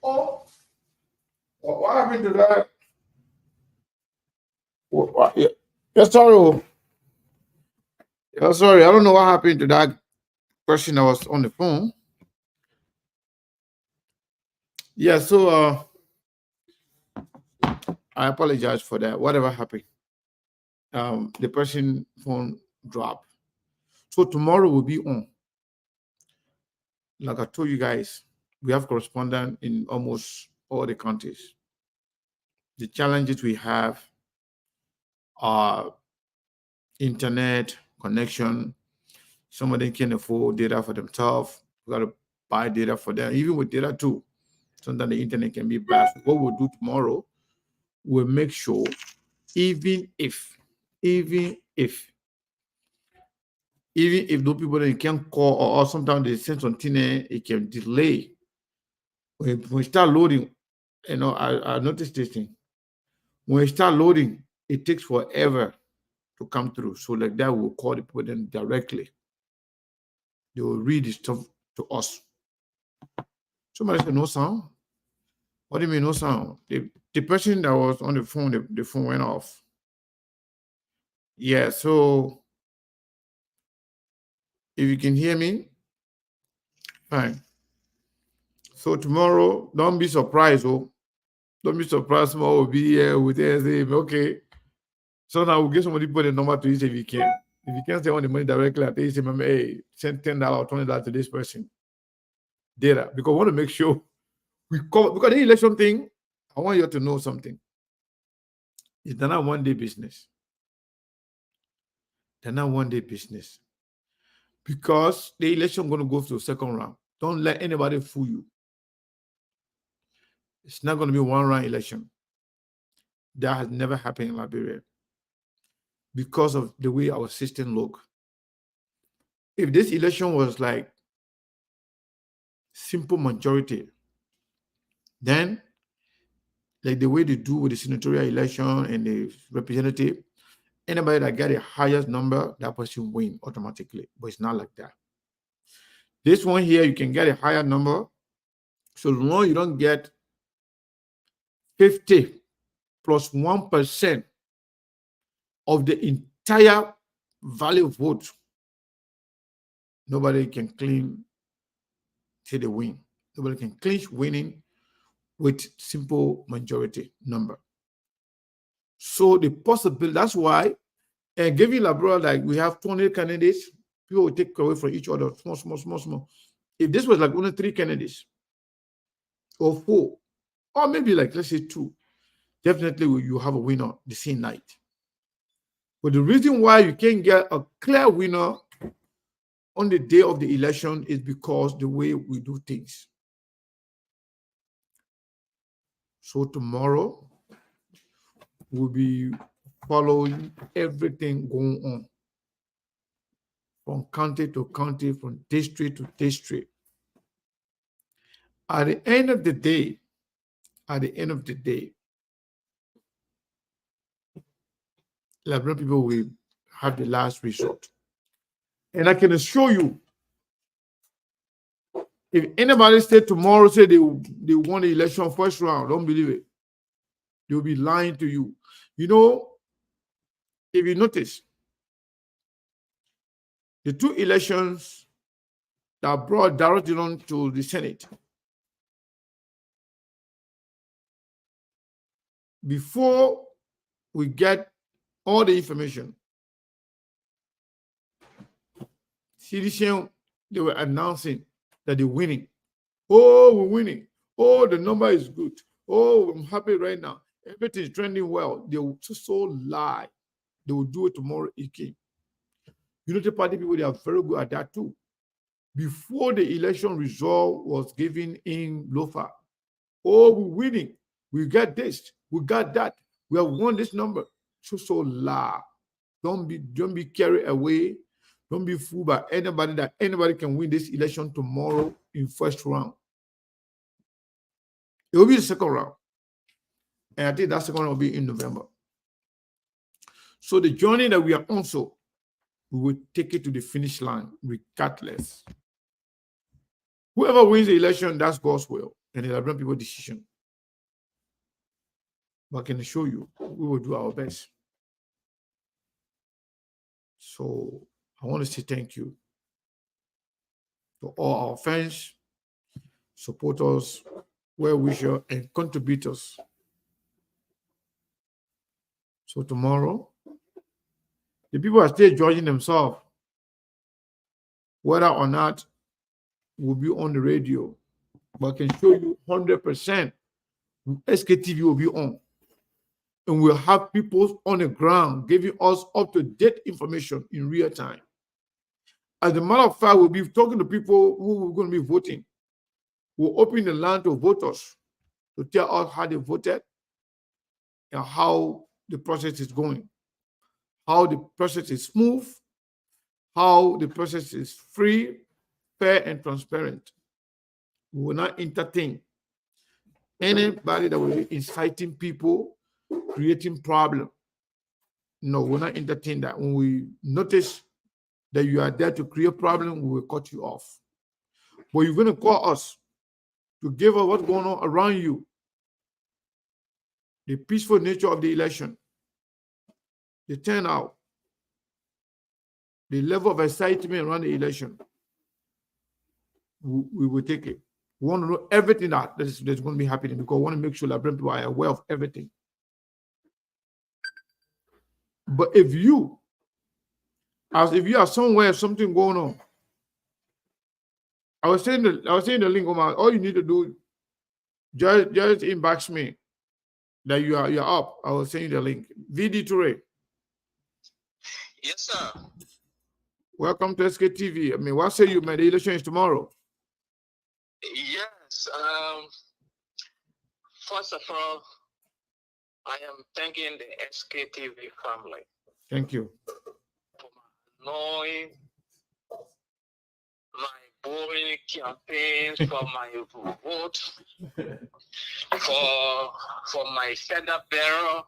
Oh, what happened to that? Yeah, yeah, sorry. Yeah, sorry. I don't know what happened to that person that was on the phone. Yeah, so I apologize for that. Whatever happened. The person phone dropped. So tomorrow will be on. Like I told you guys, we have correspondent in almost all the countries. The challenges we have are internet connection. Some of them can't afford data for themselves. We got to buy data for them. Even with data too, sometimes the internet can be bad. So what we'll do tomorrow, we'll make sure, even if those people that can't call, or sometimes they send something, it can delay. When we start loading, I noticed this thing. When we start loading, it takes forever to come through. So like that, we'll call the people then directly. They will read the stuff to us. Somebody said no sound. What do you mean no sound? The person that was on the phone, the phone went off. Yeah, so if you can hear me, fine. So tomorrow, don't be surprised, don't be surprised. Tomorrow will be here with saying, okay. So now we'll get somebody put a number to you if you can. If you can't send the money directly, I say, hey, send $10 or $20 to this person. Data. Because I want to make sure we cover, because the election thing, I want you to know something. It's not one day business. They're not one day business. Because the election going to go to the second round. Don't let anybody fool you. It's not going to be one round election. That has never happened in Liberia because of the way our system look. If this election was like simple majority, then like the way they do with the senatorial election and the representative, anybody that get the highest number, that person win automatically. But it's not like that. This one here, you can get a higher number, so long you don't get 50 plus 1% of the entire value of vote. Nobody can claim to the win. Nobody can clinch winning with simple majority number. So the possibility, that's why, and giving Liberia, like we have 20 candidates, people will take away from each other, small. If this was like only 3 candidates, or 4, or maybe like, let's say 2, definitely you have a winner the same night. But the reason why you can't get a clear winner on the day of the election is because the way we do things. So tomorrow, we'll be following everything going on from county to county, from district to district. At the end of the day, Liberian people will have the last resort. And I can assure you, if anybody say tomorrow, say they won the election first round, don't believe it. They'll be lying to you. You know, if you notice, the 2 elections that brought Darrell Dillon to the Senate, before we get all the information, CDC, they were announcing that they're winning. Oh, we're winning. Oh, the number is good. Oh, I'm happy right now. Everything is trending well. They will so lie. They will do it tomorrow. It came. Unity Party people, they are very good at that too. Before the election result was given in Lofa, oh, we're winning. We got this. We got that. We have won this number. So lie. Don't be carried away. Don't be fooled by anybody that anybody can win this election tomorrow in first round. It will be the second round. And I think that second round will be in November. So the journey that we are on, so we will take it to the finish line regardless. Whoever wins the election, that's God's will. and the Liberian people decision. But I can assure you, we will do our best. So I want to say thank you to all our fans, supporters, well-wishers, and contributors. So tomorrow, the people are still judging themselves whether or not we'll be on the radio. But I can show you 100% SKTV will be on. And we'll have people on the ground giving us up-to-date information in real time. As a matter of fact, we'll be talking to people who are going to be voting. We'll open the line to voters to tell us how they voted and how the process is going, how the process is smooth, how the process is free, fair, and transparent. We will not entertain anybody that will be inciting people, creating problem. No, we're not entertain that. When we notice that you are there to create problem, we will cut you off. But you're going to call us to give us what's going on around you, the peaceful nature of the election, the turnout, the level of excitement around the election. We will take it. We want to know everything that's going to be happening because we want to make sure that people are aware of everything. But if you are somewhere, something going on, I was saying the link, Omar. All you need to do, just inbox me that you're up. I was saying the link. VD Toure. Yes, sir. Welcome to SKTV. I mean, what say you, man? The election is tomorrow. Yes. First of all, I am thanking the SKTV family. Thank you. For knowing my boring campaigns, for my vote, for my feather bearer.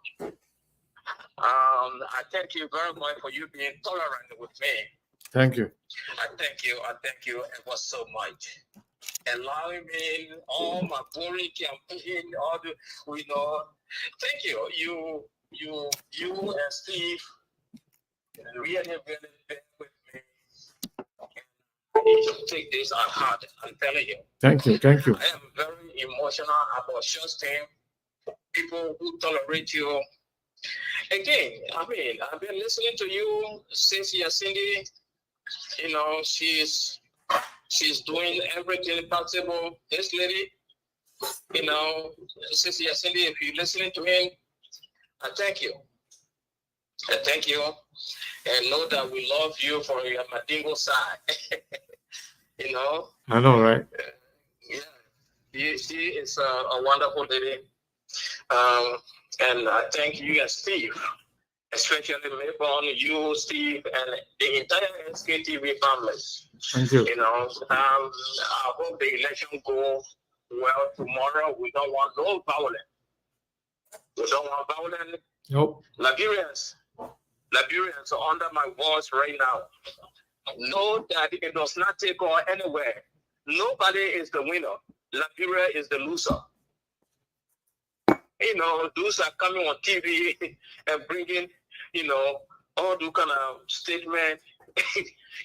I thank you very much for you being tolerant with me. Thank you. I thank you ever so much. Allowing me all my boring campaign, all the, thank you. You and Steve really bear with me. You should take this at heart, I'm telling you. Thank you. I am very emotional about just people who tolerate you. Again, I mean, I've been listening to you since Cindy. She's doing everything possible. This lady, since Cindy, if you're listening to him, I thank you. And know that we love you from your Madingo side. I know, right? Yeah. She is a wonderful lady. And I thank you and Steve, especially Mayborn, you, Steve, and the entire SKTV family. Thank you. I hope the election go well tomorrow. We don't want no violence. Nope. Liberians are under my voice right now. Know that it does not take on anywhere. Nobody is the winner. Liberia is the loser. Those are coming on TV and bringing, all those kind of statement.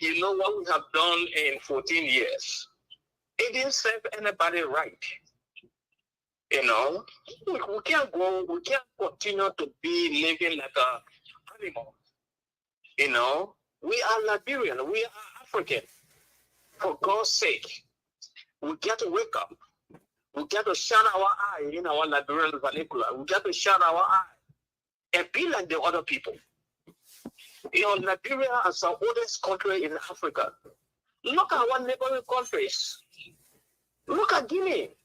You know what we have done in 14 years? It didn't serve anybody right. We can't continue to be living like an animal. We are Liberian, we are African. For God's sake, we got to wake up. We got to shine our eye in our Liberian vernacular. We got to shine our eye and be like the other people. Liberia is the oldest country in Africa. Look at our neighboring countries. Look at Guinea.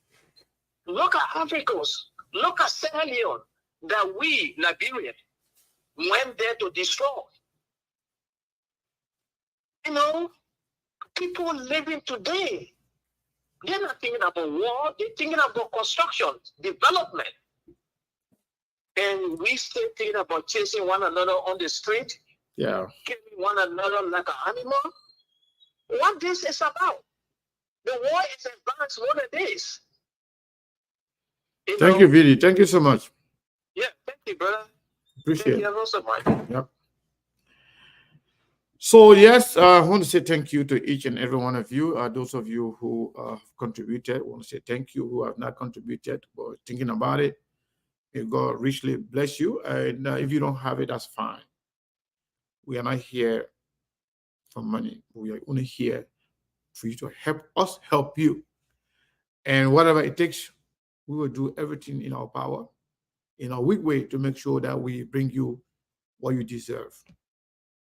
Look at Africans. Look at Sierra Leone that we, Liberians, went there to destroy. People living today, they're not thinking about war, they're thinking about construction, development. And we still thinking about chasing one another on the street, killing one another like an animal. What this is about? The war is advanced what it is. Thank you, Vidi. Thank you so much. Yeah, thank you, brother. Appreciate Thank it. you ever so much. Yep. So yes, I want to say thank you to each and every one of you. Those of you who contributed, I want to say thank you. Who have not contributed but thinking about it, may God richly bless you. And if you don't have it, that's fine. We are not here for money. We are only here for you to help us help you. And whatever it takes, we will do everything in our power, in a weak way, to make sure that we bring you what you deserve.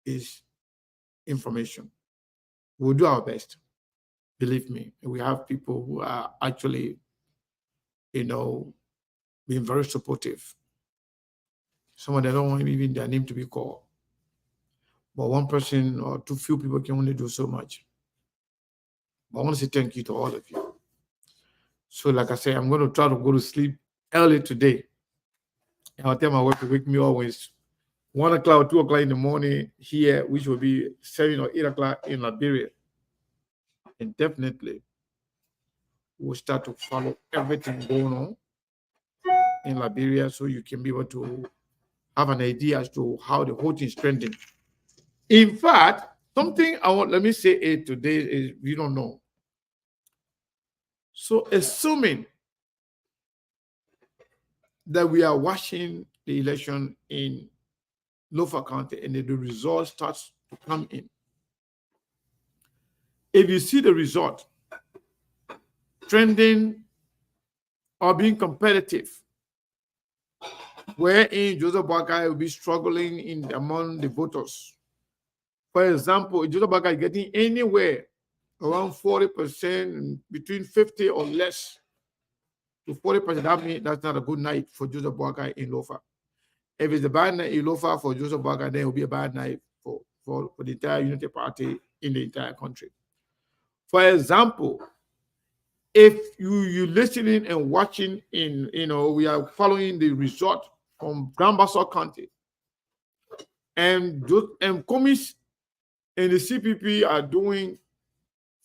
Is information. We'll do our best. Believe me. We have people who are actually, being very supportive. Some of them don't want even their name to be called. But one person or too few people can only do so much. But I want to say thank you to all of you. So like I say, I'm going to try to go to sleep early today. And I'll tell my wife to wake me always 1 o'clock or 2 o'clock in the morning here, which will be 7 or 8 o'clock in Liberia. And definitely we'll start to follow everything going on in Liberia, so you can be able to have an idea as to how the whole thing is trending. In fact, something let me say it today is we don't know. So assuming that we are watching the election in Lofa County and the result starts to come in. If you see the result trending or being competitive, wherein Joseph Boakai will be struggling among the voters. For example, Joseph Boakai is getting anywhere around 40%, between 50 or less to 40%. That means that's not a good night for Joseph Boakai in Lofa. If it's a bad night in Lofa for Joseph Boakai, then it will be a bad night for the entire Unity Party in the entire country. For example, if you're listening and watching we are following the result from Grand Bassa County, and commies and the CPP are doing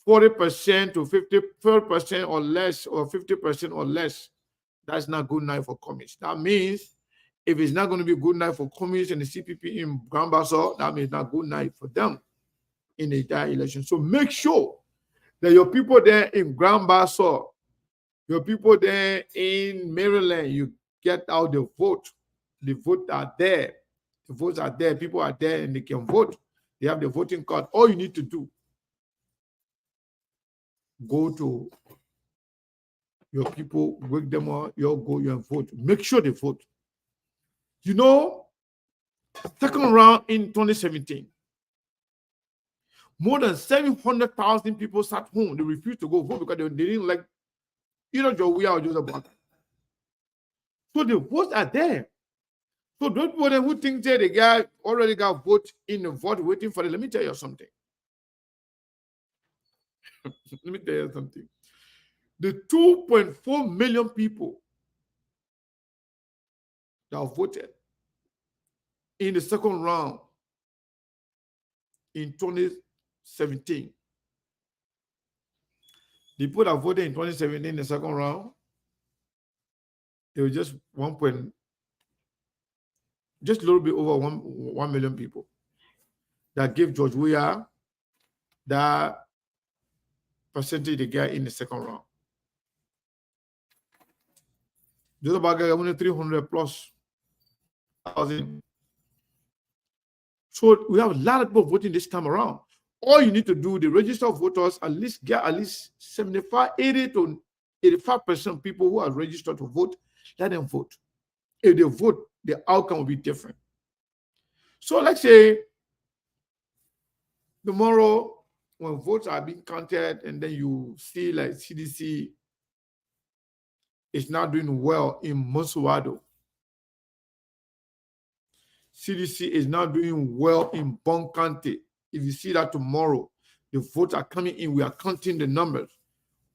40% to 50% or less, or 50% or less, that's not good night for commies. That means if it's not going to be a good night for commies and the CPP in Grand Bassa, that means not good night for them in the entire election. So make sure that your people there in Grand Bassa, your people there in Maryland, you get out the vote. The votes are there. The votes are there. People are there and they can vote. They have the voting card. All you need to do, go to your people, wake them up, you go and vote. Make sure they vote. Second round in 2017, more than 700,000 people sat home. They refused to go vote because they didn't like either Jowia or Joseph Boakai. So the votes are there. So don't people who think that the guy already got vote in the vote waiting for it. Let me tell you something. Let me tell you something. The 2.4 million people that voted in the second round in 2017. The people that voted in 2017 in the second round, it was just just a little bit over 1 million people that gave George Weah that percentage they get in the second round. Joseph Boakai only 300 plus thousand. So we have a lot of people voting this time around. All you need to do, the register of voters, get at least 75, 80 to 85% people who are registered to vote, let them vote. If they vote, the outcome will be different. So let's say tomorrow, when votes are being counted, and then you see like CDC is not doing well in Monsuado. CDC is not doing well in Bon County. If you see that tomorrow, the votes are coming in, we are counting the numbers.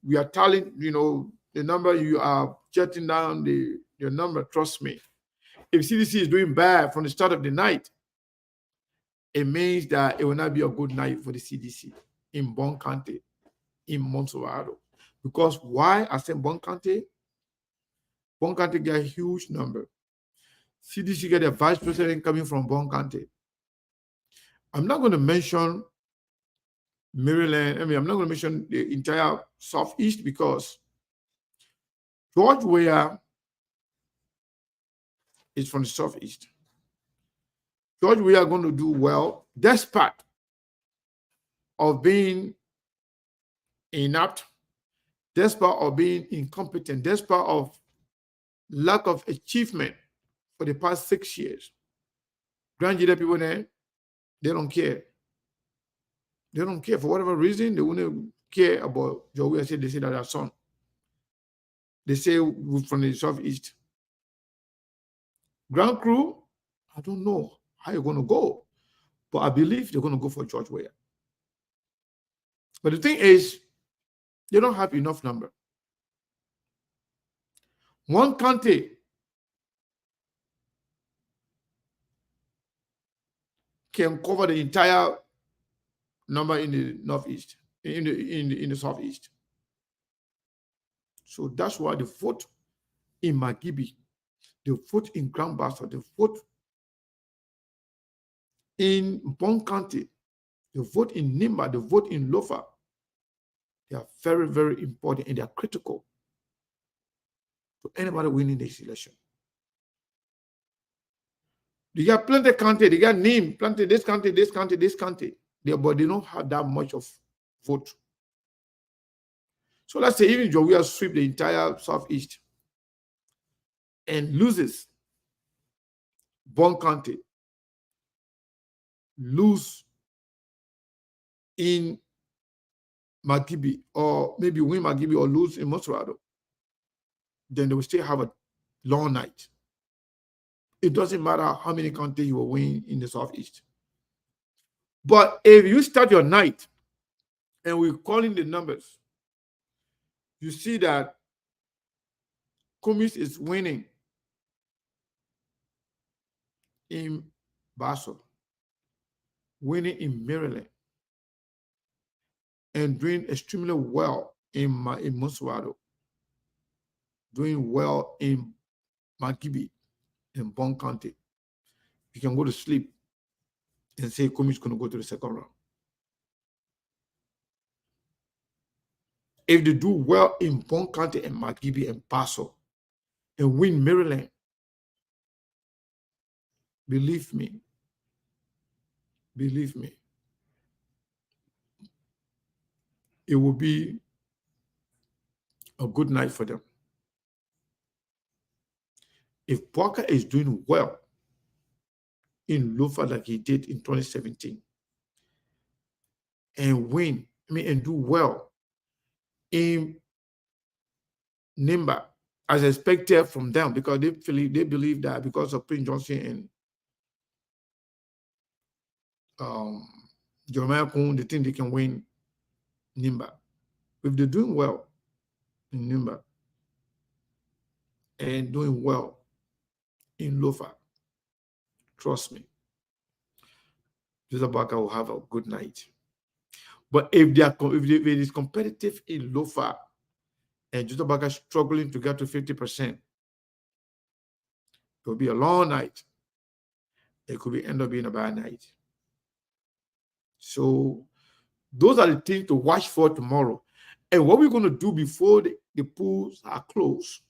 We are telling, the number, you are jotting down your number, trust me. If CDC is doing bad from the start of the night, it means that it will not be a good night for the CDC in Bon County, in Monsuado. Because why I say Bon County? Bon County get a huge number. CDC get a vice president coming from Bon County. I'm not going to mention Maryland. I'm not going to mention the entire Southeast because George Weah is from the Southeast. George Weah are going to do well despite of being inept, despite of being incompetent, despite of lack of achievement for the past 6 years. Grand Jury people there, they don't care. They don't care for whatever reason. They wouldn't care about George Weah. They say that their son. They say we're from the Southeast. Grand Crew, I don't know how you're going to go, but I believe they're going to go for George Weah. But the thing is, they don't have enough number. One county can cover the entire number in the Northeast, in the Southeast. So that's why the vote in Magibi, the vote in Grand Bassa, the vote in Bon County, the vote in Nimba, the vote in Lofa, they are very, very important and they are critical to anybody winning this election. They got plenty of county, they got name, plenty this county, this county, this county. But they don't have that much of vote. So let's say even George Weah sweep the entire Southeast and loses Bon County, lose in Magibi, or maybe win Magibi or lose in Mosrado, then they will still have a long night. It doesn't matter how many counties you will win in the Southeast. But if you start your night and we're calling the numbers, you see that Cummings is winning in Basel, winning in Maryland, and doing extremely well in Mosrado, doing well in Magibi, in Bon County. You can go to sleep and say Cummings is going to go to the second round. If they do well in Bon County and Magibi and Paso and win Maryland, believe me, it will be a good night for them. If Parker is doing well in Lofa like he did in 2017 and and do well in Nimba as expected from them, because they believe that because of Prince Johnson and Jeremiah Kuhn, they think they can win Nimba. If they're doing well in Nimba and doing well in Lofa, trust me, Joseph Barker will have a good night. But if it is competitive in Lofa and Joseph Barker is struggling to get to 50%, it will be a long night. It could end up being a bad night. So those are the things to watch for tomorrow. And what we're going to do before the polls are closed,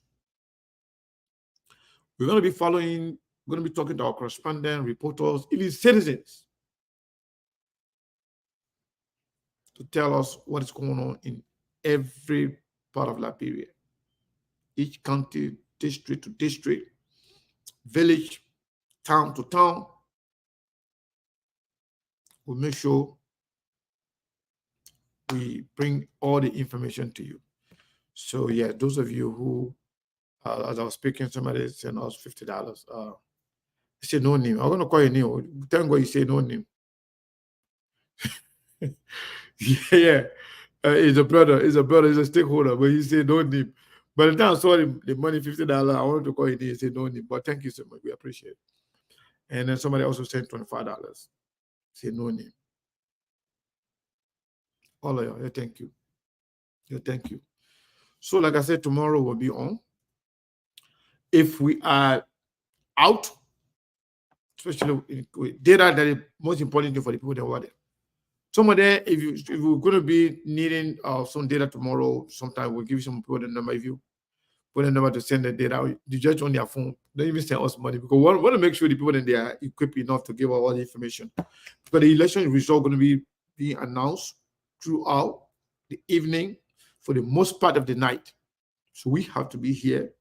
we're going to be talking to our correspondent, reporters, even citizens, to tell us what is going on in every part of Liberia. Each county, district to district, village, town to town. We'll make sure we bring all the information to you. So yeah, those of you who, as I was speaking, somebody sent us $50. I said no name. I'm gonna call your name. Thank God you say no name. Yeah. He's a brother, he's a stakeholder, but he said no name. By the time I saw the money, $50, I wanted to call your name and say no name. But thank you so much. We appreciate it. And then somebody also sent $25. Say no name. All of you, thank you. Thank you. So, like I said, tomorrow we'll be on. if we are out, especially with data that is most important thing for the people that were there. Some of them, if you're going to be needing some data tomorrow, sometime we'll give you some people the number. If you put a number to send the data, you just on their phone. Don't even send us money, because we want to make sure the people that they are equipped enough to give us all the information. Because the election result going to be being announced throughout the evening for the most part of the night. So we have to be here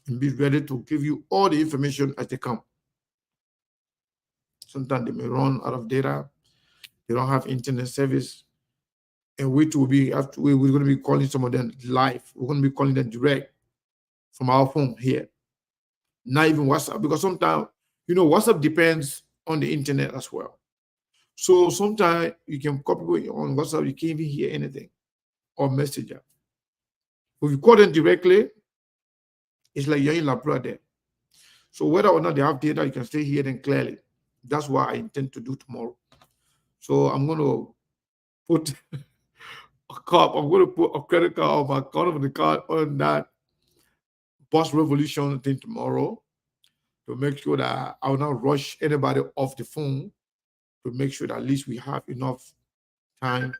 and be ready to give you all the information as they come. Sometimes they may run out of data. They don't have internet service. And we're going to be calling some of them live. We're going to be calling them direct from our phone here. Not even WhatsApp, because sometimes, WhatsApp depends on the internet as well. So sometimes you can call people on WhatsApp, you can't even hear anything, or Messenger. If you call them directly, it's like you're in Labra there. So whether or not they have data, you can still hear them clearly. That's what I intend to do tomorrow. So I'm going to put I'm going to put a credit card on my account of the card on that Boss Revolution thing tomorrow, to make sure that I will not rush anybody off the phone, to make sure that at least we have enough time,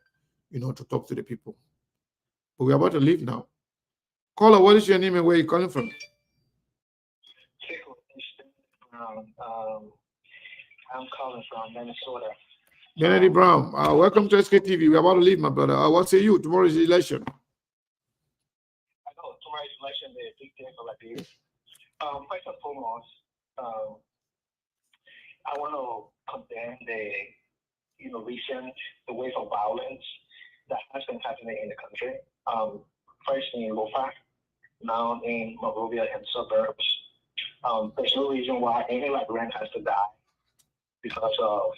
to talk to the people. But we're about to leave now. Caller, what is your name and where are you calling from? I'm calling from Minnesota. Kennedy Brown, welcome to SKTV. We're about to leave, my brother. What say you? Tomorrow is the election. I know tomorrow's election is a big day for Liberia. First and foremost, I want to condemn the wave of violence that has been happening in the country. First in Lofa, now in Monrovia and suburbs. There's no reason why any Liberian has to die because of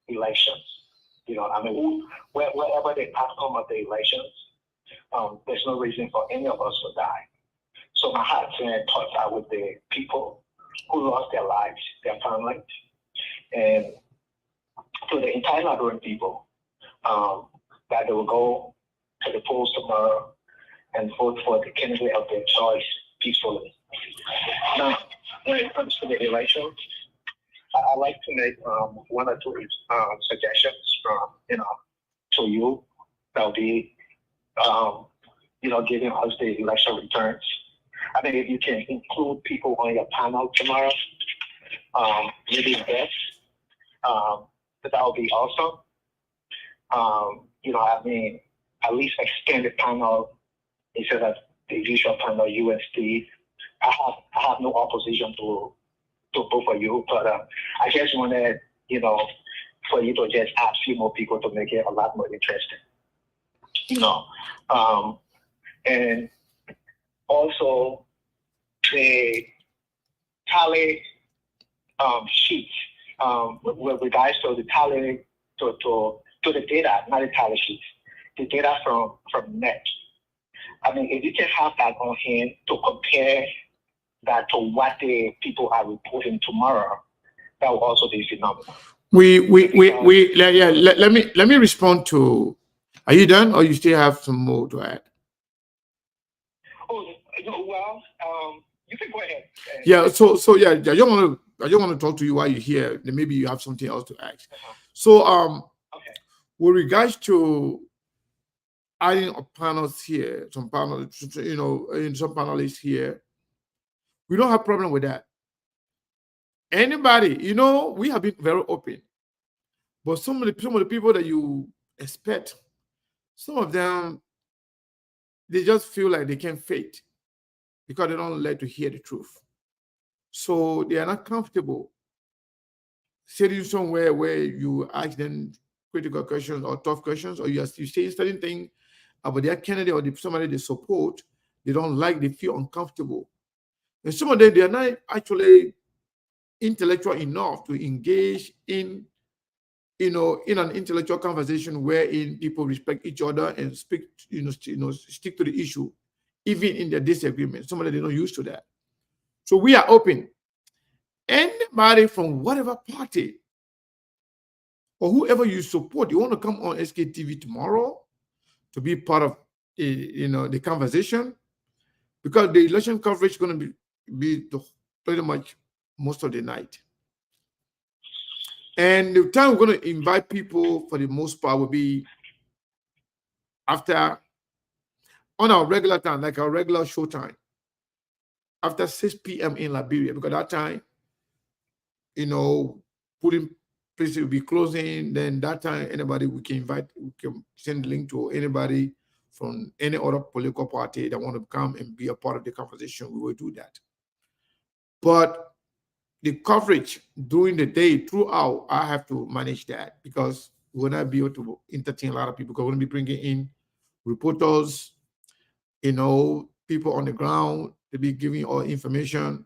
elections. Wherever the outcome of the elections, there's no reason for any of us to die. So my heart and thoughts are with the people who lost their lives, their families, and to the entire Liberian people, that they will go to the polls tomorrow and vote for the candidate of their choice peacefully. Now, when it comes to the elections, I'd like to make one or two suggestions from, to you that will be, giving us the election returns. I think if you can include people on your panel tomorrow, maybe guests, that would be awesome. At least expand the panel instead of the usual panel, you and Steve. I have no opposition to vote for you, but I just wanted, for you to just add a few more people to make it a lot more interesting. And also the tally sheets with regards to the tally to the data, not the tally sheets, the data from NET. I mean, if you can have that on hand to compare that to what the people are reporting tomorrow, that will also be phenomenal. Let me respond to. Are you done, or you still have some more to add? Oh, well, you can go ahead. Yeah. So yeah, I don't want to talk to you while you're here. Then maybe you have something else to ask. So okay. With regards to adding panels here, some panels, in some panelists here, we don't have problem with that. Anybody, we have been very open, but some of the people that you expect, some of them, they just feel like they can't fake because they don't like to hear the truth. So they are not comfortable sitting somewhere where you ask them critical questions or tough questions, or you say certain things about their candidate or somebody they support, they don't like, they feel uncomfortable. And some of them, they are not actually intellectual enough to engage in an intellectual conversation wherein people respect each other and speak, stick to the issue, even in their disagreement. Some of them, they're not used to that. So we are open. Anybody from whatever party or whoever you support, you want to come on SKTV tomorrow to be part of the conversation, because the election coverage is going to be pretty much most of the night. And the time we're going to invite people for the most part will be after, on our regular time, like our regular show time, after 6 p.m. in Liberia, because that time, putting places will be closing. Then that time, anybody we can invite, we can send a link to anybody from any other political party that want to come and be a part of the conversation. We will do that. But the coverage during the day throughout, I have to manage that because we will not be able to entertain a lot of people. Because we're going to be bringing in reporters, people on the ground to be giving all information.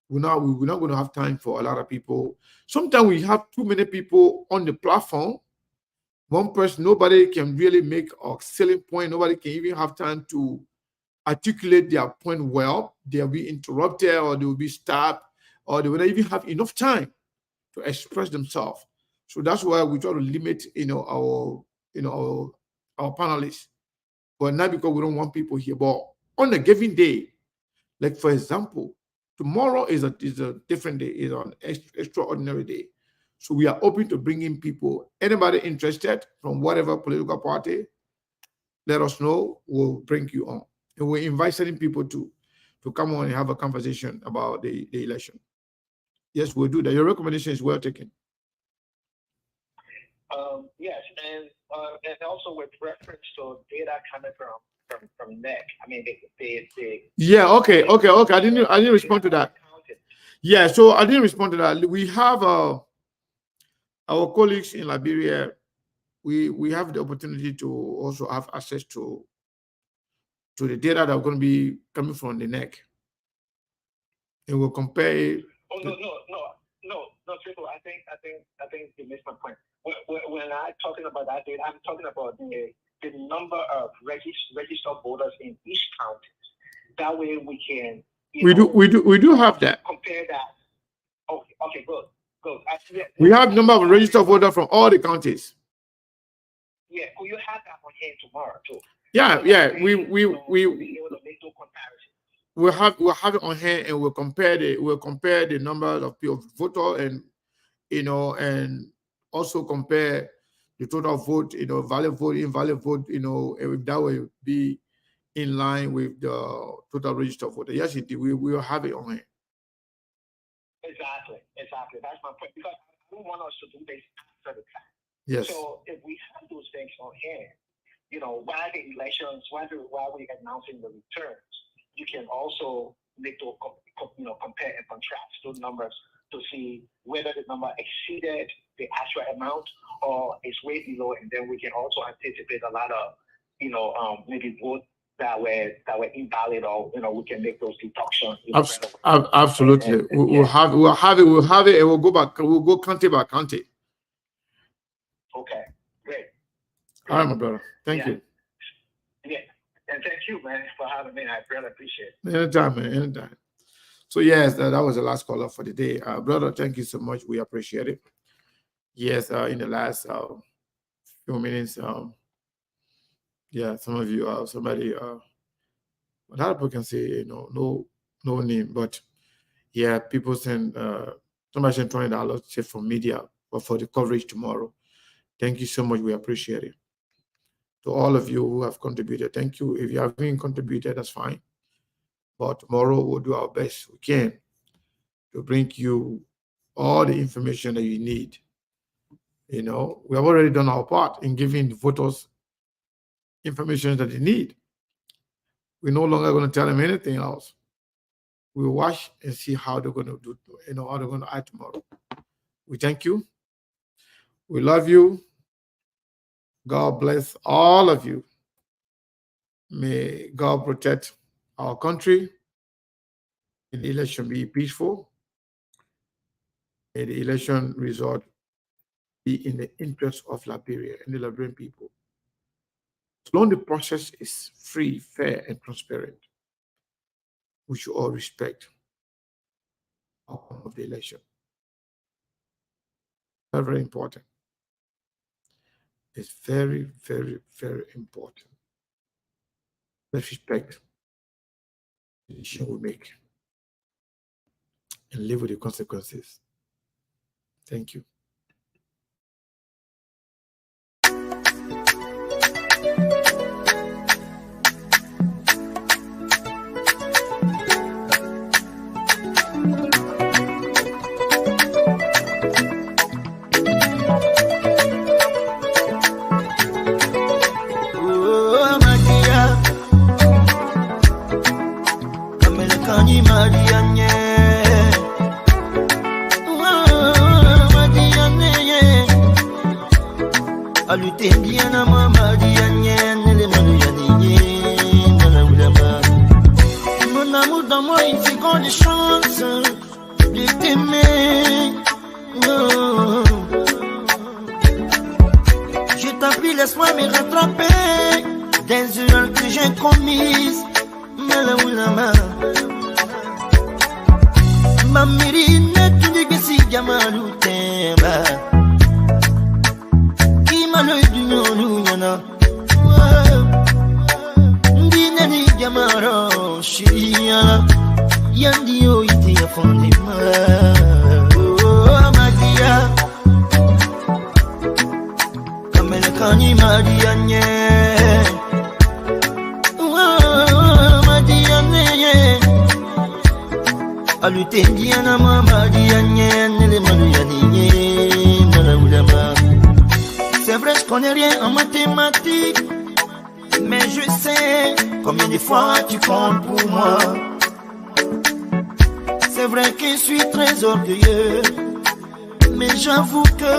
We're not going to have time for a lot of people. Sometimes we have too many people on the platform. One person, nobody can really make a selling point. Nobody can even have time to articulate their point well. They'll be interrupted or they will be stopped, or they will not even have enough time to express themselves. So that's why we try to limit, our panelists. But not because we don't want people here, but on a given day, like for example, tomorrow is a different day, is an extraordinary day. So we are open to bring in people. Anybody interested from whatever political party, let us know. We'll bring you on. And we invite certain people to come on and have a conversation about the election. Yes, we'll do that. Your recommendation is well taken. Yes, and also with reference to data coming from NEC. I mean, yeah. Okay. I didn't respond to that. Yeah. So I didn't respond to that. We have our colleagues in Liberia. We have the opportunity to also have access to the data that are going to be coming from the NEC, and we'll compare. Oh no, Triple. I think you missed my point. When I'm talking about that data, I'm talking about the number of registered voters in each county. That way we can. We do have that. Compare that. Okay, good. We have number of registered voters from all the counties. Yeah, could you have that on hand tomorrow too? Yeah. We'll have it on hand, and we'll compare the number of voters, and and also compare the total vote, valid vote, invalid vote, and that will be in line with the total registered voter. Yes, it we will have it on hand. Exactly. That's my point, because I don't want us to do this after the fact. Yes. So if we have those things on hand, while the elections, while we're announcing the returns, you can also make those compare and contrast those numbers to see whether the number exceeded the actual amount or is way below, and then we can also anticipate a lot of maybe votes that were invalid, or we can make those deductions. Absolutely, we'll have it, and we'll go back. We'll go county by county. Okay, great. All right, my brother. Thank you. Yeah, and thank you, man, for having me. I really appreciate it. Anytime, man. Anytime. So yes, that was the last caller for the day, brother. Thank you so much. We appreciate it. Yes, in the last few minutes, yeah, some of you, somebody, a lot of people can say, no name, but yeah, people send somebody sent $20 from media for the coverage tomorrow. Thank you so much. We appreciate it. To all of you who have contributed, thank you. If you haven't contributed, that's fine. But tomorrow we'll do our best we can to bring you all the information that you need. We have already done our part in giving the voters information that they need. We're no longer going to tell them anything else. We'll watch and see how they're going to do, how they're going to act tomorrow. We thank you. We love you. God bless all of you. May God protect our country. May the election be peaceful. May the election result be in the interest of Liberia and the Liberian people. As long as the process is free, fair, and transparent, we should all respect the outcome of the election. Very, very important. It's very, very, very important. Let's respect decision we make and live with the consequences. Thank you. Mon amour dans moi, il fait grande chance de t'aimer. Je t'en prie, laisse-moi me rattraper des erreurs que j'ai commises. Mamirine, tu dis que si Gamalou t'aime. Ndinani Gamaro Shia Yandio iti ya fondima. Oh Madia Kamele kani Madia nye. Oh Madia nye Alutendia na Madia nye. Nele Madia nye Nala ulama. C'est vrai, je connais rien en mathématiques, mais je sais combien de fois tu comptes pour moi. C'est vrai que je suis très orgueilleux, mais j'avoue que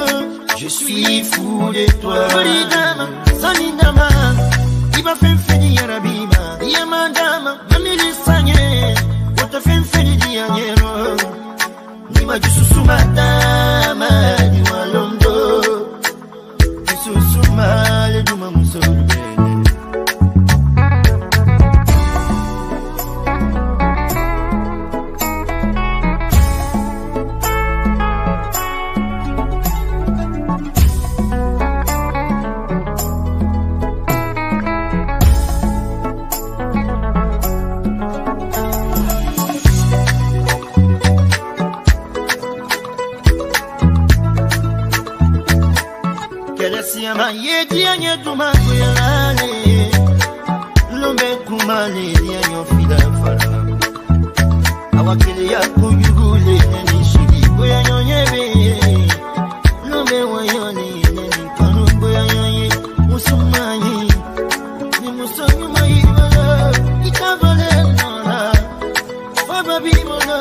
je suis fou de toi. Solidama, Salindama, Iba Fenfedi Yarabima, Yamadama, Mamili Sanye, Wata Fenfedi Dianyero, Nima Jususumadama, Diwalondo. Mal du mamuso. Yedi anye duma kuyalale Lombe kumale Yanyo fida fara Awakile ya kuyugule Neni shidi Boya nyonyebe Lombe wayone Neni kanu boya nyonye Musumanyi Ni musonyu mayibala Ikavale nana Wababi mono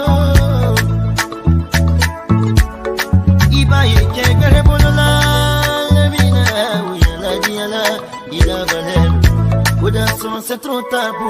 Ibaye kegare bonola c'est trop tard pour